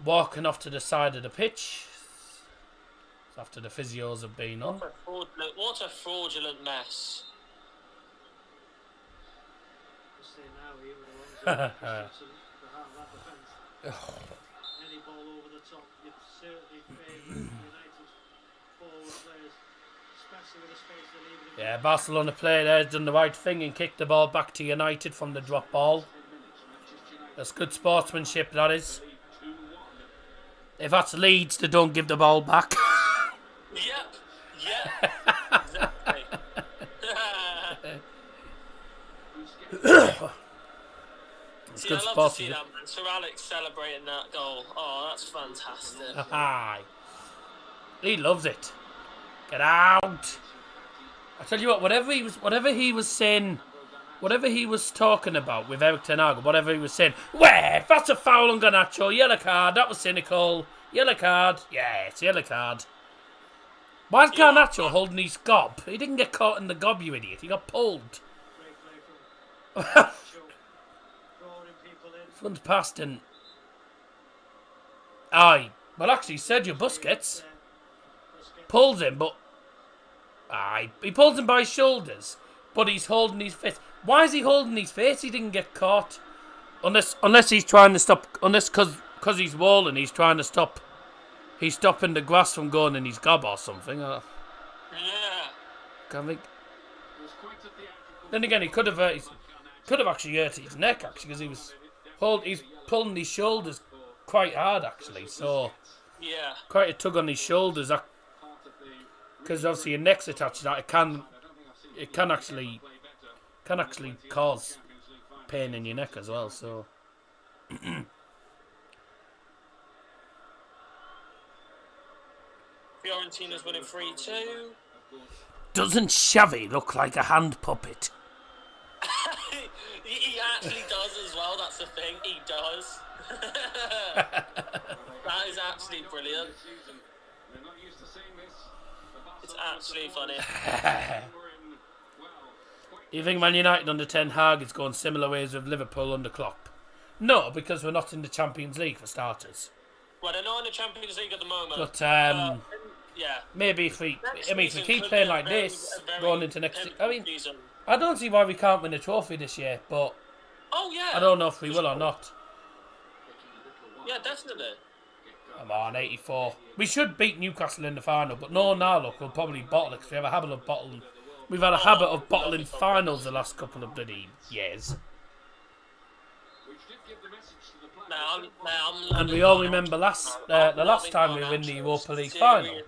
walking off to the side of the pitch. It's after the physios have been on. What a fraudulent mess. Just say now, he would have won the that defence. Any ball over the top, you'd certainly favour United's forward players, especially with the space they're leaving. Yeah, Barcelona player there has done the right thing and kicked the ball back to United from the drop ball. That's good sportsmanship, that is. If that's Leeds, they don't give the ball back. Yep. Exactly. It's See, good I love to see sportsmanship. that, man. Sir Alex celebrating that goal. Oh, that's fantastic. Aye. He loves it. Get out. I tell you what, whatever he was saying, whatever he was talking about with Eric Ten Hag, whatever he was saying, where that's a foul on Garnacho, yellow card, that was cynical, yellow card, yeah, it's yellow card. Why is Garnacho holding his gob? He didn't get caught in the gob, you idiot. He got pulled. Great play from drawing people in. Runs past and aye. Well, actually, Sergio Busquets pulls him, but aye, he pulls him by his shoulders, but he's holding his face. Why is he holding his face? He didn't get caught, unless he's trying to stop. Unless because he's walling, he's trying to stop. He's stopping the grass from going in his gob or something. Yeah. Can't think. It was quite a theatrical. Then again, he could have actually hurt his neck actually because he's pulling his shoulders quite hard actually. So Yeah. quite a tug on his shoulders because obviously your neck's attached to that. It can actually cause pain in your neck as well. So Fiorentina's winning 3-2. doesn't Xavi look like a hand puppet? He actually does as well, that's the thing. He does. That is actually brilliant. They're not used to seeing this. It's actually funny. You think Man United under Ten Hag is going similar ways with Liverpool under Klopp? No, because we're not in the Champions League for starters. Well, they're not in the Champions League at the moment. But yeah. maybe if we Next keep season playing could be like a very- this, a very going into next. I mean, season. I don't see why we can't win a trophy this year, but Oh yeah. I don't know if we will or not. Yeah, definitely. Come on, 84. We should beat Newcastle in the final, but no, look, we'll probably bottle it because we have a habit of bottling. We've had a habit of bottling finals the last couple of bloody years. And we all remember the last time we win the Europa League final.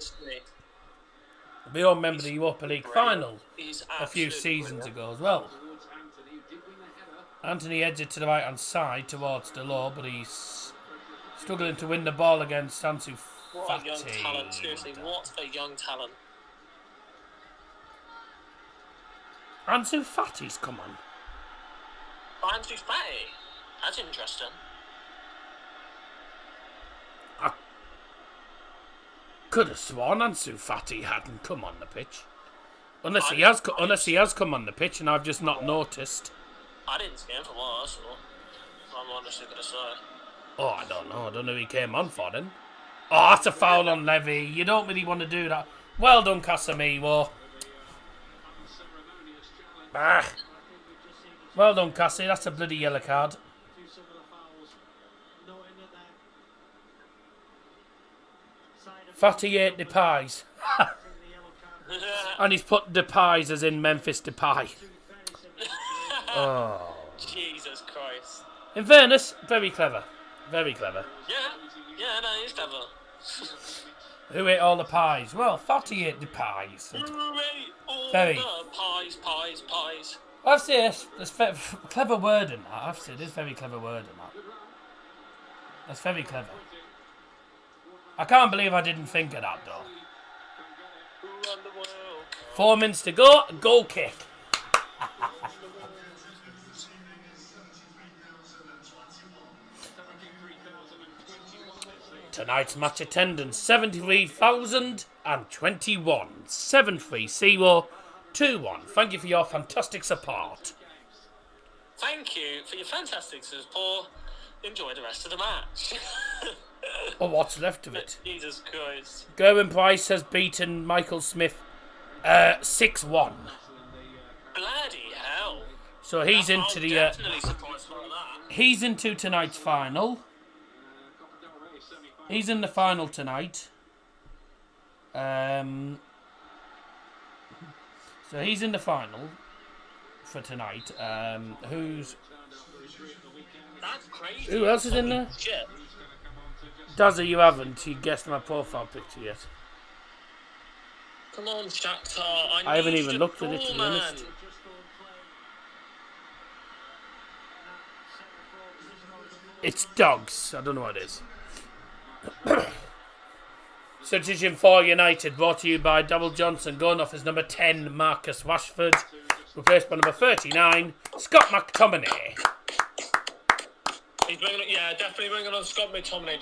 We all remember the Europa League final a few seasons ago as well. Anthony heads it to the right hand side towards the law, but he's struggling to win the ball against Ansu What a young talent, Fati. seriously, what a young talent. Ansu Fati's come on. Ansu Fati. That's interesting. Could have sworn Ansu Fati hadn't come on the pitch. Unless he has come on the pitch and I've just not noticed. I didn't see him for what I saw. I'm honestly going to say. Oh, I don't know. I don't know who he came on for then. Oh, that's a foul on Levy. You don't really want to do that. Well done, Casemiro. Ah. Well done, Cassie. That's a bloody yellow card. 2 similar fouls. Noting that they're side of 48 Depies. the yellow card. And he's put Depies as in Memphis Depay. Oh. Jesus Christ. In fairness, very clever. Very clever. Yeah, no, he's clever. Who ate all the pies? Well, Fatty ate the pies. Who ate all Very. the pies? I've said there's clever word in that. I've said there's very clever word in that. That's very clever. I can't believe I didn't think of that though. Who run the world? 4 minutes to go. Goal kick. Tonight's match attendance 73,021. 73021. Thank you for your fantastic support. Thank you for your fantastic support. Enjoy the rest of the match. Or what's left of it. Jesus Christ. Gerwin Price has beaten Michael Smith 6-1. Bloody hell. So he's into the definitely surprised by that. he's into tonight's final. He's in the final tonight. So he's in the final for tonight. That's crazy. Who else is in there? Shit. Dazza, you haven't. You guessed my profile picture yet. Come on, Shakhtar. I haven't need even you looked at it, to be man. honest. It's dogs. I don't know what it is. Substitution for United brought to you by Double Johnson, going off as number 10, Marcus Rashford, replaced by number 39, Scott McTominay. He's definitely bringing on Scott McTominay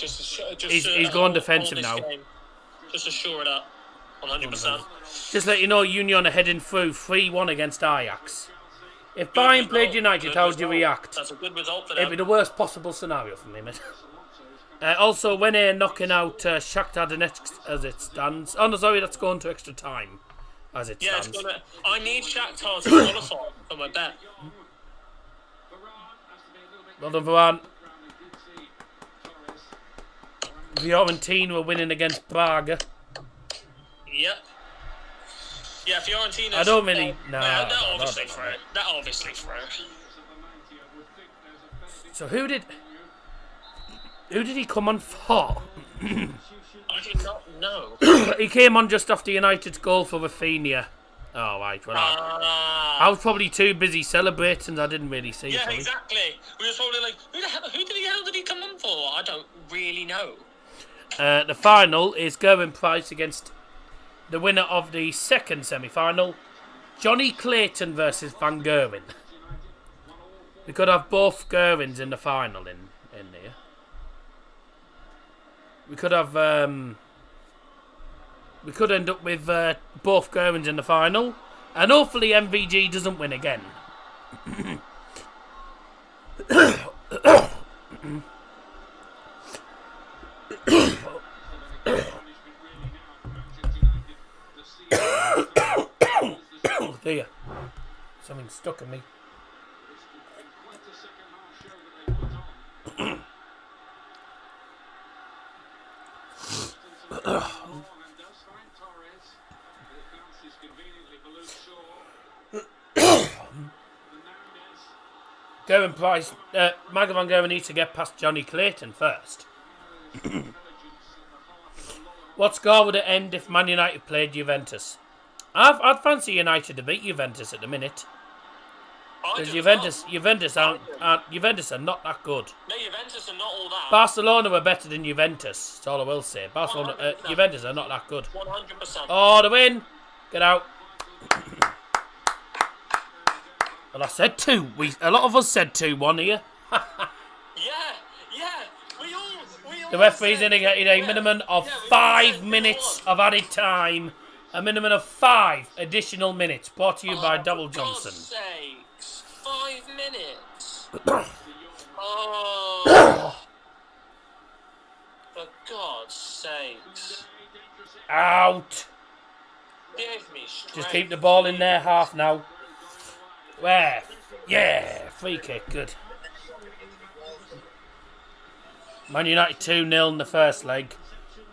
He's going defensive now. Just to shore it up, 100%. Just let you know, Union are heading through 3-1 against Ajax. If Bayern played United, how would you react? That's a good result for It'd them. be the worst possible scenario for me, mate. Also, when they're knocking out Shakhtar Donetsk as it stands. Oh no, sorry, that's going to extra time as it Yeah, stands. I need Shakhtar to qualify for my bet. Well done, Varane. Fiorentina were winning against Braga. Yep. Yeah, Fiorentina. I don't really. No, That no, obviously no. through. That obviously through. So who did he come on for? I did not know. He came on just after United's goal for Rafinha. Oh, right. Well, I was probably too busy celebrating. I didn't really see. Yeah, sorry. exactly. We were probably like, who the hell did he come on for? I don't really know. The final is Gerwin Price against the winner of the second semi-final, Johnny Clayton versus Van Gerwen. We could have both Gerwins in the final in there. We could have. We could end up with both Gerwins in the final, and hopefully MVG doesn't win again. Oh dear, something stuck in me. Gerwin Price, Michael Van Gerwen needs to get past Johnny Clayton first. What score would it end if Man United played Juventus? I'd fancy United to beat Juventus at the minute. Because Juventus are not that good. No, Juventus are not all that. Barcelona were better than Juventus. That's all I will say. Juventus are not that good. 100%. Oh, the win! Get out. Well, I said 2. A lot of us said 2-1 here. Yeah. We all The referee's said- indicated a minimum of we all 5 said minutes 2-1. of added time. A minimum of 5 additional minutes. Brought to you by Double For God's Johnson. sakes. 5 minutes. Oh. For God's sakes. Out. Give me strength. Just keep the ball in their half now. Where? Yeah, free kick, good. Man United 2-0 in the first leg,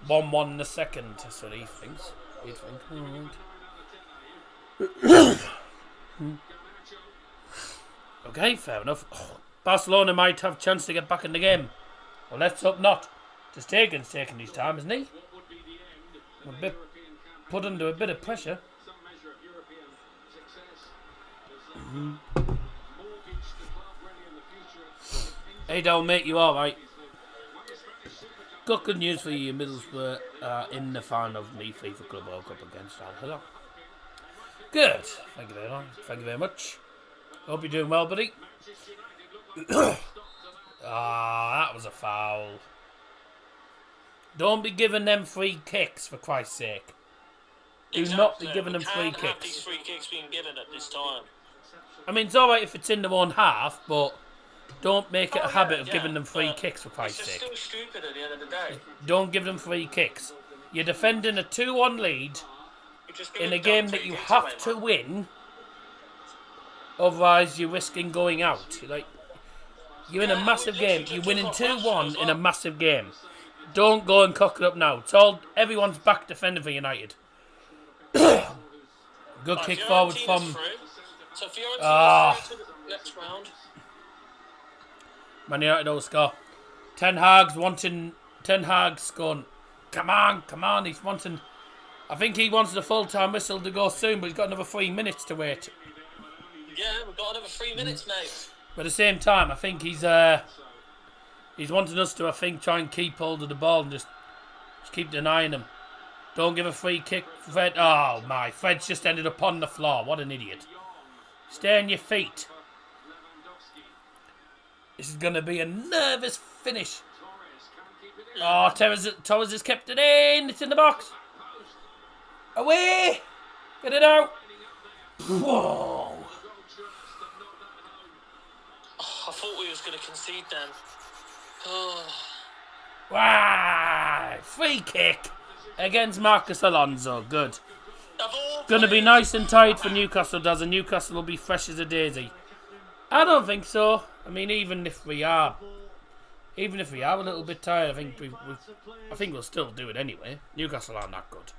1-1 in the second. That's what he thinks. He'd think. Okay, fair enough. Barcelona might have a chance to get back in the game. Well, let's hope not. Just taking his time, isn't he? A bit put under a bit of pressure. Hey, don't make you alright. Got good news for you. Middlesbrough are in the final of the FIFA Club World Cup against Al Hilal. Good. Thank you very much. Thank you very much. Hope you're doing well, buddy. That was a foul. Don't be giving them free kicks, for Christ's sake. Do not be giving them free Can't have these kicks. free kicks being given at this time. I mean, it's alright if it's in their own half, but don't make it a habit of yeah, giving them free but kicks, for Christ's It's just sake. still stupid at the end of the day. Don't give them free kicks. You're defending a 2-1 lead You're just in giving a game dumb that free you kicks have away, to man. win. Otherwise, you're risking going out. You're in a Yeah, massive literally game. just You're winning took off Russia 2-1 as in a well. massive game. Don't go and cock it up now. Everyone's back defending for United. Good Right, kick forward Fiorentina's from through. So Fiorentina's through to the next round. Man United will score. Ten Hag's going, come on, he's wanting... I think he wants the full-time whistle to go soon, but he's got another 3 minutes to wait. Yeah, we've got another 3 minutes, mate. But at the same time, I think he's wanting us to, try and keep hold of the ball and just keep denying him. Don't give a free kick, Fred. Oh my, Fred's just ended up on the floor. What an idiot. Stay on your feet. This is going to be a nervous finish. Oh, Torres has kept it in. It's in the box. Away. Get it out. Whoa. I thought we was going to concede then. Oh. Wow. Free kick against Marcus Alonso. Good. Of all Going to be players- nice and tight for Newcastle, and Newcastle will be fresh as a daisy. I don't think so. I mean, even if we are a little bit tired, I think we'll still do it anyway. Newcastle aren't that good.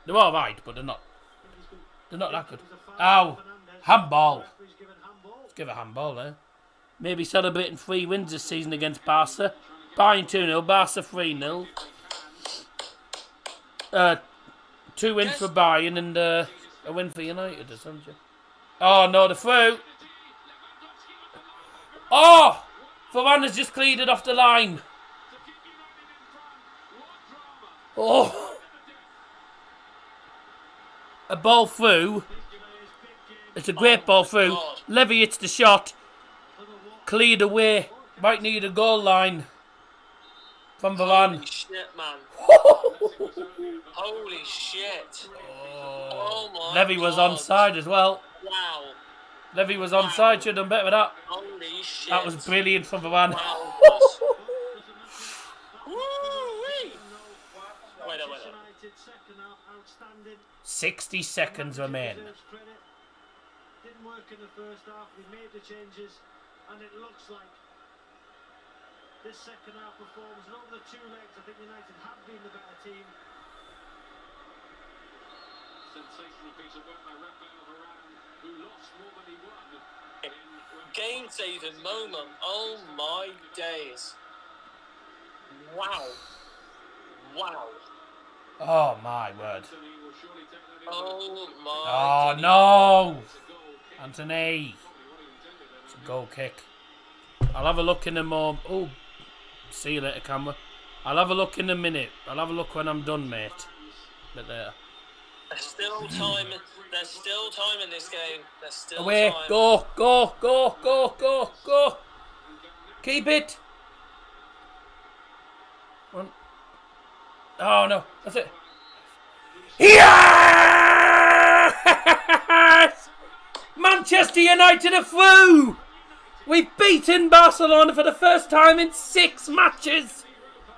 They're all right, but they're not that good. Ow, handball. Let's give a handball there. Maybe celebrating 3 wins this season against Barca. Bayern 2-0, Barca 3-0. 2 wins for Bayern and a win for United or something. Oh no, the through. Oh! Varane has just cleared it off the line. Oh! A ball through. It's a great ball through. Levy hits the shot. Cleared away. Might need a goal line from Varane. Holy shit, man. Holy shit. Oh my Levy was God. onside as well. Wow. Levy was onside. Should have done better with that. Holy shit. That was brilliant from Varane. Wow. Woo-wee. Wait up. 60 seconds remain. Didn't work in the first half. We made the changes, and it looks like this second half performance. And over the 2 legs, I think United have been the better team. Sensational piece of work by Rafael Varane, who lost more than he won. Game saving moment. Oh my days. Wow. Oh my word. Oh my. Oh goodness. no! Anthony. It's a goal kick. I'll have a look in a moment. Oh, see you later, camera. I'll have a look in a minute. I'll have a look when I'm done, mate. Bit later. There's still time. There's still time in this game. There's still Away. time. Go, go, go, go, go, go. Keep it. One. Oh, no. That's it. Yes! Manchester United are through. We've beaten Barcelona for the first time in 6 matches.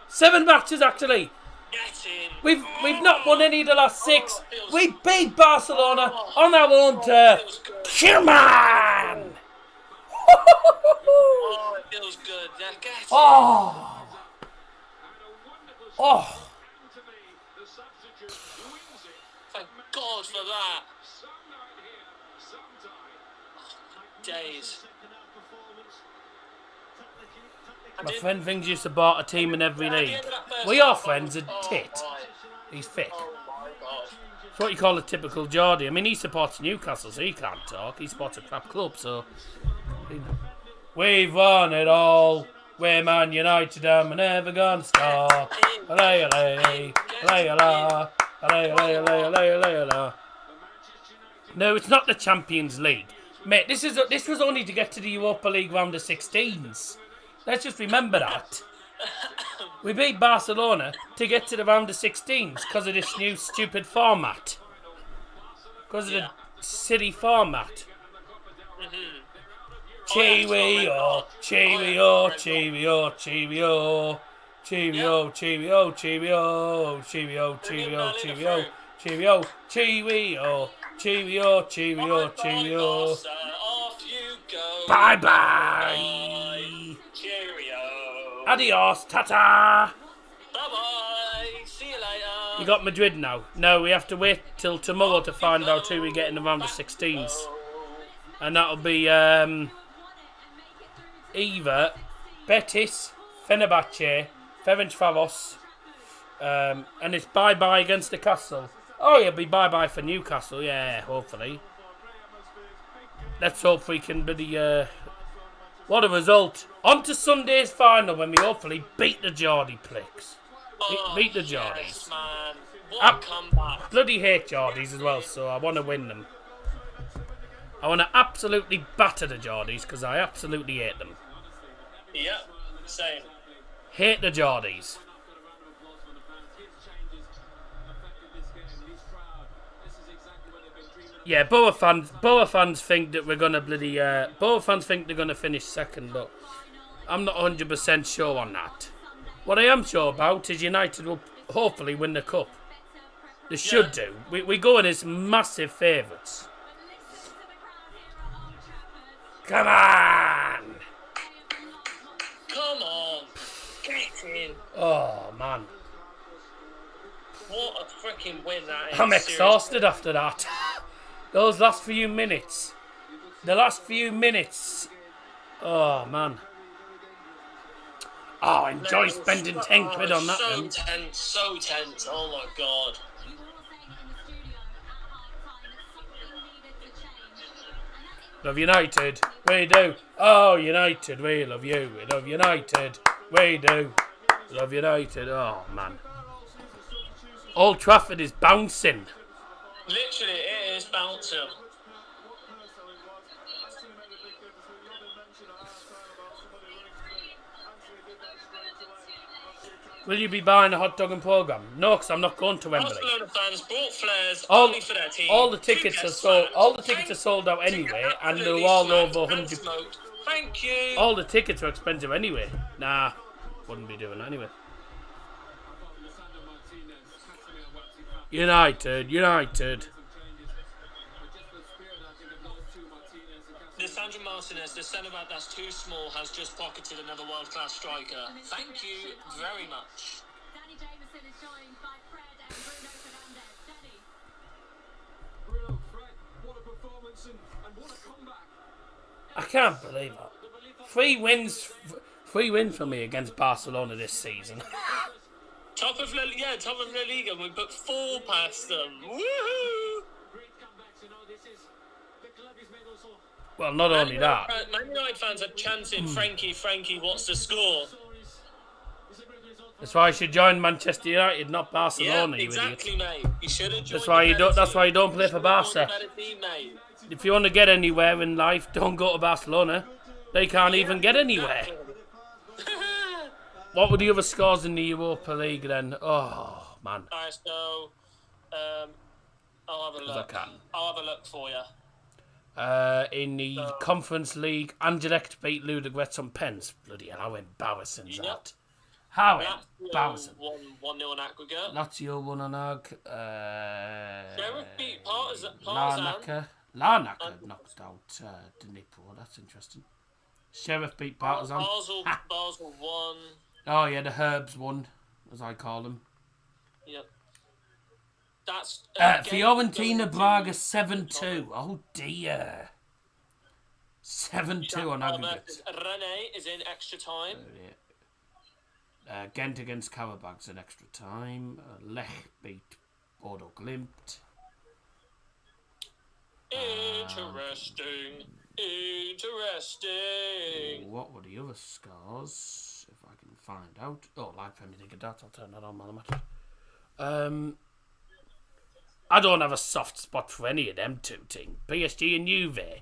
7 matches, actually. Get in. We've not won any of the last 6. We beat Barcelona on our own turf. Feels good. Come on! Oh, it feels good. Yeah, get in. Oh! Oh! Thank God for that. Days. My friend thinks you support a team in every league. Well, your friend's a tit. He's thick. Oh my God. It's what you call a typical Geordie. I mean, he supports Newcastle, so he can't talk. He supports a crap club, so... We've won it all. We're Man United and we're never gonna stop. Allay, allay, allay, allay, allay, allay, allay, allay, allay. No, it's not the Champions League. Mate, this was only to get to the Europa League round of 16s. Let's just remember that. We beat Barcelona to get to the round of 16s because of this new stupid format. Because of the silly format. Cheerio, cheerio, cheerio, cheerio, cheerio, cheerio, cheerio, cheerio, cheerio, cheerio, cheerio, cheerio, cheerio, cheerio, cheerio. Off you go. Bye bye. Cheerio. Adios, tata. Bye bye. See you later. You got Madrid now. No, we have to wait till tomorrow to find out who we get in the round of 16s. And that'll be either Betis, Fenerbahce, Ferencvaros, and it's bye-bye against the Castle. Oh, yeah, it'll be bye-bye for Newcastle, yeah, hopefully. Let's hope we can be what a result. On to Sunday's final when we hopefully beat the Geordie Plicks. Beat the Geordies. Yes, man. What a comeback. Bloody hate Geordies as well, so I want to win them. I want to absolutely batter the Geordies because I absolutely hate them. Yep, same. Hate the Geordies. Yeah, Boa fans think that we're gonna bloody. Boa fans think they're gonna finish second, but I'm not 100% sure on that. What I am sure about is United will hopefully win the cup. They should do. We go in as massive favourites. Come on! Come on. Get in. Oh man, What a freaking win that is. I'm exhausted after that. Those last few minutes. The last few minutes. Oh man. Oh, enjoy spending 10 quid on that So then. tense, so tense. Oh my God. Love United, we do. Oh, United, we love you. We love United, we do. Love United. Oh man. Old Trafford is bouncing. Literally, it is bouncing. Will you be buying a hot dog and programme? No, because I'm not going to Wembley. Barcelona fans brought flares All- only for their team. All the tickets are sold. All the tickets are sold out anyway, and they're all over 100. Thank you. All the tickets are expensive anyway. Nah, wouldn't be doing that anyway. United. Lisandro Martinez, the centre-back that's too small, has just pocketed another world-class striker. Thank you very much. Danny Jameson is joined by Fred and Bruno Fernandes. Danny. Bruno, Fred, what a performance and what a comeback. I can't believe it. 3 wins for me against Barcelona this season. Top of La Liga. We put 4 past them. Woohoo! Great comebacks, this is the club is made also. Well, not only that. Man United fans are chanting, Frankie, what's the score? It's a great result That's why you should join Manchester United, not Barcelona. Yeah, You exactly, idiot. mate. You should have joined. That's why you don't. That's team. why you don't play for Should've joined Barca. the better team, mate. If you want to get anywhere in life, don't go to Barcelona. They can't even get anywhere. What were the other scores in the Europa League then? Oh man. Alright, so I'll have a look. I'll have a look for you. In the Conference League, Anderlecht beat Ludogorets on pens. Bloody hell, how embarrassing is that? How embarrassing. 1-0 on aggregate. Lazio won on Ag. Sheriff beat Partizan. Larnaca knocked out Dnipro. That's interesting. Sheriff beat Partizan. Basel won. Oh yeah, the Herbs won, as I call them. Yep. That's Fiorentina Braga 7-2. Oh dear. 7-2 on aggregate. Rene is in extra time. Ghent against Karabak's in extra time. Lech beat Bodo Glimt. Interesting. What were the other scores? If I can find out. Oh, live Premier League data. I'll turn that on while I'm at it. I don't have a soft spot for any of them two teams. PSG and Juve.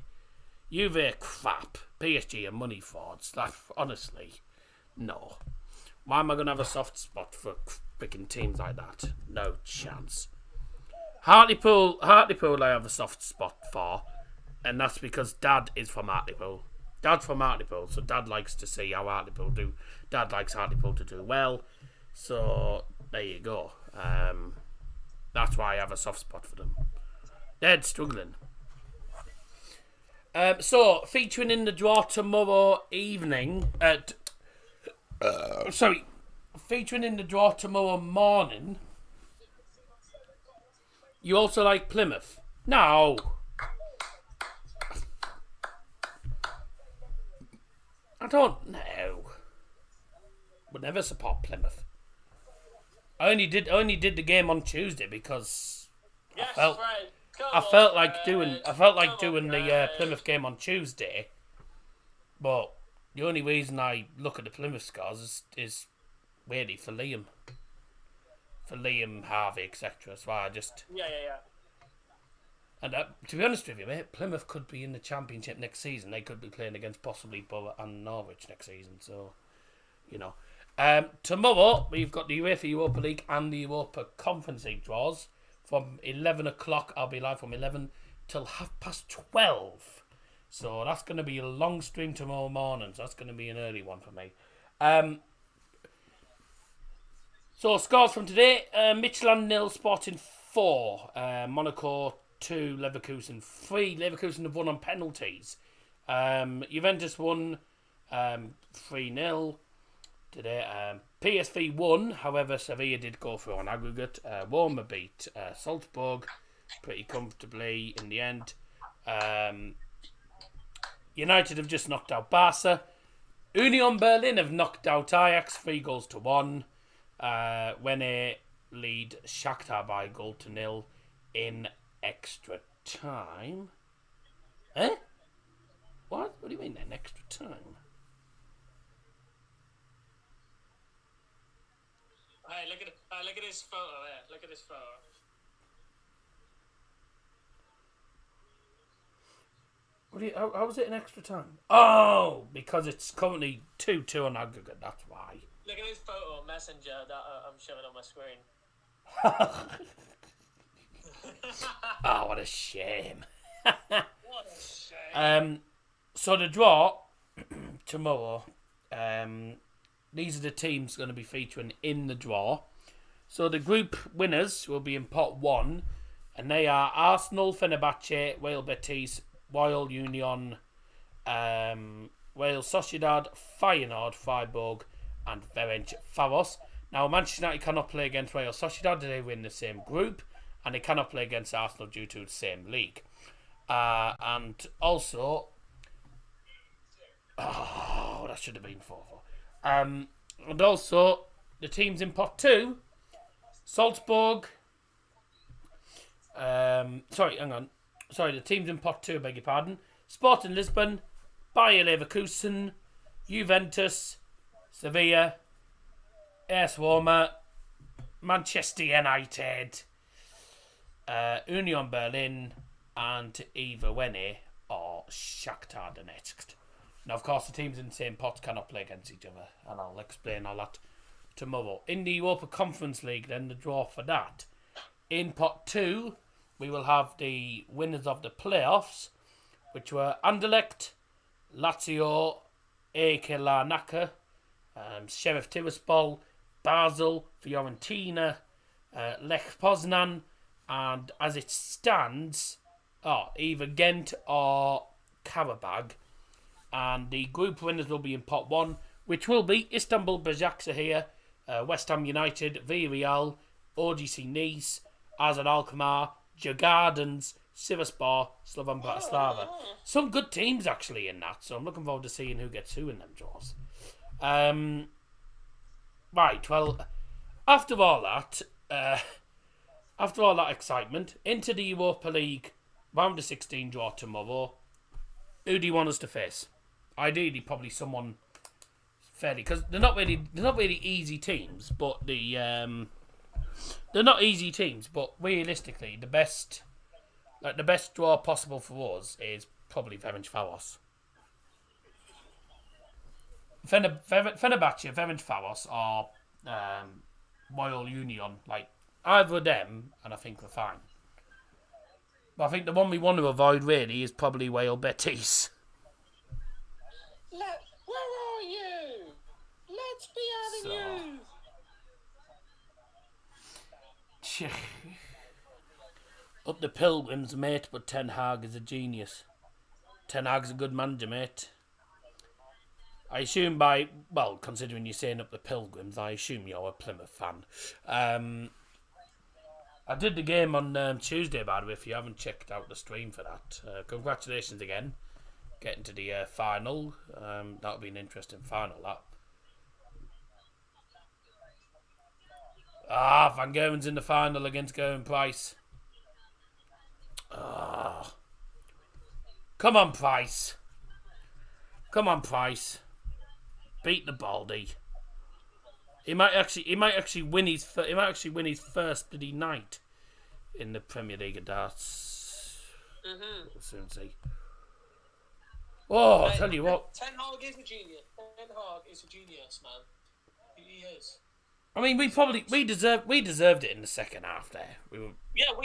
Juve are crap. PSG are money frauds. Like, honestly, no. Why am I going to have a soft spot for freaking teams like that? No chance. Hartlepool I have a soft spot for, and that's because Dad is from Hartlepool. Dad's from Hartlepool, so Dad likes to see how Hartlepool do. Dad likes Hartlepool to do well, so there you go. That's why I have a soft spot for them. They're struggling. So, featuring in the draw tomorrow evening... featuring in the draw tomorrow morning... You also like Plymouth? No. I don't know. Would never support Plymouth. I only did the game on Tuesday because I felt like doing the Plymouth game on Tuesday. But the only reason I look at the Plymouth scores is really for Liam. For Liam, Harvey, etc. So I just... Yeah. And to be honest with you, mate, Plymouth could be in the Championship next season. They could be playing against possibly Borough and Norwich next season. So, you know. Tomorrow, we've got the UEFA Europa League and the Europa Conference League draws. From 11 o'clock, I'll be live from 11 till 12:30. So that's going to be a long stream tomorrow morning. So that's going to be an early one for me. So, scores from today. Midtjylland 0, Sporting 4. Monaco 2, Leverkusen 3. Leverkusen have won on penalties. Juventus won 3-0 today. PSV won. However, Sevilla did go through on aggregate. Roma beat Salzburg pretty comfortably in the end. United have just knocked out Barca. Union Berlin have knocked out Ajax 3-1. When they lead Shakhtar by 1-0 in extra time. Eh? What? What do you mean in extra time? Hey, look at this photo there. Look at this photo. How was it in extra time? Oh, because it's currently 2-2 on aggregate, that's why. Look at this photo on Messenger that I'm showing on my screen. Oh, what a shame. What a shame. So the draw tomorrow, these are the teams going to be featuring in the draw. So the group winners will be in pot 1, and they are Arsenal, Fenerbahce, Real Betis, Royal Union, Real Sociedad, Feyenoord, Freiburg, and Ferencvaros. Now, Manchester United cannot play against Real Sociedad. They were in the same group, and they cannot play against Arsenal due to the same league. And also, that should have been 4-4. And also, the teams in pot 2, Salzburg. The teams in pot 2, beg your pardon. Sporting Lisbon, Bayer Leverkusen, Juventus, Sevilla, AS Roma, Manchester United, Union Berlin, and either Wene or Shakhtar Donetsk. Now, of course, the teams in the same pot cannot play against each other, and I'll explain all that tomorrow. In the Europa Conference League, then the draw for that. In pot 2, we will have the winners of the playoffs, which were Anderlecht, Lazio, AEK Larnaca, Sheriff Tiraspol, Basel, Fiorentina, Lech Poznan, and as it stands, either Ghent or Karabag. And the group winners will be in pot 1, which will be Istanbul Başakşehir, West Ham United, Villarreal, OGC Nice, AZ Alkmaar, Djurgardens, Sivasspor, Slovan Bratislava. Some good teams actually in that, so I'm looking forward to seeing who gets who in them draws. Right, well, after all that excitement, into the Europa League round of 16 draw tomorrow. Who do you want us to face? Ideally, probably someone fairly, because they're not really easy teams, but they're not easy teams. But realistically, the best draw possible for us is probably Ferencvaros. Fenerbahce, Ferencvaros, or Royal Union. Like either of them, and I think we're fine. But I think the one we want to avoid really is probably Royal Betis. Where are you? Let's be having you. Up the Pilgrims, mate, but Ten Hag is a genius. Ten Hag's a good manager, mate. I assume considering you're saying up the Pilgrims, I assume you're a Plymouth fan. I did the game on Tuesday, by the way, if you haven't checked out the stream for that. Congratulations again. Getting to the final. That'll be an interesting final, that. Van Geren's in the final against Geren Price. Come on, Price. Beat the Baldy. He might actually win his first bloody night in the Premier League of darts. We'll soon see. Oh, I'll tell you what. Ten Hag is a genius. Ten Hag is a genius, man. He is. I mean, we deserved it in the second half. There, we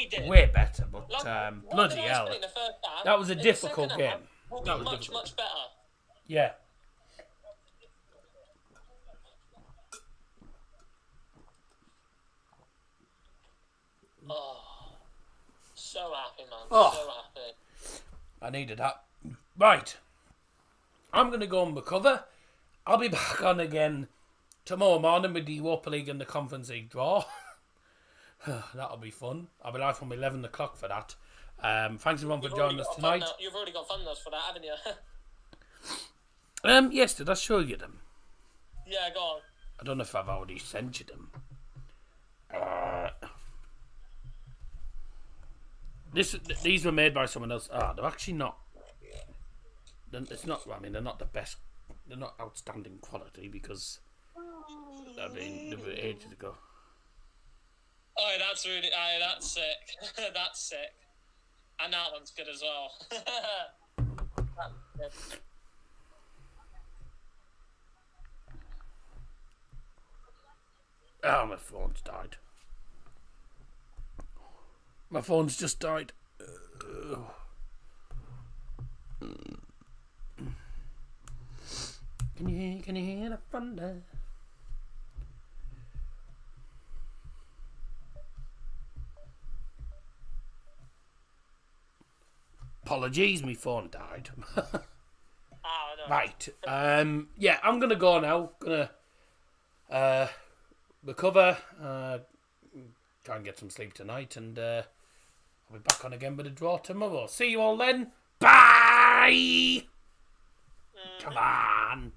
did way better, but bloody Like, hell, in the first half, that was a in the difficult second half, game. will be much better. Yeah. Oh, so happy, man. Oh. So happy. I needed that. Right. I'm going to go and recover. I'll be back on again tomorrow morning with the Europa League and the Conference League draw. That'll be fun. I'll be live from 11 o'clock for that. Thanks everyone for joining us tonight. You've already got thumbnails for that, haven't you? Yes, did I show you them? Yeah, go on. I don't know if I've already sent you them. These were made by someone else. They're actually not. It's not. I mean, they're not the best. They're not outstanding quality because they were ages ago. Oh, that's really. That's sick. That's sick. And that one's good as well. That's good. Oh, my phone's died. My phone's just died. Can you hear the thunder? Apologies, my phone died. Oh, no. Right. Yeah, I'm gonna go now. Gonna recover. Try and get some sleep tonight, and I'll be back on again with a draw tomorrow. See you all then. Bye. Come on.